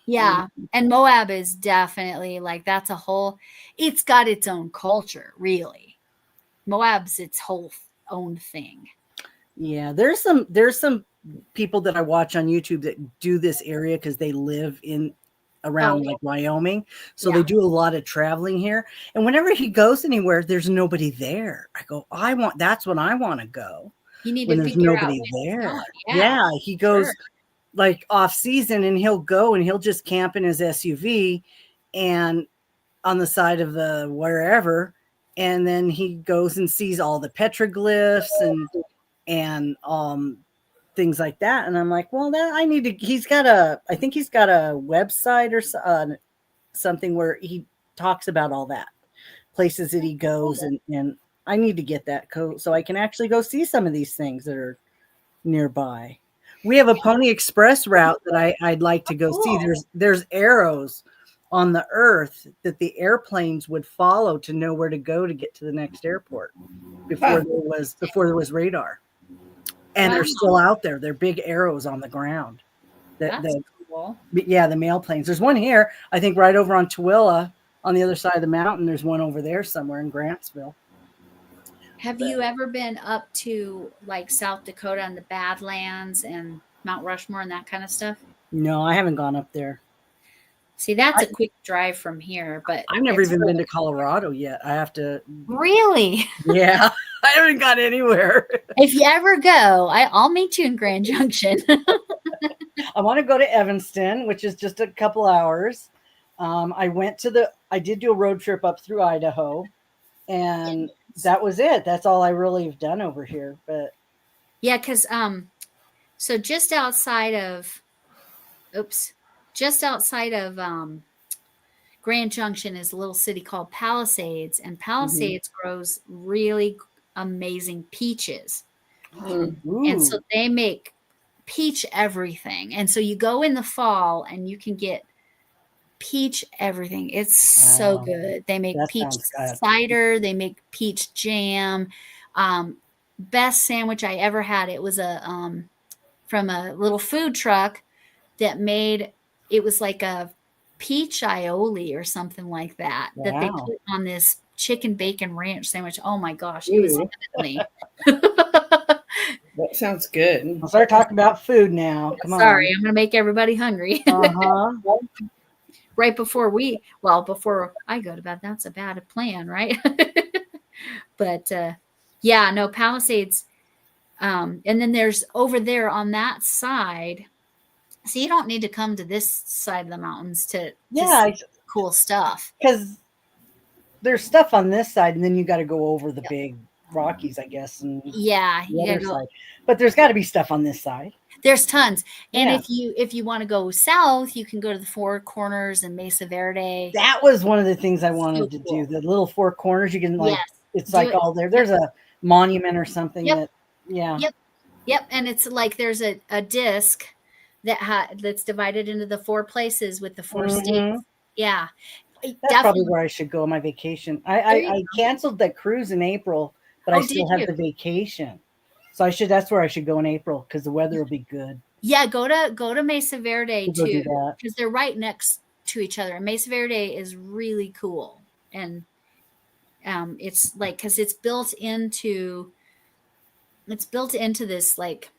Yeah. And Moab is definitely like it's got its own culture, really. Moab's its whole own thing. Yeah, there's some people that I watch on YouTube that do this area because they live around like Wyoming. So they do a lot of traveling here. And whenever he goes anywhere, there's nobody there. I go, that's when I want to go. You need When to there's figure out nobody where it's there. going. Yeah, he goes Sure. like off season and he'll go and he'll just camp in his SUV and on the side of the wherever. And then he goes and sees all the petroglyphs and things like that. And I'm like, well, I think he's got a website or something where he talks about all that places that he goes and I need to get that code so I can actually go see some of these things that are nearby. We have a Pony Express route that I'd like to go see. There's arrows on the earth that the airplanes would follow to know where to go to get to the next airport before there was radar. And they're still out there. They're big arrows on the ground. That's cool. Yeah, the mail planes. There's one here, I think right over on Tooele on the other side of the mountain. There's one over there somewhere in Grantsville. Have you ever been up to like South Dakota and the Badlands and Mount Rushmore and that kind of stuff? No, I haven't gone up there. See, that's a quick drive from here, but I've never even been to Colorado yet. I have to. Really? Yeah, I haven't got anywhere. If you ever go, I'll meet you in Grand Junction. I want to go to Evanston, which is just a couple hours. I did do a road trip up through Idaho, and that was it. That's all I really have done over here. But yeah, because so just outside of Grand Junction is a little city called Palisades, and Palisades grows really amazing peaches. And so they make peach everything. And so you go in the fall and you can get peach everything. It's so good. They make peach cider, they make peach jam. Best sandwich I ever had. It was from a little food truck that made, it was like a peach aioli or something like that they Wow. put on this chicken bacon ranch sandwich. Oh my gosh, it was Ooh. heavenly. That sounds good. We'll start talking about food now. Come Sorry, I'm gonna make everybody hungry. on. Right before before I go to bed. That's a bad plan, right? But yeah, no, Palisades. And then there's over there on that side. So you don't need to come to this side of the mountains to Yeah, see cool stuff. because there's stuff on this side, and then you got to go over the big Rockies, I guess, and Yeah, the you other gotta go. side. But there's got to be stuff on this side. There's tons. And Yeah. if you want to go south, you can go to the Four Corners and Mesa Verde. That was one of the things I wanted So to cool. do. The little four corners, you can like, Yes. it's Do like it. all there. There's a monument or something Yep. that, yeah. Yep. Yep. And it's like there's a disc that's divided into the four places with the 4 Mhm. states. Yeah. That's Definitely. probably where I should go on my vacation. I canceled that cruise in April, but I Oh, still did have you? the vacation. So that's where I should go in April because the weather will be good. Yeah, go to Mesa Verde We'll go do too, that. because they're right next to each other. And Mesa Verde is really cool, and it's like because it's built into this like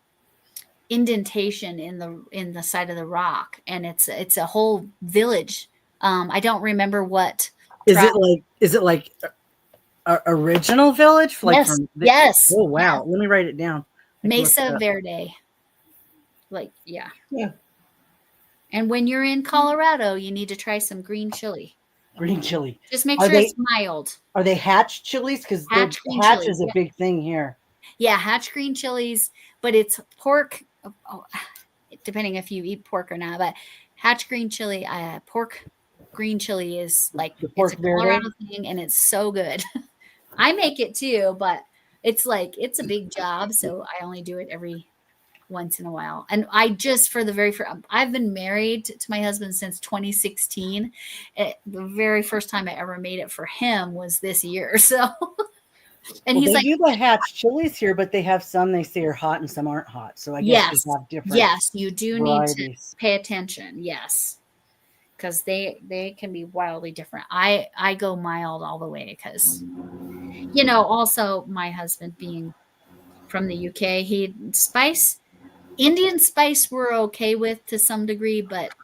indentation in the side of the rock, and it's a whole village. I don't remember what. Is it like original village? Like Yes, yes. Oh wow! Yes. Let me write it down. I can look it Mesa up. Verde. Like yeah. Yeah. And when you're in Colorado, you need to try some green chili. Green chili. Just make Are sure it's mild. Are they hatch chilies? Because Hatch green hatch chili, is a yeah. big thing here. Yeah, hatch green chilies, but it's pork. Oh, depending if you eat pork or not, but hatch green chili, pork green chili is like The it's pork a Colorado verde? thing, and it's so good. I make it too, but it's like it's a big job, so I only do it every once in a while. And I just for the very first, I've been married to my husband since 2016. The very first time I ever made it for him was this year. So, and Well, he's they like, do the hatch chilies here, but they have some they say are hot and some aren't hot. So I guess yes, they have different yes, you do need to varieties. pay attention. Yes. Because they can be wildly different. I go mild all the way because, also my husband being from the UK, Indian spice we're okay with to some degree, but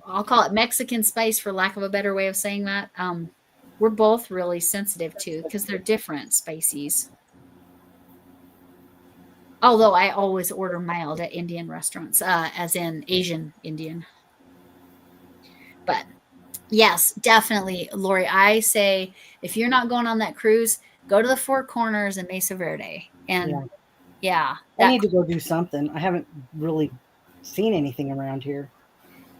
I'll call it Mexican spice for lack of a better way of saying that. We're both really sensitive to because they're different spices. Although I always order mild at Indian restaurants, as in Asian Indian. But yes, definitely, Lori. I say if you're not going on that cruise, go to the Four Corners and Mesa Verde. And yeah, I need to go do something. I haven't really seen anything around here.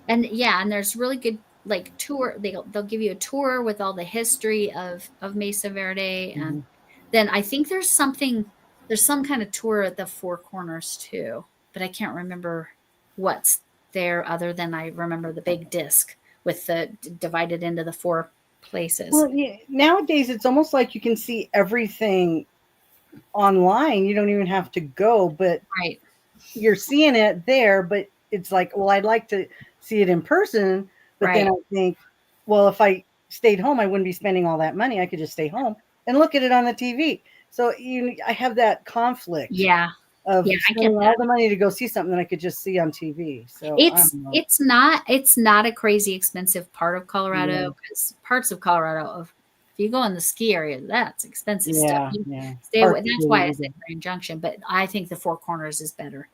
and there's really good like tour. They'll give you a tour with all the history of Mesa Verde, and then I think there's some kind of tour at the Four Corners too, but I can't remember what's there other than I remember the big disc with the divided into the four places. Well, yeah, nowadays it's almost like you can see everything online. You don't even have to go, but Right. you're seeing it there. But it's like, well, I'd like to see it in person. But then I think, well, if I stayed home, I wouldn't be spending all that money. I could just stay home and look at it on the TV. So I have that conflict. Yeah. Of spending all the money to go see something that I could just see on TV. So it's not a crazy expensive part of Colorado because parts of Colorado, if you go in the ski area, that's expensive stuff. Stay away. That's why I said Grand Junction, but I think the Four Corners is better,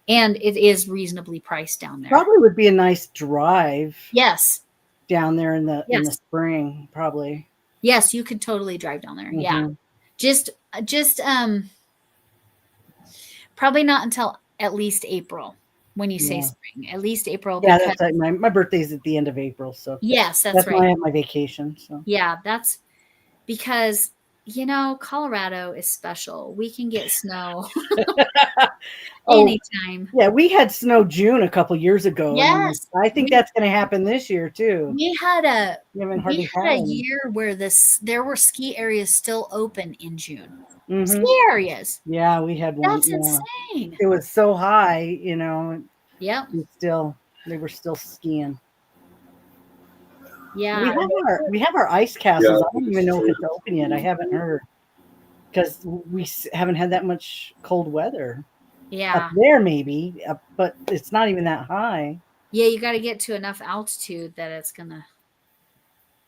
and it is reasonably priced down there. Probably would be a nice drive. Yes. Down there in the spring, probably. Yes, you could totally drive down there. Yeah. Just probably not until at least April when you say spring. At least April. Yeah, that's like my birthday's at the end of April, so yes, that's right. That's when I have my vacation. So yeah, that's because Colorado is special. We can get snow Oh, anytime. yeah, we had snow June a couple years ago. And Yes. I think that's going to happen this year too. We had a We haven't we hardly had had a any. year where there were ski areas still open in June. Mhm. Ski areas. Yeah, we had one. That's Yeah. insane. It was so high, you know. Yep. They were still skiing. Yeah. We have our ice castles. Yeah, I don't even know if it's open yet. I haven't heard because we haven't had that much cold weather. Yeah. Up there, maybe, but it's not even that high. Yeah, you got to get to enough altitude that it's going to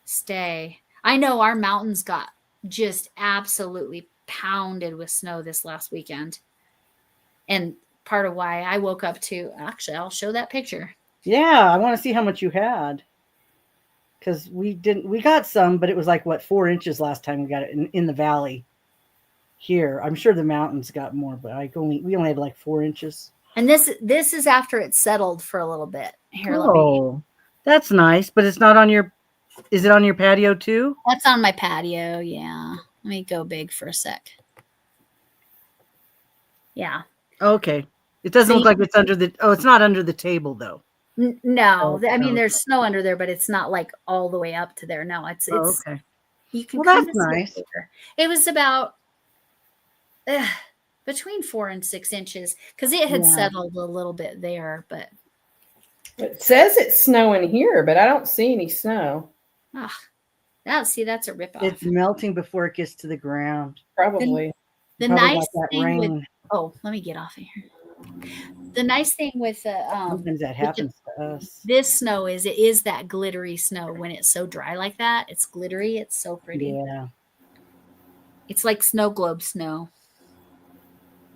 stay. I know our mountains got just absolutely pounded with snow this last weekend. And part of why I woke up to, actually, I'll show that picture. Yeah, I want to see how much you had. Because we got some, but it was like, what, 4 inches last time we got it in the valley here. I'm sure the mountains got more, but we only had like 4 inches. And this is after it's settled for a little bit. Here, Oh, that's nice. But it's not on is it on your patio too? That's on my patio. Yeah. Let me go big for a sec. Yeah. Okay. It doesn't look like it's it's not under the table though. No, I mean, okay. there's snow under there, but it's not like all the way up to there. No, it's okay. You can. Well, that's nice. It was about between 4 and 6 inches because it had settled a little bit there, but it says it's snowing here, but I don't see any snow. See, that's a ripoff. It's melting before it gets to the ground. Probably. The nice thing with let me get off of here. The nice thing with sometimes that happens to us. This snow is it is that glittery snow when it's so dry like that. It's glittery. It's so pretty. Yeah. It's like snow globe snow.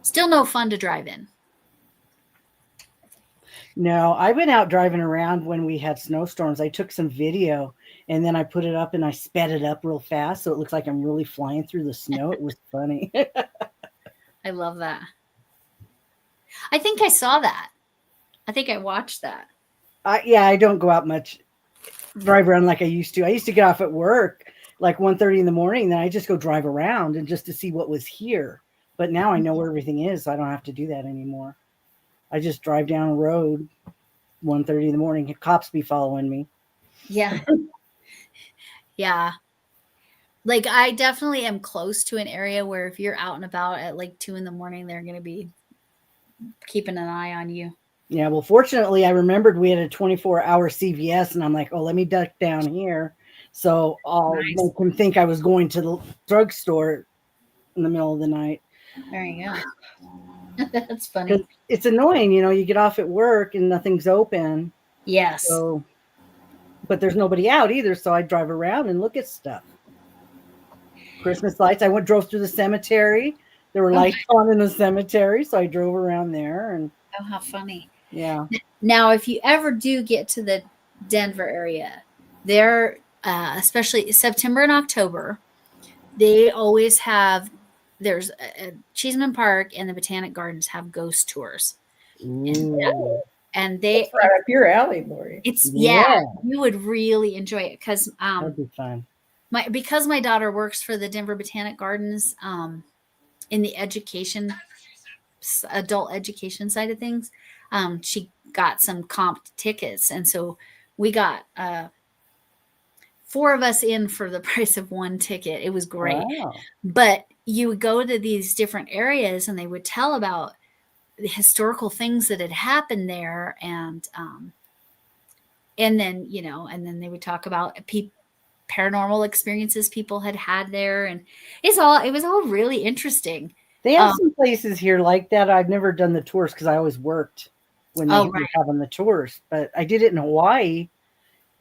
Still no fun to drive in. No, I went out driving around when we had snowstorms. I took some video and then I put it up and I sped it up real fast so it looks like I'm really flying through the snow. It was funny. I love that. I think I saw that. I think I watched that. I don't go out much, drive around like I used to. I used to get off at work like 1:30 in the morning. Then I just go drive around and just to see what was here. But now I know where everything is. So I don't have to do that anymore. I just drive down a road 1:30 in the morning. Cops be following me. Yeah. Yeah. Like I definitely am close to an area where if you're out and about at like 2 in the morning, they're going to be keeping an eye on you. Yeah. Well, fortunately, I remembered we had a 24-hour CVS and I'm like, oh, let me duck down here. So I'll make them think I was going to the drugstore in the middle of the night. There you go. That's funny. It's annoying, you get off at work and nothing's open. Yes. So, but there's nobody out either. So I drive around and look at stuff. Christmas lights. I drove through the cemetery. There were lights on in the cemetery. So I drove around there and. Oh, how funny. Yeah. Now, if you ever do get to the Denver area, there, especially September and October, they always have, there's Cheeseman Park and the Botanic Gardens have ghost tours. And they it's right up your alley, Lori. It's you would really enjoy it because that'd be fun. Because my daughter works for the Denver Botanic Gardens in the adult education side of things. She got some comp tickets, and so we got 4 of us in for the price of 1 ticket. It was great. Wow. But you would go to these different areas and they would tell about the historical things that had happened there, and then they would talk about paranormal experiences people had there, and it was all really interesting. They have some places here like that. I've never done the tours because I always worked when they were having the tours, but I did it in Hawaii,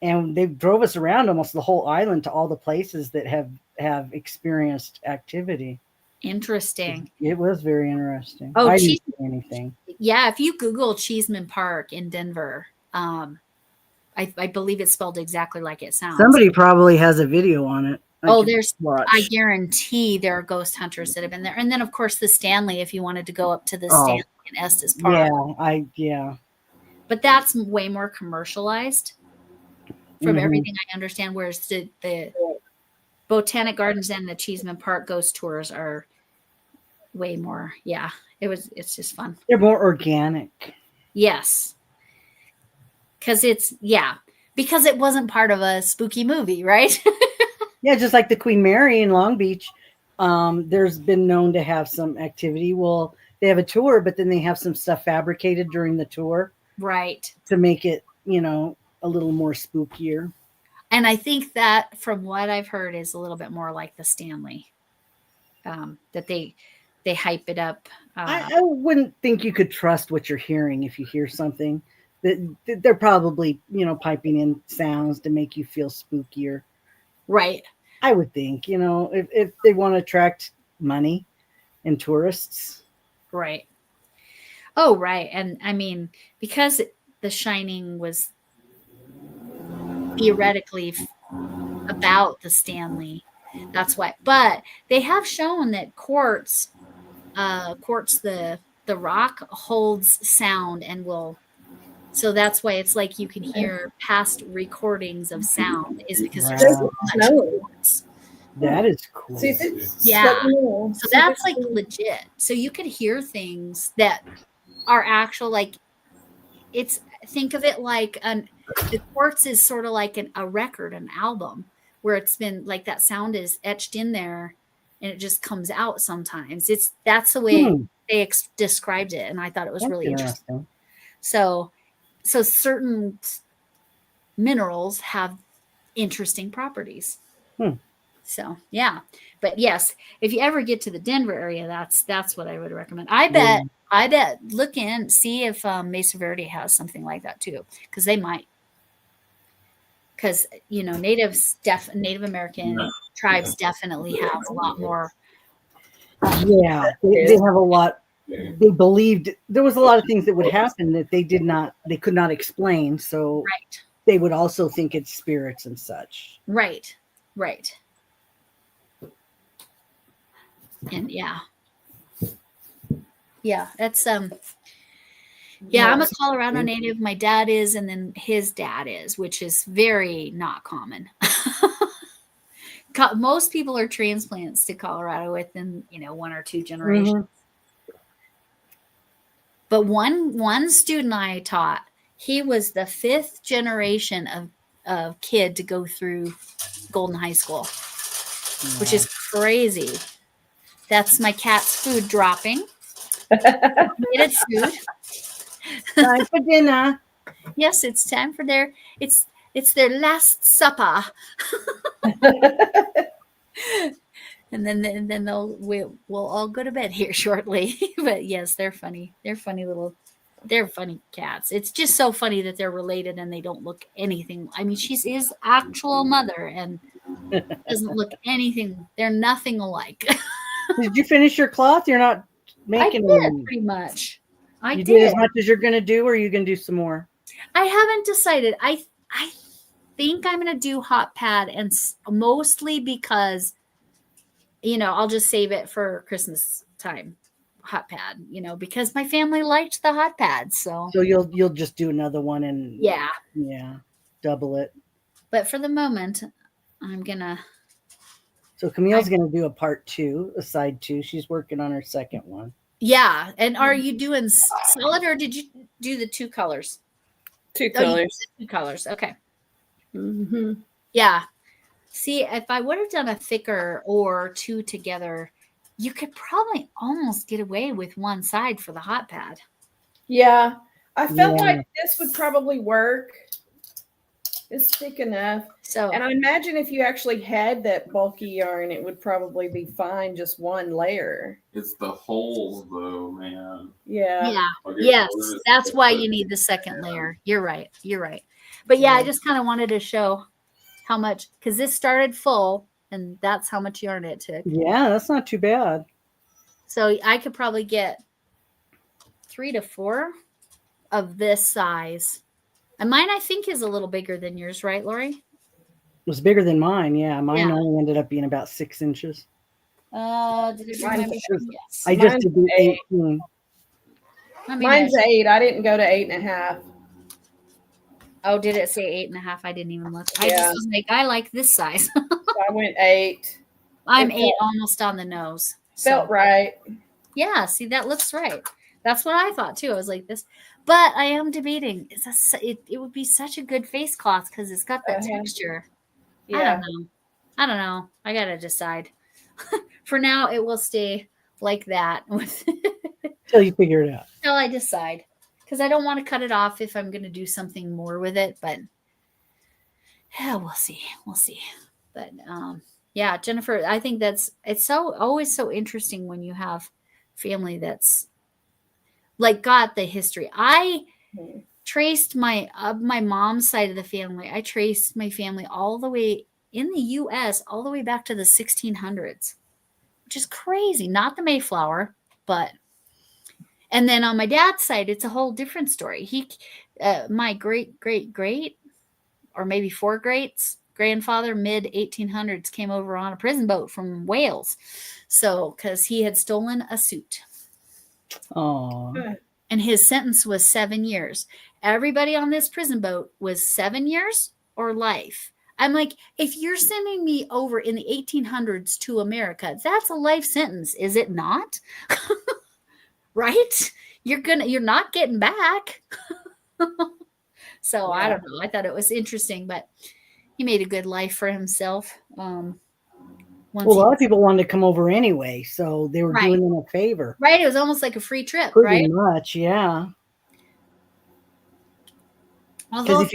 and they drove us around almost the whole island to all the places that have experienced activity. Interesting. It was very interesting. Oh, I didn't see anything. Yeah, if you Google Cheeseman Park in Denver, I believe it's spelled exactly like it sounds. Somebody probably has a video on it. I guarantee there are ghost hunters that have been there. And then, of course, the Stanley, if you wanted to go up to the Stanley in Estes Park. Yeah. But that's way more commercialized from everything I understand, whereas the Botanic Gardens and the Cheeseman Park ghost tours are way more. Yeah, it's just fun. They're more organic. Yes. Because because it wasn't part of a spooky movie, right? Yeah, just like the Queen Mary in Long Beach. There's been known to have some activity. Well, they have a tour, but then they have some stuff fabricated during the tour Right. to make it, a little more spookier. And I think that, from what I've heard, is a little bit more like the Stanley. That they hype it up. I wouldn't think you could trust what you're hearing if you hear something. That they're probably, piping in sounds to make you feel spookier. Right. I would think, if they want to attract money and tourists. Right. Oh, right. And I mean, because The Shining was theoretically about the Stanley, that's why. But they have shown that quartz, the rock holds sound and will. So that's why it's like you can hear past recordings of sound, is because there's so much quartz. That is cool. See if it's Yeah. cool. So that's like legit. So you could hear things that are actual, like, think of it like the quartz is sort of like a record, an album, where it's been like that sound is etched in there and it just comes out sometimes. That's the way they described it. And I thought it was really interesting. So certain minerals have interesting properties. So yeah, but yes, if you ever get to the Denver area, that's what I would recommend. I bet look in, see if Mesa Verde has something like that too, because they might. Because Native American tribes definitely have a lot more. Yeah, they have a lot. They believed there was a lot of things that would happen that they could not explain. So Right. They would also think it's spirits and such. Right. And yeah, that's yeah, I'm a Colorado native. My dad is, and then his dad is, which is very not common. Most people are transplants to Colorado within 1 or 2 generations. But one student I taught, he was the 5th generation of kid to go through Golden High School, which is crazy. That's my cat's food dropping. Made its food. Time for dinner. Yes, it's time for their last supper. And then we'll all go to bed here shortly. But yes, they're funny. They're funny cats. It's just so funny that they're related and they don't look anything. I mean, she's his actual mother and doesn't look anything. They're nothing alike. Did you finish your cloth? You're not making I did, pretty much. You did as much as you're going to do, or are you going to do some more? I haven't decided. I think I'm going to do hot pad, and mostly because, I'll just save it for Christmas time. Hot pad, because my family liked the hot pad. So you'll just do another one and yeah, double it. But for the moment, I'm gonna. So Camille's gonna do a side 2. She's working on her second one. Yeah, and are you doing solid or did you do the 2 colors? 2 colors. 2 colors. Okay. Mm-hmm. Yeah. See, if I would have done a thicker or 2 together, you could probably almost get away with one side for the hot pad. Yeah, I felt like this would probably work. It's thick enough. So, and I imagine if you actually had that bulky yarn, it would probably be fine, just one layer. It's the holes, though, man. Yeah. Yes, that's why you need the second layer. You're right. But yeah, I just kind of wanted to show how much, because this started full, and that's how much yarn it took. Yeah, that's not too bad. So I could probably get 3 to 4 of this size. And mine, I think, is a little bigger than yours, right, Lori? It was bigger than mine. Yeah, mine only ended up being about 6 inches. Did it remember? Yes. I just did 18. Mine's 8. I didn't go to 8.5. Oh, did it say 8.5? I didn't even look. I Yeah. just was like, I like this size. I went 8. I'm It 8 almost on the nose. Felt So right. yeah, see, that looks right. That's what I thought too. I was like this, but I am debating. It would be such a good face cloth because it's got that texture. I Yeah. don't know. I don't know. I gotta decide. For now, it will stay like that with Till you figure it out. until I decide. Because I don't want to cut it off if I'm gonna do something more with it. But yeah, we'll see. We'll see. But yeah, Jennifer, I think it's so always so interesting when you have family that's like got the history. I Mhm. traced my mom's side of the family. I traced my family all the way in the U.S. all the way back to the 1600s, which is crazy. Not the Mayflower, but and then on my dad's side, it's a whole different story. My great great great, or maybe four greats grandfather, mid 1800s, came over on a prison boat from Wales, so because he had stolen a suit. Oh, And his sentence was 7 years. Everybody on this prison boat was 7 years or life. I'm like, if you're sending me over in the 1800s to America, that's a life sentence, is it not? Right? You're not getting back. So I don't know. I thought it was interesting, but he made a good life for himself. well, a lot of people wanted to come over anyway, so they were Right. doing them a favor. Right. It was almost like a free trip, Pretty right? much, yeah. Although Because if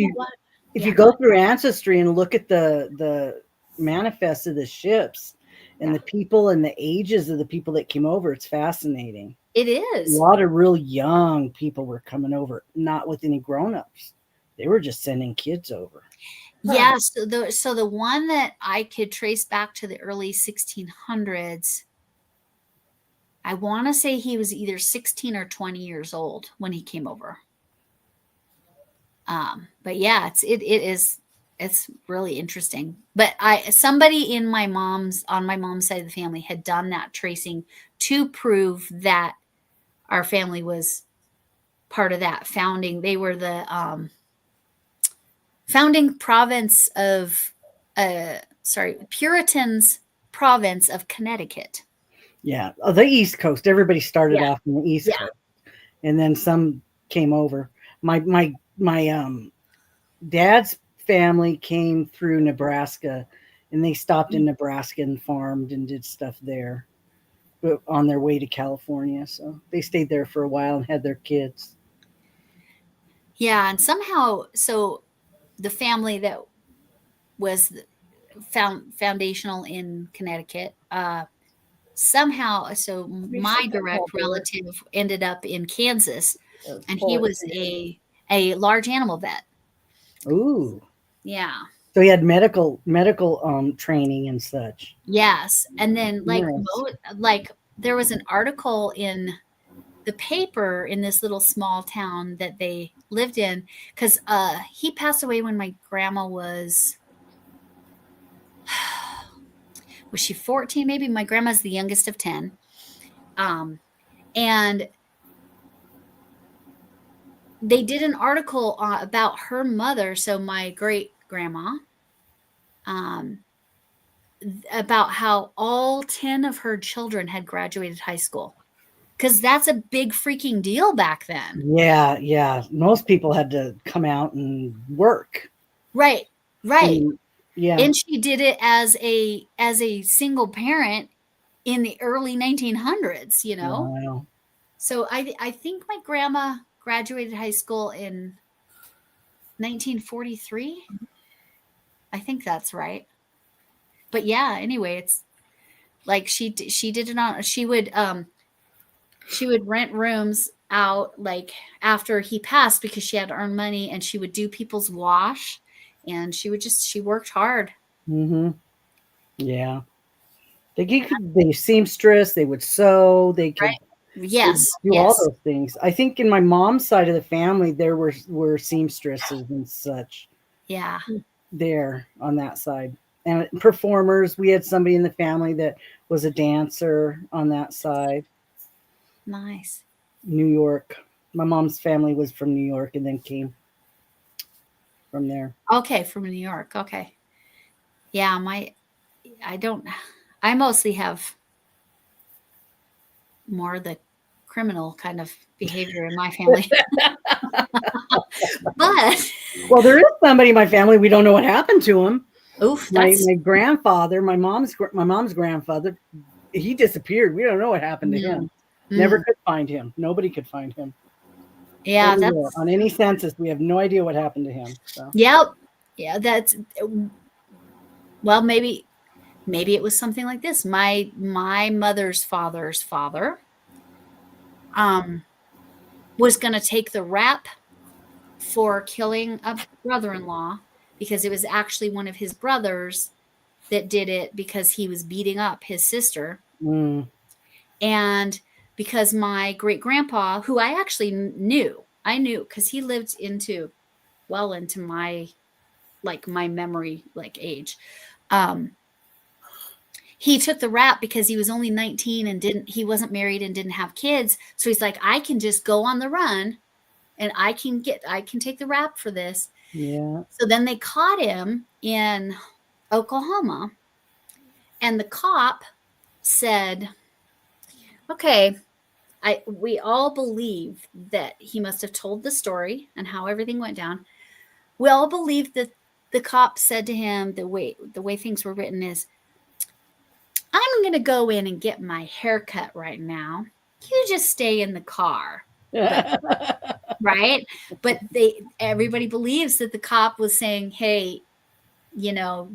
Yeah. you go through Ancestry and look at the manifest of the ships and Yeah. the people and the ages of the people that came over, it's fascinating. It A is. lot of real young people were coming over, not with any grown-ups. They were just sending kids over. Yeah, so the one that I could trace back to the early 1600s, I want to say he was either 16 or 20 years old when he came over. But yeah, it's really interesting. But somebody on my mom's side of the family had done that tracing to prove that our family was part of that founding. They were the founding province of Puritans province of Connecticut. Yeah, the East Coast. Everybody started Yeah. off in the East Yeah. Coast, and then some came over. My dad's family came through Nebraska, and they stopped in Nebraska and farmed and did stuff there, but on their way to California. So they stayed there for a while and had their kids. Yeah, and somehow, so the family that was foundational in Connecticut, somehow, so my direct relative ended up in Kansas, and he was a large animal vet. Ooh, Yeah. so he had medical training and such. Yes, and then Nice. there was an article in the paper in this little small town that they lived in, because he passed away when my grandma was she 14 maybe. My grandma's the youngest of 10, and they did an article about her mother, so my great grandma, about how all 10 of her children had graduated high school, because that's a big freaking deal back then. Yeah. Most people had to come out and work. Right. Yeah. And she did it as a single parent in the early 1900s, Wow. So I think my grandma graduated high school in 1943. I think that's right. But yeah, anyway, it's like she did it on, she would rent rooms out like after he passed, because she had to earn money, and she would do people's wash, and she worked hard. Mm-hmm. Yeah. They seamstress, they would sew, they could Yes. do all those things. I think in my mom's side of the family, there were seamstresses and such. Yeah. There on that side. And performers, we had somebody in the family that was a dancer on that side. Nice. New York. My mom's family was from New York and then came from there. Okay, from New York. Okay. Yeah, I mostly have more the criminal kind of behavior in my family. But Well, there is somebody in my family, we don't know what happened to him. oof, My that's grandfather, my mom's grandfather, he disappeared. We don't know what happened to him. Never could find him. Nobody could find him. yeah, Anywhere. that's On any census. We have no idea what happened to him. So yep. Yeah, that's well, maybe it was something like this. My mother's father's father was going to take the rap for killing a brother-in-law because it was actually one of his brothers that did it because he was beating up his sister. And because my great grandpa, who I actually knew because he lived into my my memory age. He took the rap because he was only 19 and he wasn't married and didn't have kids. So he's like, I can just go on the run and I can take the rap for this. yeah. So then they caught him in Oklahoma, and the cop said, okay, we all believe that he must have told the story and how everything went down. We all believe that the cop said to him, the way things were written is, I'm going to go in and get my hair cut right now. You just stay in the car. Right? But everybody believes that the cop was saying, hey, you're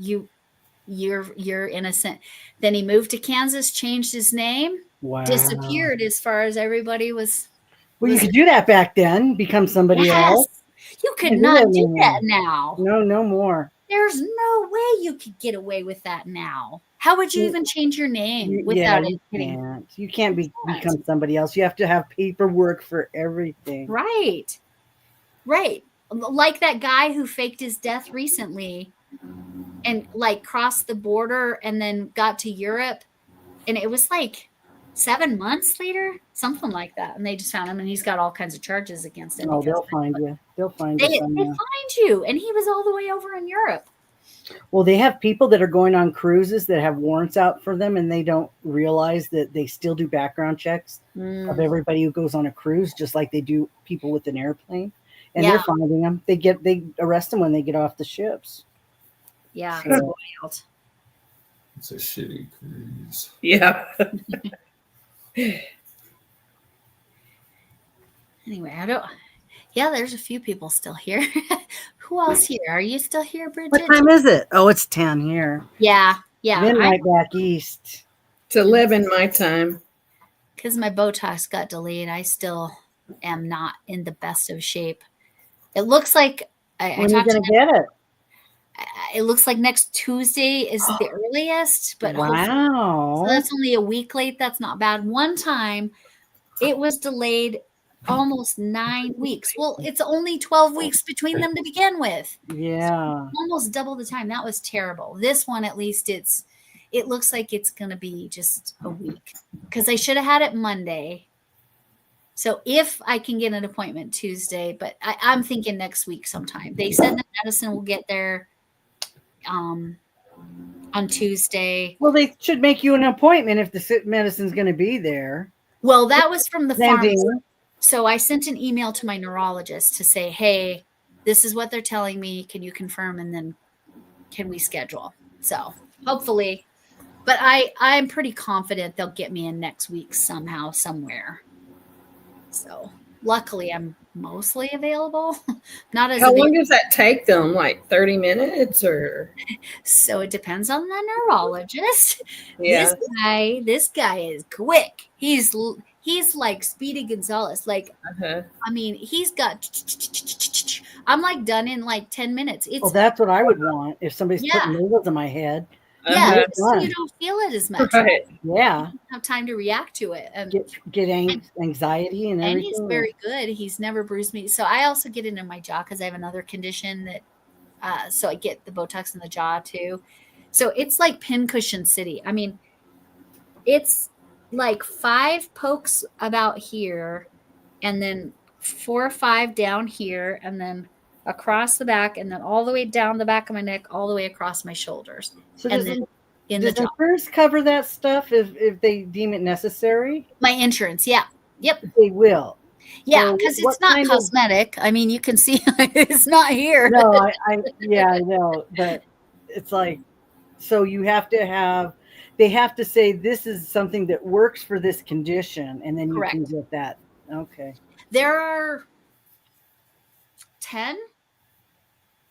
innocent. Then he moved to Kansas, changed his name, Wow. disappeared as far as everybody was. Well, you could do that back then, become somebody else. You could And not do do that now. No more. There's no way you could get away with that now. How would you even change your name without it getting? Can't. You can't become somebody else. You have to have paperwork for everything. Right. Like that guy who faked his death recently and crossed the border and then got to Europe, and it was 7 months later, something like that, and they just found him, and he's got all kinds of charges against him. Oh, they'll find you. They'll find They you. find you, and he was all the way over in Europe. Well, they have people that are going on cruises that have warrants out for them, and they don't realize that they still do background checks of everybody who goes on a cruise, just like they do people with an airplane. And they're finding them. They arrest them when they get off the ships. Yeah, So, it's wild. It's a shitty cruise. Yeah. Anyway, there's a few people still here. Who else here? Are you still here, Bridget? what time is it? Oh, it's 10 here. Yeah. Midnight back east. It's 11 my time. Because my Botox got delayed, I still am not in the best of shape. It looks like When are you going to get it? It looks like next Tuesday is the earliest, but wow. So that's only a week late. That's not bad. One time it was delayed almost 9 weeks. Well, it's only 12 weeks between them to begin with. Yeah. So almost double the time. That was terrible. This one, at least it looks like it's going to be just a week because I should have had it Monday. So if I can get an appointment Tuesday, but I'm thinking next week sometime. They said the medicine will get there on Tuesday. Well, they should make you an appointment if the medicine's going to be there. Well, that was from the pharmacy. Sending. So I sent an email to my neurologist to say, hey, this is what they're telling me. Can you confirm? And then can we schedule? So hopefully, but I'm pretty confident they'll get me in next week somehow, somewhere. So luckily I'm mostly available. Not as How available. long does that take them? Like 30 minutes or? So it depends on the neurologist. Yeah. This guy is quick. He's like Speedy Gonzalez. Like, Uh-huh. I mean, he's got. I'm like done in like 10 minutes. It's Well, that's what I would want if somebody's putting needles in my head. yeah, Uh-huh. you don't feel it as much. Right. Yeah. You don't have time to react to it. And Get anxiety and everything. he's very good. He's never bruised me. So I also get it in my jaw because I have another condition that. So I get the Botox in the jaw too. So it's like pincushion city. I mean, it's like 5 pokes about here, and then 4 or 5 down here, and then across the back, and then all the way down the back of my neck, all the way across my shoulders, So and does, then in the does jaw. insurance cover that stuff if they deem it necessary? My insurance, yeah. Yep. They will. Yeah, So because what it's not kind of- cosmetic. I mean, you can see it's not here. No, I know, but it's like, so you have to have, they have to say this is something that works for this condition, and then you can Correct. get that. Okay. There are 10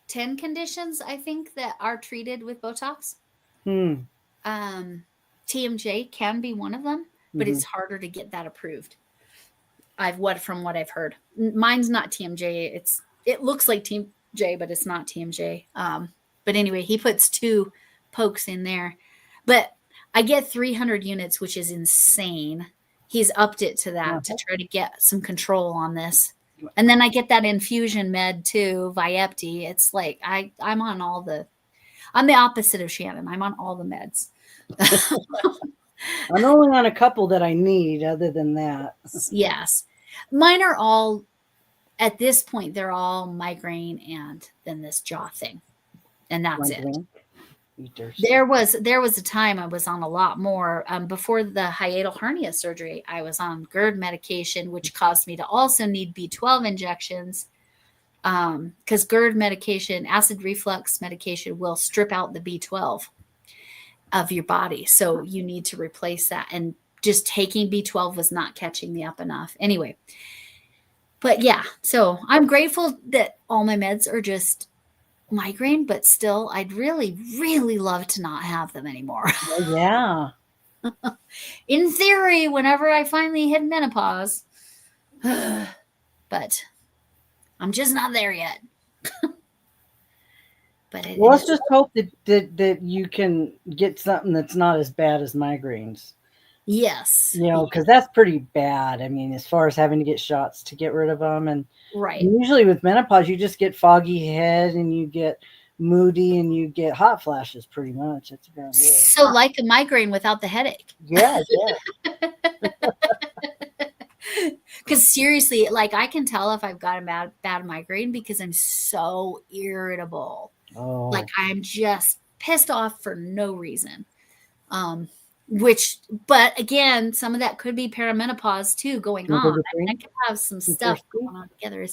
conditions, I think, that are treated with Botox. Hmm. TMJ can be one of them, but it's harder to get that approved. From what I've heard. Mine's not TMJ. It looks like TMJ, but it's not TMJ. But anyway, he puts 2 pokes in there. But I get 300 units, which is insane. He's upped it to that to try to get some control on this. And then I get that infusion med too, Vyepti. It's like I'm on I'm the opposite of Shannon. I'm on all the meds. I'm only on a couple that I need. Other than that, Yes. Mine are all, at this point, they're all migraine and then this jaw thing. And that's it. There was a time I was on a lot more. Before the hiatal hernia surgery, I was on GERD medication, which caused me to also need B12 injections. Because GERD medication, acid reflux medication, will strip out the B12 of your body. So you need to replace that. And just taking B12 was not catching me up enough. Anyway, but yeah, so I'm grateful that all my meds are just migraine, but still, I'd really, really love to not have them anymore. Oh, yeah. In theory, whenever I finally hit menopause, but I'm just not there yet. But Well, let's just hope that you can get something that's not as bad as migraines. Yes. You know, because that's pretty bad. I mean, as far as having to get shots to get rid of them. And right. Usually with menopause, you just get foggy head and you get moody and you get hot flashes pretty much. That's about it. So like a migraine without the headache. Yeah, yeah. Because seriously, like I can tell if I've got a bad migraine because I'm so irritable. Oh. Like I'm just pissed off for no reason. But again, some of that could be perimenopause too going on. I mean, I could have some stuff going on together.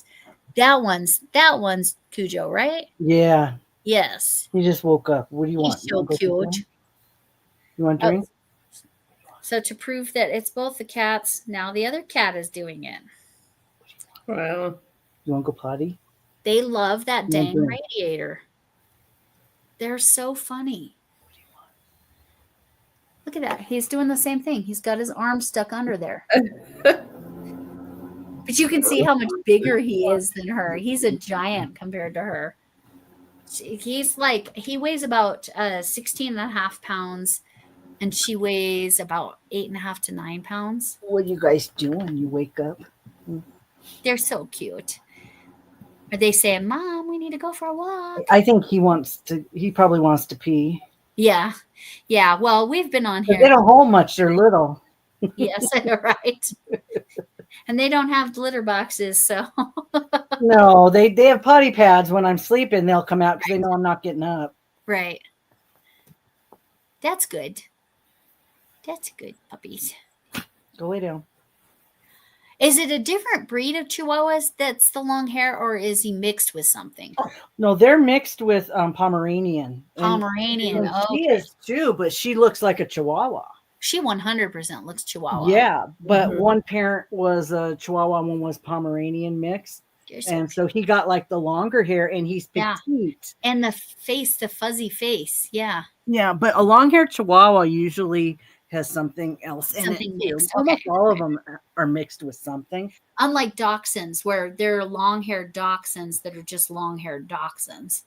That one's Cujo, right? Yeah. Yes. He just woke up. What do you want? He's so cute. You want a drink? So to prove that it's both the cats, now the other cat is doing it. Wow. You want to go potty? They love that dang radiator. They're so funny. Look at that. He's doing the same thing. He's got his arm stuck under there. But you can see how much bigger he is than her. He's a giant compared to her. He weighs about 16 and a half pounds, and she weighs about 8.5 to 9 pounds. What are you guys doing when you wake up? They're so cute. Are they saying, Mom, we need to go for a walk? I think he probably wants to pee. Yeah. Yeah. Well, we've been on here. They don't hold much. They're little. Yes, right. And they don't have litter boxes, so. No, they have potty pads. When I'm sleeping, they'll come out because they know I'm not getting up. Right. That's good. That's good, puppies. Go lay down. Is it a different breed of Chihuahuas that's the long hair, or is he mixed with something? No, they're mixed with Pomeranian. Pomeranian. And she is too, but she looks like a Chihuahua. She 100% looks Chihuahua. Yeah, but one parent was a Chihuahua, one was Pomeranian mixed. And so he got like the longer hair, and he's petite. And the face, the fuzzy face. Yeah. Yeah, but a long-haired Chihuahua usually has something else in Something it. mixed. Almost all of them are mixed with something. Unlike dachshunds, where there are long-haired dachshunds that are just long-haired dachshunds.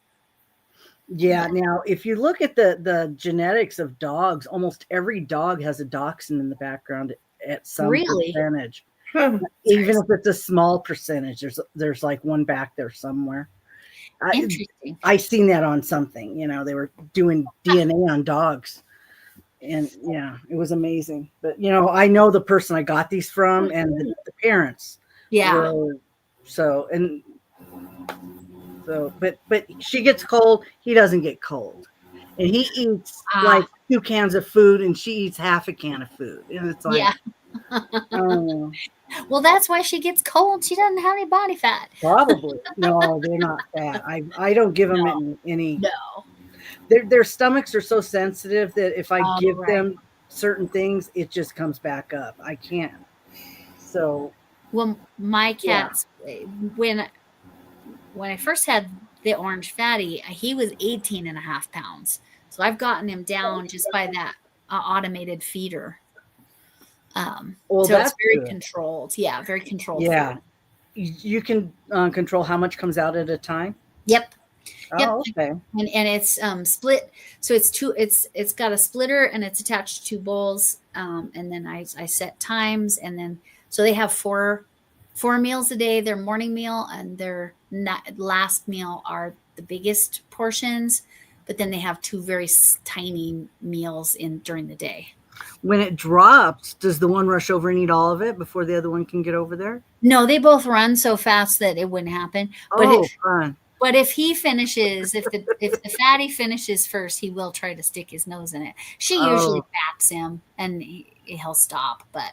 Yeah. Now, if you look at the genetics of dogs, almost every dog has a dachshund in the background at some percentage. Even if it's a small percentage, there's like one back there somewhere. Interesting. I seen that on something. They were doing DNA on dogs. And yeah, it was amazing. But I know the person I got these from and the parents. Yeah. So, and So, but she gets cold. He doesn't get cold, and he eats Ah. like 2 cans of food, and she eats half a can of food, and it's like, Yeah. oh, Well, that's why she gets cold. She doesn't have any body fat. probably no, they're not fat. I don't give them any. No. Their stomachs are so sensitive that if I Oh, give right. them certain things, it just comes back up. I can't. So Well, my Yeah. cats, when I first had the orange fatty, he was 18 and a half pounds. So I've gotten him down just by that automated feeder. Well, So it's that's very good. controlled. Yeah, very controlled. Yeah. food. You can control how much comes out at a time. Yep. Yep. Oh, okay. And it's split. So it's got a splitter and it's attached to 2 bowls. And then I set times, and then so they have four meals a day. Their morning meal and their last meal are the biggest portions, but then they have 2 very tiny meals during the day. When it drops, does the one rush over and eat all of it before the other one can get over there? No, they both run so fast that it wouldn't happen. Fun. But if he finishes, if the fatty finishes first, he will try to stick his nose in it. She usually bats him, and he'll stop. But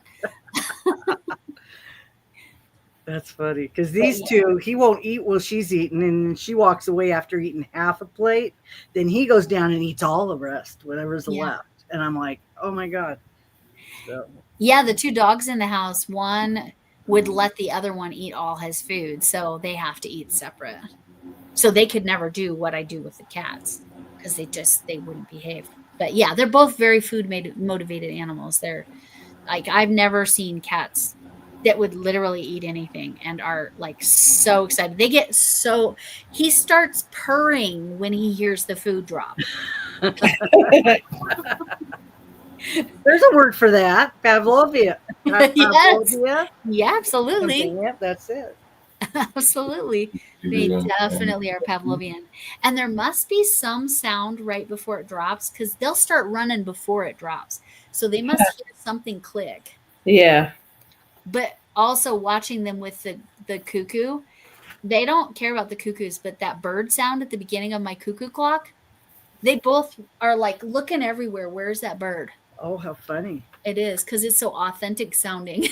That's funny because these two, he won't eat while she's eating, and she walks away after eating half a plate. Then he goes down and eats all the rest, whatever's left. And I'm like, oh my God. So, yeah, the 2 dogs in the house, one would let the other one eat all his food, so they have to eat separate. So they could never do what I do with the cats because they wouldn't behave. But yeah, they're both very food motivated animals. They're like, I've never seen cats that would literally eat anything and are like so excited. They get so, he starts purring when he hears the food drop. there's a word for that. Pavlovia. Pavlovia? Yeah, absolutely. Yep, that's it. Absolutely. They definitely are Pavlovian. And there must be some sound right before it drops because they'll start running before it drops. So they must hear something click. Yeah. But also watching them with the cuckoo, they don't care about the cuckoos, but that bird sound at the beginning of my cuckoo clock, they both are like looking everywhere. Where's that bird? Oh, how funny. It is because it's so authentic sounding.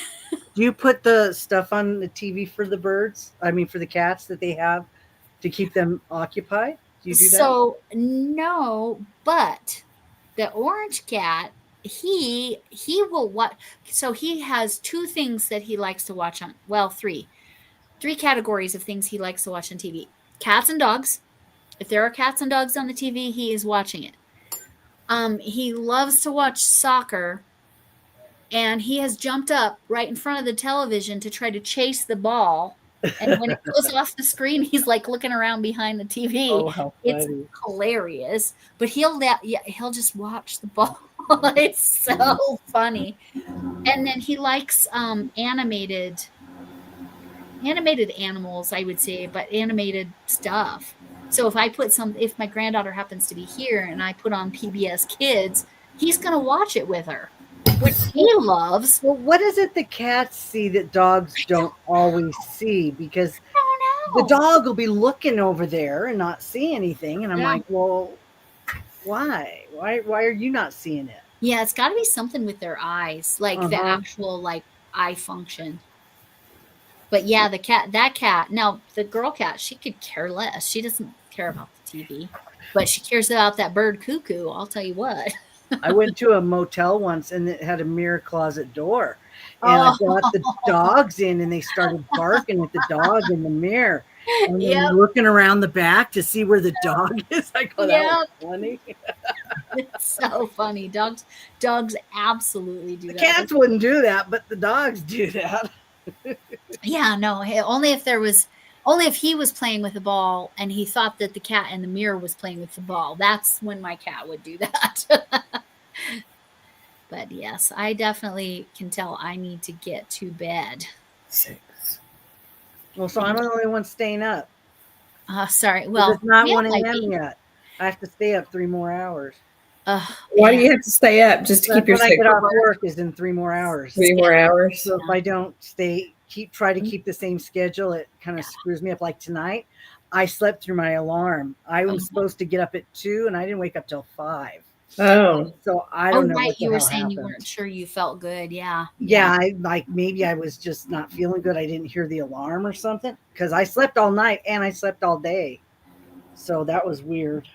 Do you put the stuff on the TV for the birds? I mean, for the cats that they have to keep them occupied? Do you do that? So no, but the orange cat, he will watch. So he has 2 things that he likes to watch on. Well, 3 categories of things he likes to watch on TV: cats and dogs. If there are cats and dogs on the TV, he is watching it. He loves to watch soccer, and he has jumped up right in front of the television to try to chase the ball. And when it goes off the screen, he's like looking around behind the TV. Oh, how funny. It's hilarious. But he'll just watch the ball. It's so funny. And then he likes animated animals, I would say, but animated stuff. So if my granddaughter happens to be here and I put on PBS Kids, he's going to watch it with her, which he loves. Well, what is it the cats see that dogs don't always see? Because I don't know. the dog will be looking over there and not see anything. And I'm like, well, why? Why are you not seeing it? Yeah, it's got to be something with their eyes, like the actual like eye function. But yeah, that cat. Now the girl cat, she could care less. She doesn't care about the TV, but she cares about that bird cuckoo. I'll tell you what. I went to a motel once and it had a mirror closet door. And I brought the dogs in and they started barking at the dog in the mirror. And then looking around the back to see where the dog is. I go, that was funny. It's so funny. Dogs absolutely do that. The cats wouldn't do that, but the dogs do that. Yeah, no, only if he was playing with the ball and he thought that the cat in the mirror was playing with the ball. That's when my cat would do that. But yes, I definitely can tell I need to get to bed. 6. Well, so I'm the only one staying up. Sorry. Well, there's not yeah, 1 a.m. yet. I have to stay up 3 more hours. Why do you have to stay up just to keep your when I get off sick? work is in 3 more hours. 3 more hours. So if I don't try to keep the same schedule, it kind of screws me up. Like tonight, I slept through my alarm. I was supposed to get up at 2 and I didn't wake up till 5. Oh, So I Oh, don't know right. what the You were hell saying you happened. weren't sure you felt good. Yeah. Yeah, I like maybe I was just not feeling good. I didn't hear the alarm or something because I slept all night and I slept all day. So that was weird.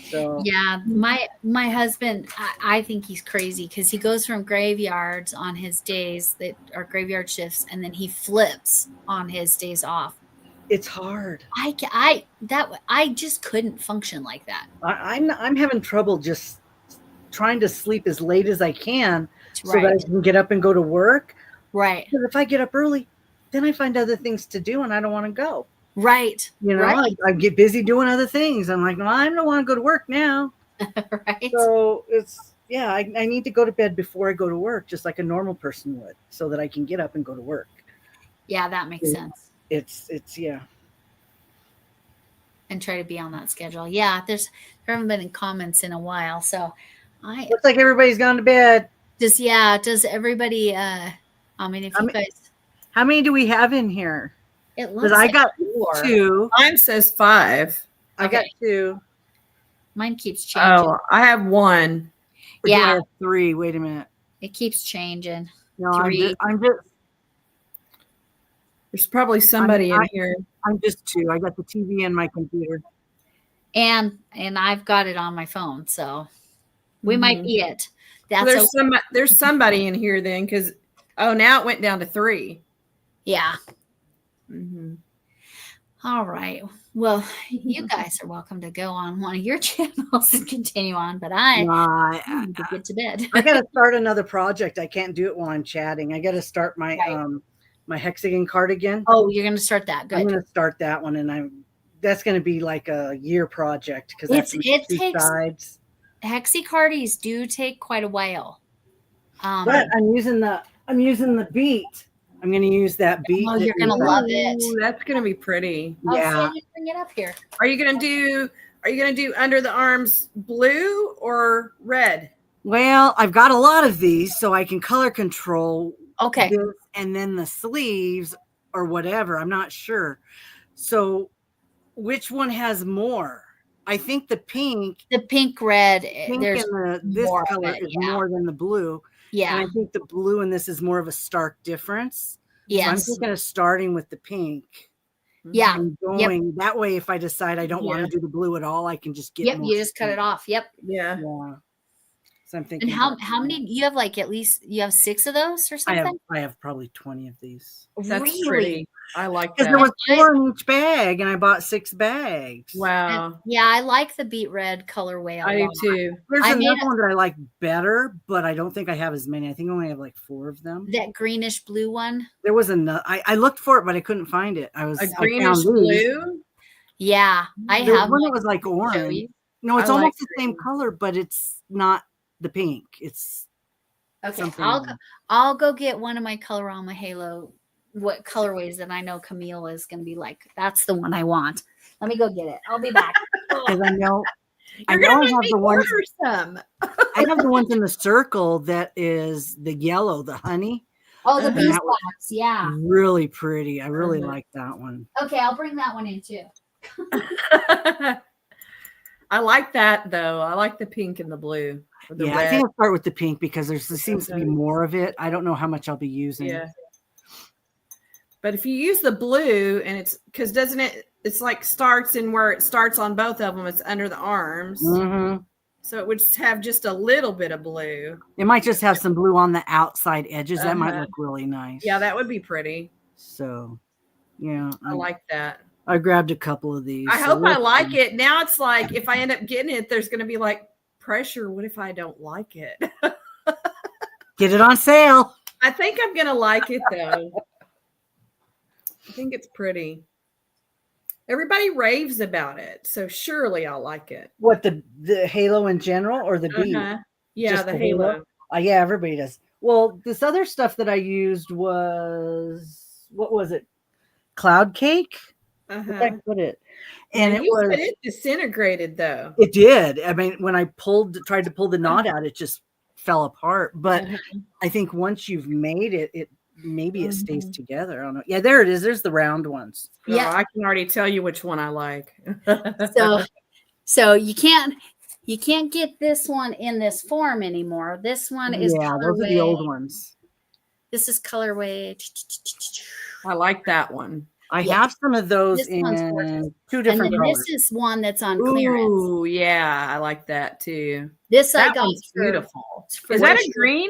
So Yeah, my husband, I think he's crazy because he goes from graveyards on his days that are graveyard shifts, and then he flips on his days off. it's hard. I just couldn't function like that. I'm having trouble just trying to sleep as late as I can so that Right, I can get up and go to work. right, But if I get up early, then I find other things to do and I don't want to go. right, You know, right, I get busy doing other things. I'm like, well, I don't want to go to work now. right. So it's, yeah, I need to go to bed before I go to work, just like a normal person would, so that I can get up and go to work. Yeah, that makes sense. It's, yeah. And try to be on that schedule. Yeah, there haven't been any comments in a while, so I Looks like everybody's gone to bed. does everybody? I mean, if you guys, How many do we have in here? it Because looks I like got 4. 2. mine says 5. I got Okay. 2. Mine keeps changing. Oh, I have 1. Or do I Yeah, have 3? Wait a minute. it keeps changing. No, 3. I'm just There's probably somebody in I- here. I'm just 2. I got the TV and my computer. And I've got it on my phone, so we might Mhm. be it. Well, That's there's somebody in here then because now it went down to 3. yeah. Mm-hmm. All right. Well, you guys are welcome to go on one of your channels and continue on, but I No, need to get to bed. I got to start another project. I can't do it while I'm chatting. I got to start my Right. my hexagon cardigan. Oh, you're gonna start that. I'm Good. going to start that one, and that's going to be like a year project because that's It two takes sides. Hexicardies do take quite a while. But I'm using the beat. I'm going to use that beat. Oh, you're gonna love it. Ooh, that's gonna be pretty. Yeah. Bring it up here. Are you gonna do under the arms blue or red? Well, I've got a lot of these, so I can color control. Okay. This, and then the sleeves or whatever. I'm not sure. So, which one has more? I think the pink The pink red. and this more of color it, is yeah. more than the blue. Yeah. And I think the blue in this is more of a stark difference. So I'm Yes. thinking of starting with the pink. Yeah. And going that way. If I decide I don't want to do the blue at all, I can just get Yep. more You just cut it off. Yep. Yeah. Yeah. So I'm thinking. And how about many? You have like at least you have 6 of those or something? I have probably 20 of these. That's really? pretty. I like Because that. there was 4 in each bag, and I bought 6 bags. Wow. Yeah, I like the beet red colorway a I do lot. too. There's I made another one that I like better, but I don't think I have as many. I think I only have like 4 of them. That greenish blue one. There was another. I looked for it, but I couldn't find it. I Greenish found these. blue. Yeah, I There was have one one. that was like Show orange. you. No, it's I like almost the same green. color, but it's not the pink. It's Okay, something I'll go get one of my Colorama Halo. What colorways that I know Camille is going to be like. That's the one I want. Let me go get it. I'll be back. because I know You're I gonna know I make have me the ones. order some. I have the ones in the circle that is the yellow, the honey. Oh, the Uh-huh. beeswax. Yeah. Really pretty. I really Uh-huh. like that one. Okay, I'll bring that one in too. I like that though. I like the pink and the blue. Or the Yeah, red. I think I'll start with the pink because there seems to be Okay. more of it. I don't know how much I'll be using. Yeah. But if you use the blue and it's because doesn't it's like starts in where it starts on both of them, it's under the arms. Mhm. So it would have just a little bit of blue. It might just have some blue on the outside edges. That might Uh-huh. look really nice. Yeah, that would be pretty. So, yeah, I like that. I grabbed a couple of these. I so hope I we'll like see. it. Now it's like if I end up getting it, there's going to be like pressure. What if I don't like it? Get it on sale. I think I'm going to like it though. I think it's pretty. Everybody raves about it, so surely I'll like it. What the halo in general or the bead? Uh-huh. Yeah, Just the the halo. halo? Yeah, everybody does. Well, this other stuff that I used was what was it? Cloud cake. Where did I Uh-huh. put it? And it You was. said it disintegrated though. It did. I mean, when I tried to pull the knot out, it just fell apart. But Uh-huh. I think once you've made it, maybe it stays together. I don't know. Yeah, there it is. There's the round ones. Yeah. I can already tell you which one I like. So you can't get this one in this form anymore. This one is Yeah, those are the old colorway. ones. This is colorway. I like that one. I Yeah. have some of those This one's in gorgeous. 2 And different then colors. this is one that's on clearance. Ooh, yeah, I like that too. This I That got one's for- beautiful. for Is that a Wish. green?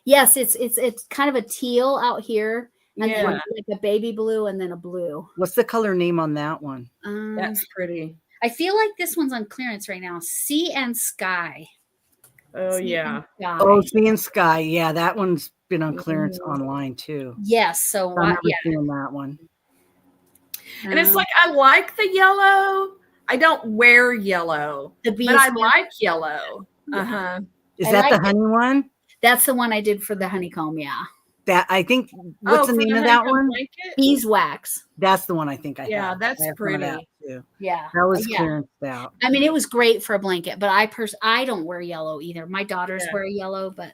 Yes, it's kind of a teal out here, and then Yeah, like a baby blue, and then a blue. What's the color name on that one? that's pretty. I feel like this one's on clearance right now. Sea and Sky. Oh Sea yeah. and Sky. Oh, Sea and Sky. Yeah, that one's been on clearance Mhm. online too. Yes. So I what? remember Yeah. seeing that one. And it's like I like the yellow. I don't wear yellow, the bees. but I one. like yellow. Uh-huh. Is I that the like it. honey one? That's the one I did for the honeycomb. Yeah. That I think. What's the for name of that honeycomb one? blanket? Beeswax. That's the one I think I have. Yeah, that's I have some of that, pretty. too. Yeah. That was Yeah. clearanced out. I mean, it was great for a blanket, but I don't wear yellow either. My daughters Yeah. wear yellow, but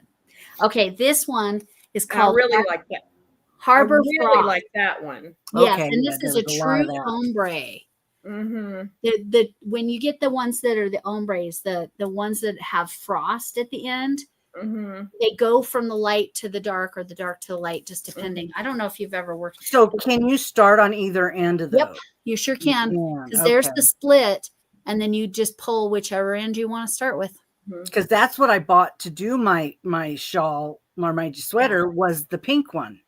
okay, this one is I called really like that. Harbor I really Frost. like that one. Yes, Okay, and yeah, this there is a was a lot true of that. ombre. Mm-hmm. The when you get the ones that are the ombres, the ones that have frost at the end, Mm-hmm. they go from the light to the dark or the dark to the light, just Mm-hmm. depending. I don't know if you've ever worked. So can you start on either end of those? Yep, you sure can. Yeah, Because there's okay. the split, and then you just pull whichever end you want to start with. Because that's what I bought to do my shawl or my sweater was the pink one.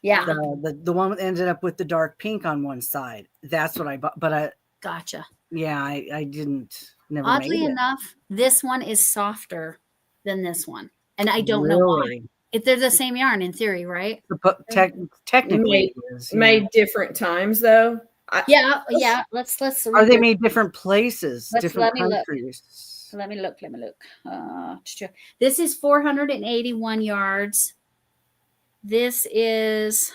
Yeah, The one that ended up with the dark pink on one side. That's what I bought. But gotcha. I didn't never Oddly made it. enough, this one is softer than this one, and I don't know why. Really? If they're the same yarn in theory, right? Technically, it is, yeah. Made different times though. Yeah. Let's. Are they made different places, Let's- different let me look. countries? Let me look. This is 481 yards. This is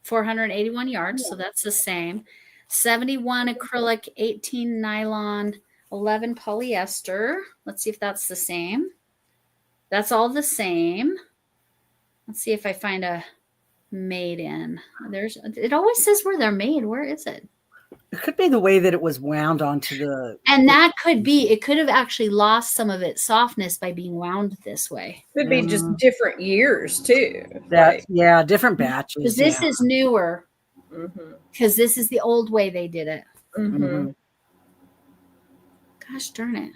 481 yards, so that's the same. 71 acrylic, 18 nylon, 11 polyester. Let's see if that's the same. That's all the same. Let's see if I find a made in. It always says where they're made. Where is it? It could be the way that it was wound onto the. And that could be, it could have actually lost some of its softness by being wound this way. Could be just different years too. That different batches. Because this yeah. is newer, Mm-hmm. because this is the old way they did it. Mm-hmm. Gosh darn it.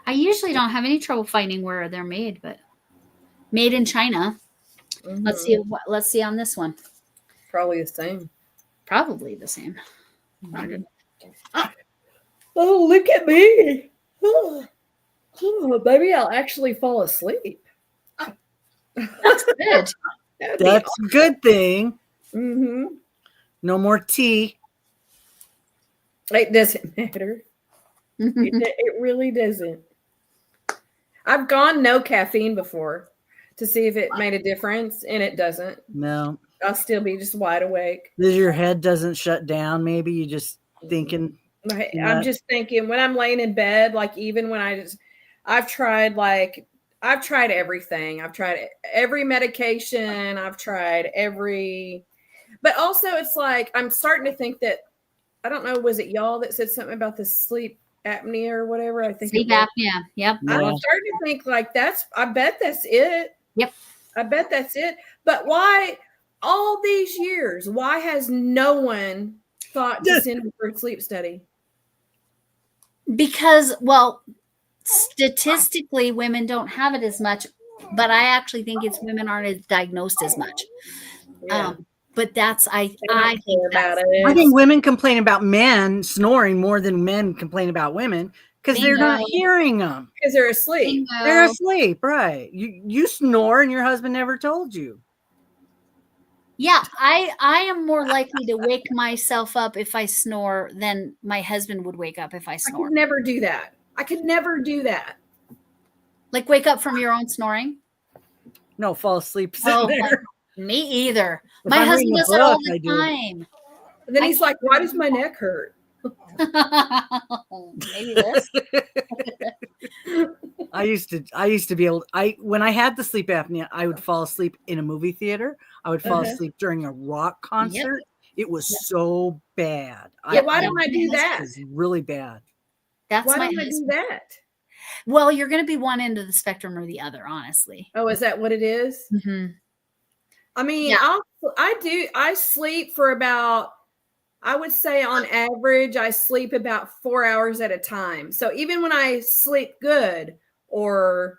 I usually don't have any trouble finding where they're made, but made in China. Mm-hmm. Let's see on this one. Probably the same. Probably the same. Oh, look at me. Oh, maybe I'll actually fall asleep. That's good. That's a good thing. Mm-hmm. No more tea. It doesn't matter. It really doesn't. I've gone no caffeine before to see if it made a difference, and it doesn't. No. I'll still be just wide awake. Your head doesn't shut down. Maybe you just thinking. I'm just thinking when I'm laying in bed, like even when I've tried everything. I've tried every medication. I've tried but also it's like, I'm starting to think that, I don't know, was it y'all that said something about the sleep apnea or whatever? I think Sleep apnea. Yep. Yeah. I'm starting to think like I bet that's it. Yep. I bet that's it. But why all these years, why has no one thought to send me for a sleep study? Because, well, statistically, women don't have it as much, but I actually think it's women aren't as diagnosed as much. Yeah. But that's I They don't think care about that's- it. I think women complain about men snoring more than men complain about women because they're not Bingo. hearing them. Because they're asleep. Bingo. They're asleep, right? You snore and your husband never told you. Yeah, I am more likely to wake myself up if I snore than my husband would wake up if I I snore. could never do that. I could never do that. Like wake up from your own snoring? No, fall asleep sitting Oh, there. Me either. If My I'm husband reading a does it all book, the I do. time. And then he's like, why does my neck hurt? Maybe this. I used to be able. When I had the sleep apnea, I would fall asleep in a movie theater. I would fall asleep during a rock concert. It was so bad. Why don't I do It that? was really bad. That's Why my don't I do husband. that? Well, you're going to be one end of the spectrum or the other, honestly. Oh, is that what it is? Mm-hmm. I mean, Yeah. I sleep for about, I would say on average, I sleep about 4 hours at a time. So even when I sleep good or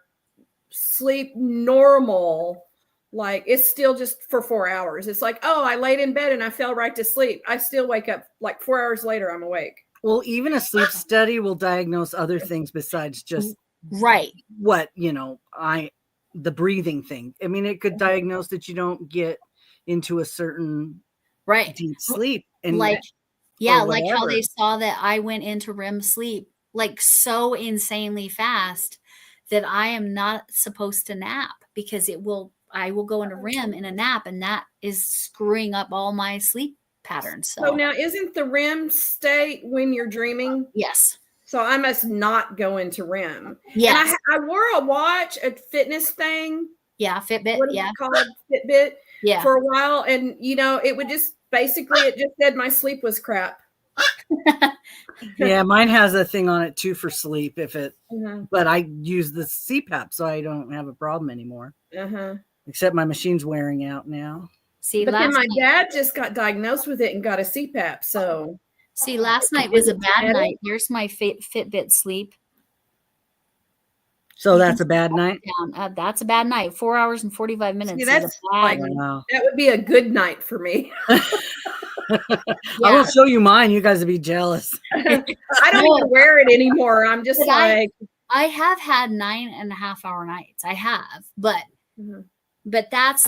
sleep normal, like it's still just for 4 hours. It's like, oh, I laid in bed and I fell right to sleep. I still wake up like 4 hours later, I'm awake. Well, even a sleep study will diagnose other things besides just Right. what, the breathing thing. I mean, it could diagnose that you don't get into a certain Right. deep sleep. And Like how whatever. they saw that I went into REM sleep like so insanely fast that I am not supposed to nap because I will go into REM in a nap, and that is screwing up all my sleep patterns. So now isn't the REM state when you're dreaming? Yes. So I must not go into REM. Yes. And I wore a watch, a fitness thing. Yeah. Fitbit. What is Yeah. it called? Fitbit. Yeah. For a while. And, it would just basically, it just said my sleep was crap. Yeah, mine has a thing on it too for sleep Uh-huh. but I use the CPAP, so I don't have a problem anymore. Uh-huh. Except my machine's wearing out now. See, But then last my night, dad just got diagnosed with it and got a CPAP. So last night was a bad Edit. night. Here's my Fitbit sleep. So that's a bad night. That's a bad night. 4 hours and 45 minutes. See, that's is a bad like- Wow. that would be a good night for me. I will show you mine. You guys would be jealous. I don't even wear it anymore. I'm just But like, I have had 9.5 hour nights. I have, but Mhm. that's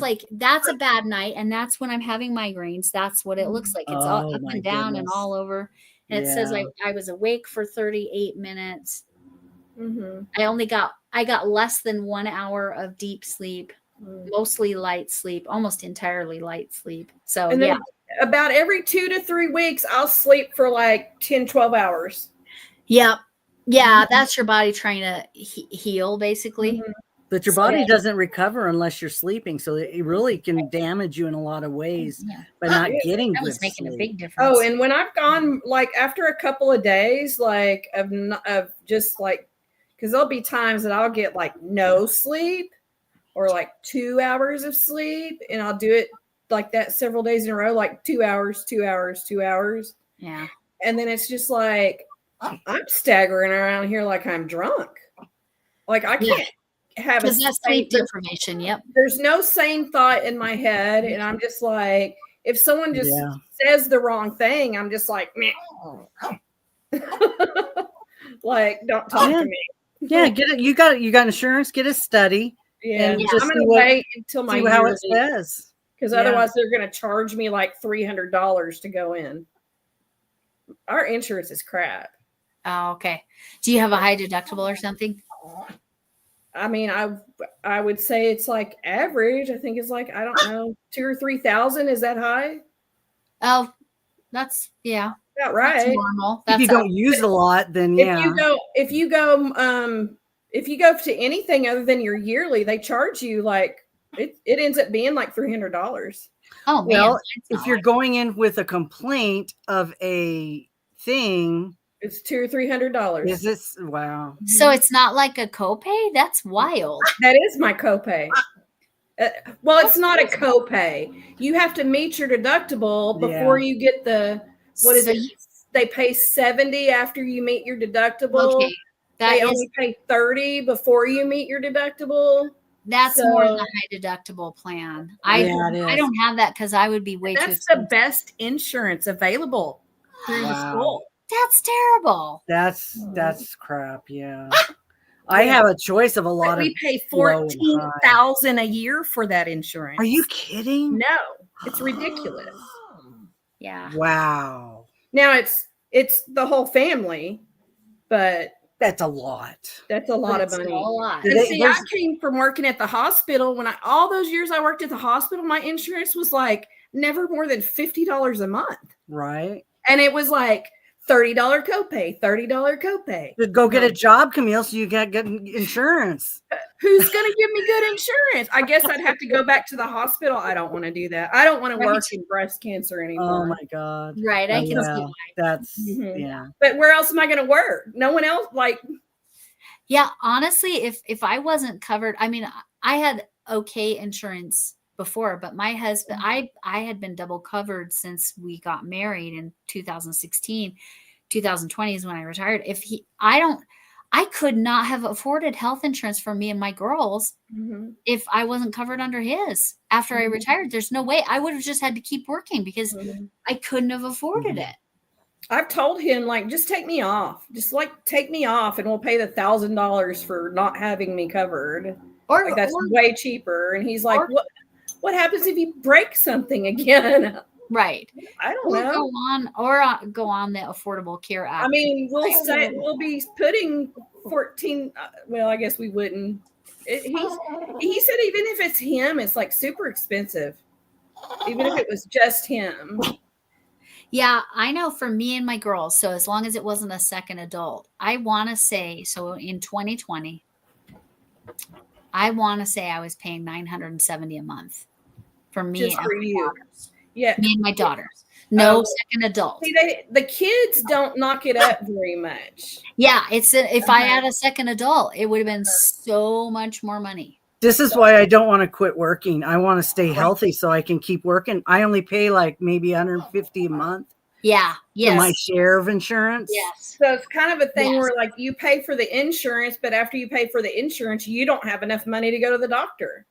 a bad night, and that's when I'm having migraines. That's what it looks like. It's all Oh, up my and down and goodness. all over. And it says Yeah. I was awake for 38 minutes. Mhm. I got less than 1 hour of deep sleep, mostly light sleep, almost entirely light sleep. So and then about every 2 to 3 weeks, I'll sleep for like 10, 12 hours. yeah, Mhm. that's your body trying to heal, basically. Mhm. But your body doesn't recover unless you're sleeping. So it really can damage you in a lot of ways Yeah. by not getting That good was making a sleep. big difference. Oh, and when I've gone like after a couple of days, like of just like, because there'll be times that I'll get like no sleep or like 2 hours of sleep, and I'll do it like that several days in a row, like 2 hours, 2 hours, 2 hours, Yeah. and then it's just like I'm staggering around here like I'm drunk, like I can't have a Because that's sleep deprivation. Yep. there's no sane thought in my head, and I'm just like, if someone just says the wrong thing, I'm just like, meh. Like, don't talk to me. Yeah, get it. You got insurance. Get a study. Yeah, And just I'm see gonna what- wait until my See how it yearly, says. because Yeah. otherwise they're gonna charge me like $300 to go in. Our insurance is crap. Oh, okay. Do you have a high deductible or something? I mean, I would say it's like average. I think it's like, I don't know, 2,000 or 3,000. Is that high? Oh, that's About that's right. normal. If That's you don't use it a lot, then If you go to anything other than your yearly, they charge you like it ends up being like $300. oh man. Well, that's if not you're like- going in with a complaint of a thing, It's $200 or $300. is this wow? so it's not like a copay? That's wild. That is my copay. Well, it's not a copay. You have to meet your deductible before you get the what is So it? They pay $70 after you meet your deductible. Okay. They only pay $30 before you meet your deductible. That's more than a So- high deductible plan. Yeah, it I is. don't have that because I would be way too That's the expensive. best insurance available through the Wow. school. That's terrible. That's crap. Yeah, I have a choice of a lot But of. we pay low and high. $14,000 a year for that insurance. Are you kidding? No, it's ridiculous. Yeah. Wow, Now it's the whole family, but that's a lot. that's a lot of It's money. a lot. Did And they- see, I there's- came from working at the hospital when all those years I worked at the hospital, my insurance was like never more than $50 a month. Right? And it was like $30 copay, $30 copay. Go get a job, Camille, so you get insurance. Who's going to give me good insurance? I guess I'd have to go back to the hospital. I don't want to do that. I don't want to work in breast cancer anymore. Oh my God. Right. I can see Yeah, why. that's Mhm. yeah. But where else am I going to work? No one else. Like, Yeah, honestly, if I wasn't covered, I mean, I had okay insurance before, but my husband, I had been double covered since we got married in 2016. 2020 is when I retired. I could not have afforded health insurance for me and my girls if I wasn't covered under his after I retired. There's no way. I would have just had to keep working because I couldn't have afforded it. I've told him, like, just take me off. Just like take me off and we'll pay the $1,000 for not having me covered. Or Like, that's way cheaper. And he's like, what happens if you break something again? right. I don't Or know. go on the Affordable Care Act. I mean, we'll be putting 14. Well, I guess we wouldn't. He said even if it's him, it's like super expensive. Even if it was just him. Yeah, I know for me and my girls. So as long as it wasn't a second adult, I want to say, so in 2020, I want to say I was paying $970 a month for me Just and for my you. daughters. Yeah. Me and my daughters. No second adult. See, the kids don't knock it up very much. Yeah, if I had a second adult, it would have been so much more money. This is why I don't want to quit working. I want to stay healthy so I can keep working. I only pay like maybe $150 a month Yeah. Yes. for my share of insurance. Yes. So it's kind of a thing Yes. where like you pay for the insurance, but after you pay for the insurance, you don't have enough money to go to the doctor.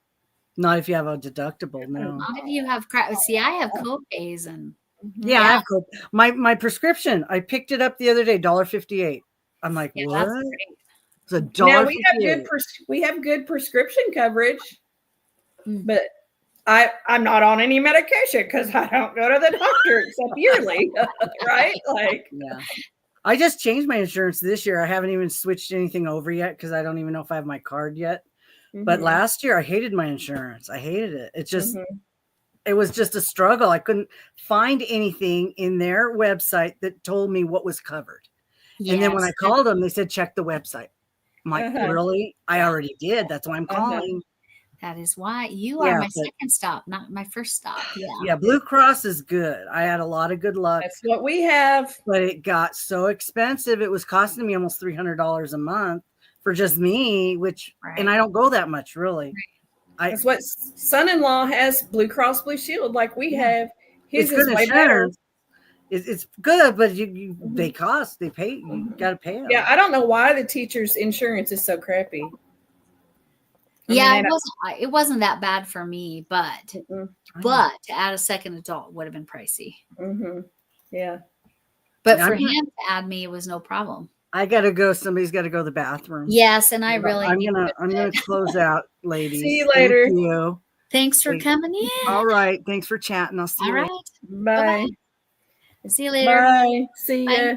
Not if you have a deductible, no. Not if you have See, I have co-pays and Yeah, I have my prescription. I picked it up the other day, $1.58. I'm like, yeah, what? that's great. It's a Now $1.58. we have good prescription coverage, Mm. but I'm not on any medication because I don't go to the doctor except yearly, right? Like, Yeah. I just changed my insurance this year. I haven't even switched anything over yet because I don't even know if I have my card yet. But last year I hated my insurance. I hated it. It just it was just a struggle. I couldn't find anything in their website that told me what was covered. And then when I Yes. called them, they said check the website. I'm like, Uh-huh. really? I already did. That's why I'm calling. That is why you are Yeah, my but- second stop, not my first stop. Yeah. Yeah, Blue Cross is good. I had a lot of good luck, that's what we have. but it got so expensive. It was costing me almost $300 a month for just me, which and I don't go that much really. That's what son-in-law has, Blue Cross Blue Shield, like we have. His It's is good way better. insurance. It's good, but they cost. They pay. You got to pay them. Yeah, I don't know why the teacher's insurance is so crappy. Yeah, it wasn't that bad for me, but Mm-mm. to add a second adult would have been pricey. Yeah. But Yeah, for I'm him to add me, it was no problem. I gotta go. Somebody's got to go to the bathroom. Yes, and I really I'm need gonna to- close out, ladies. See you later. Thank you. Thanks for coming in. All right. Thanks for chatting. I'll see All you right. later. Bye. See you later. Bye. See Bye. ya.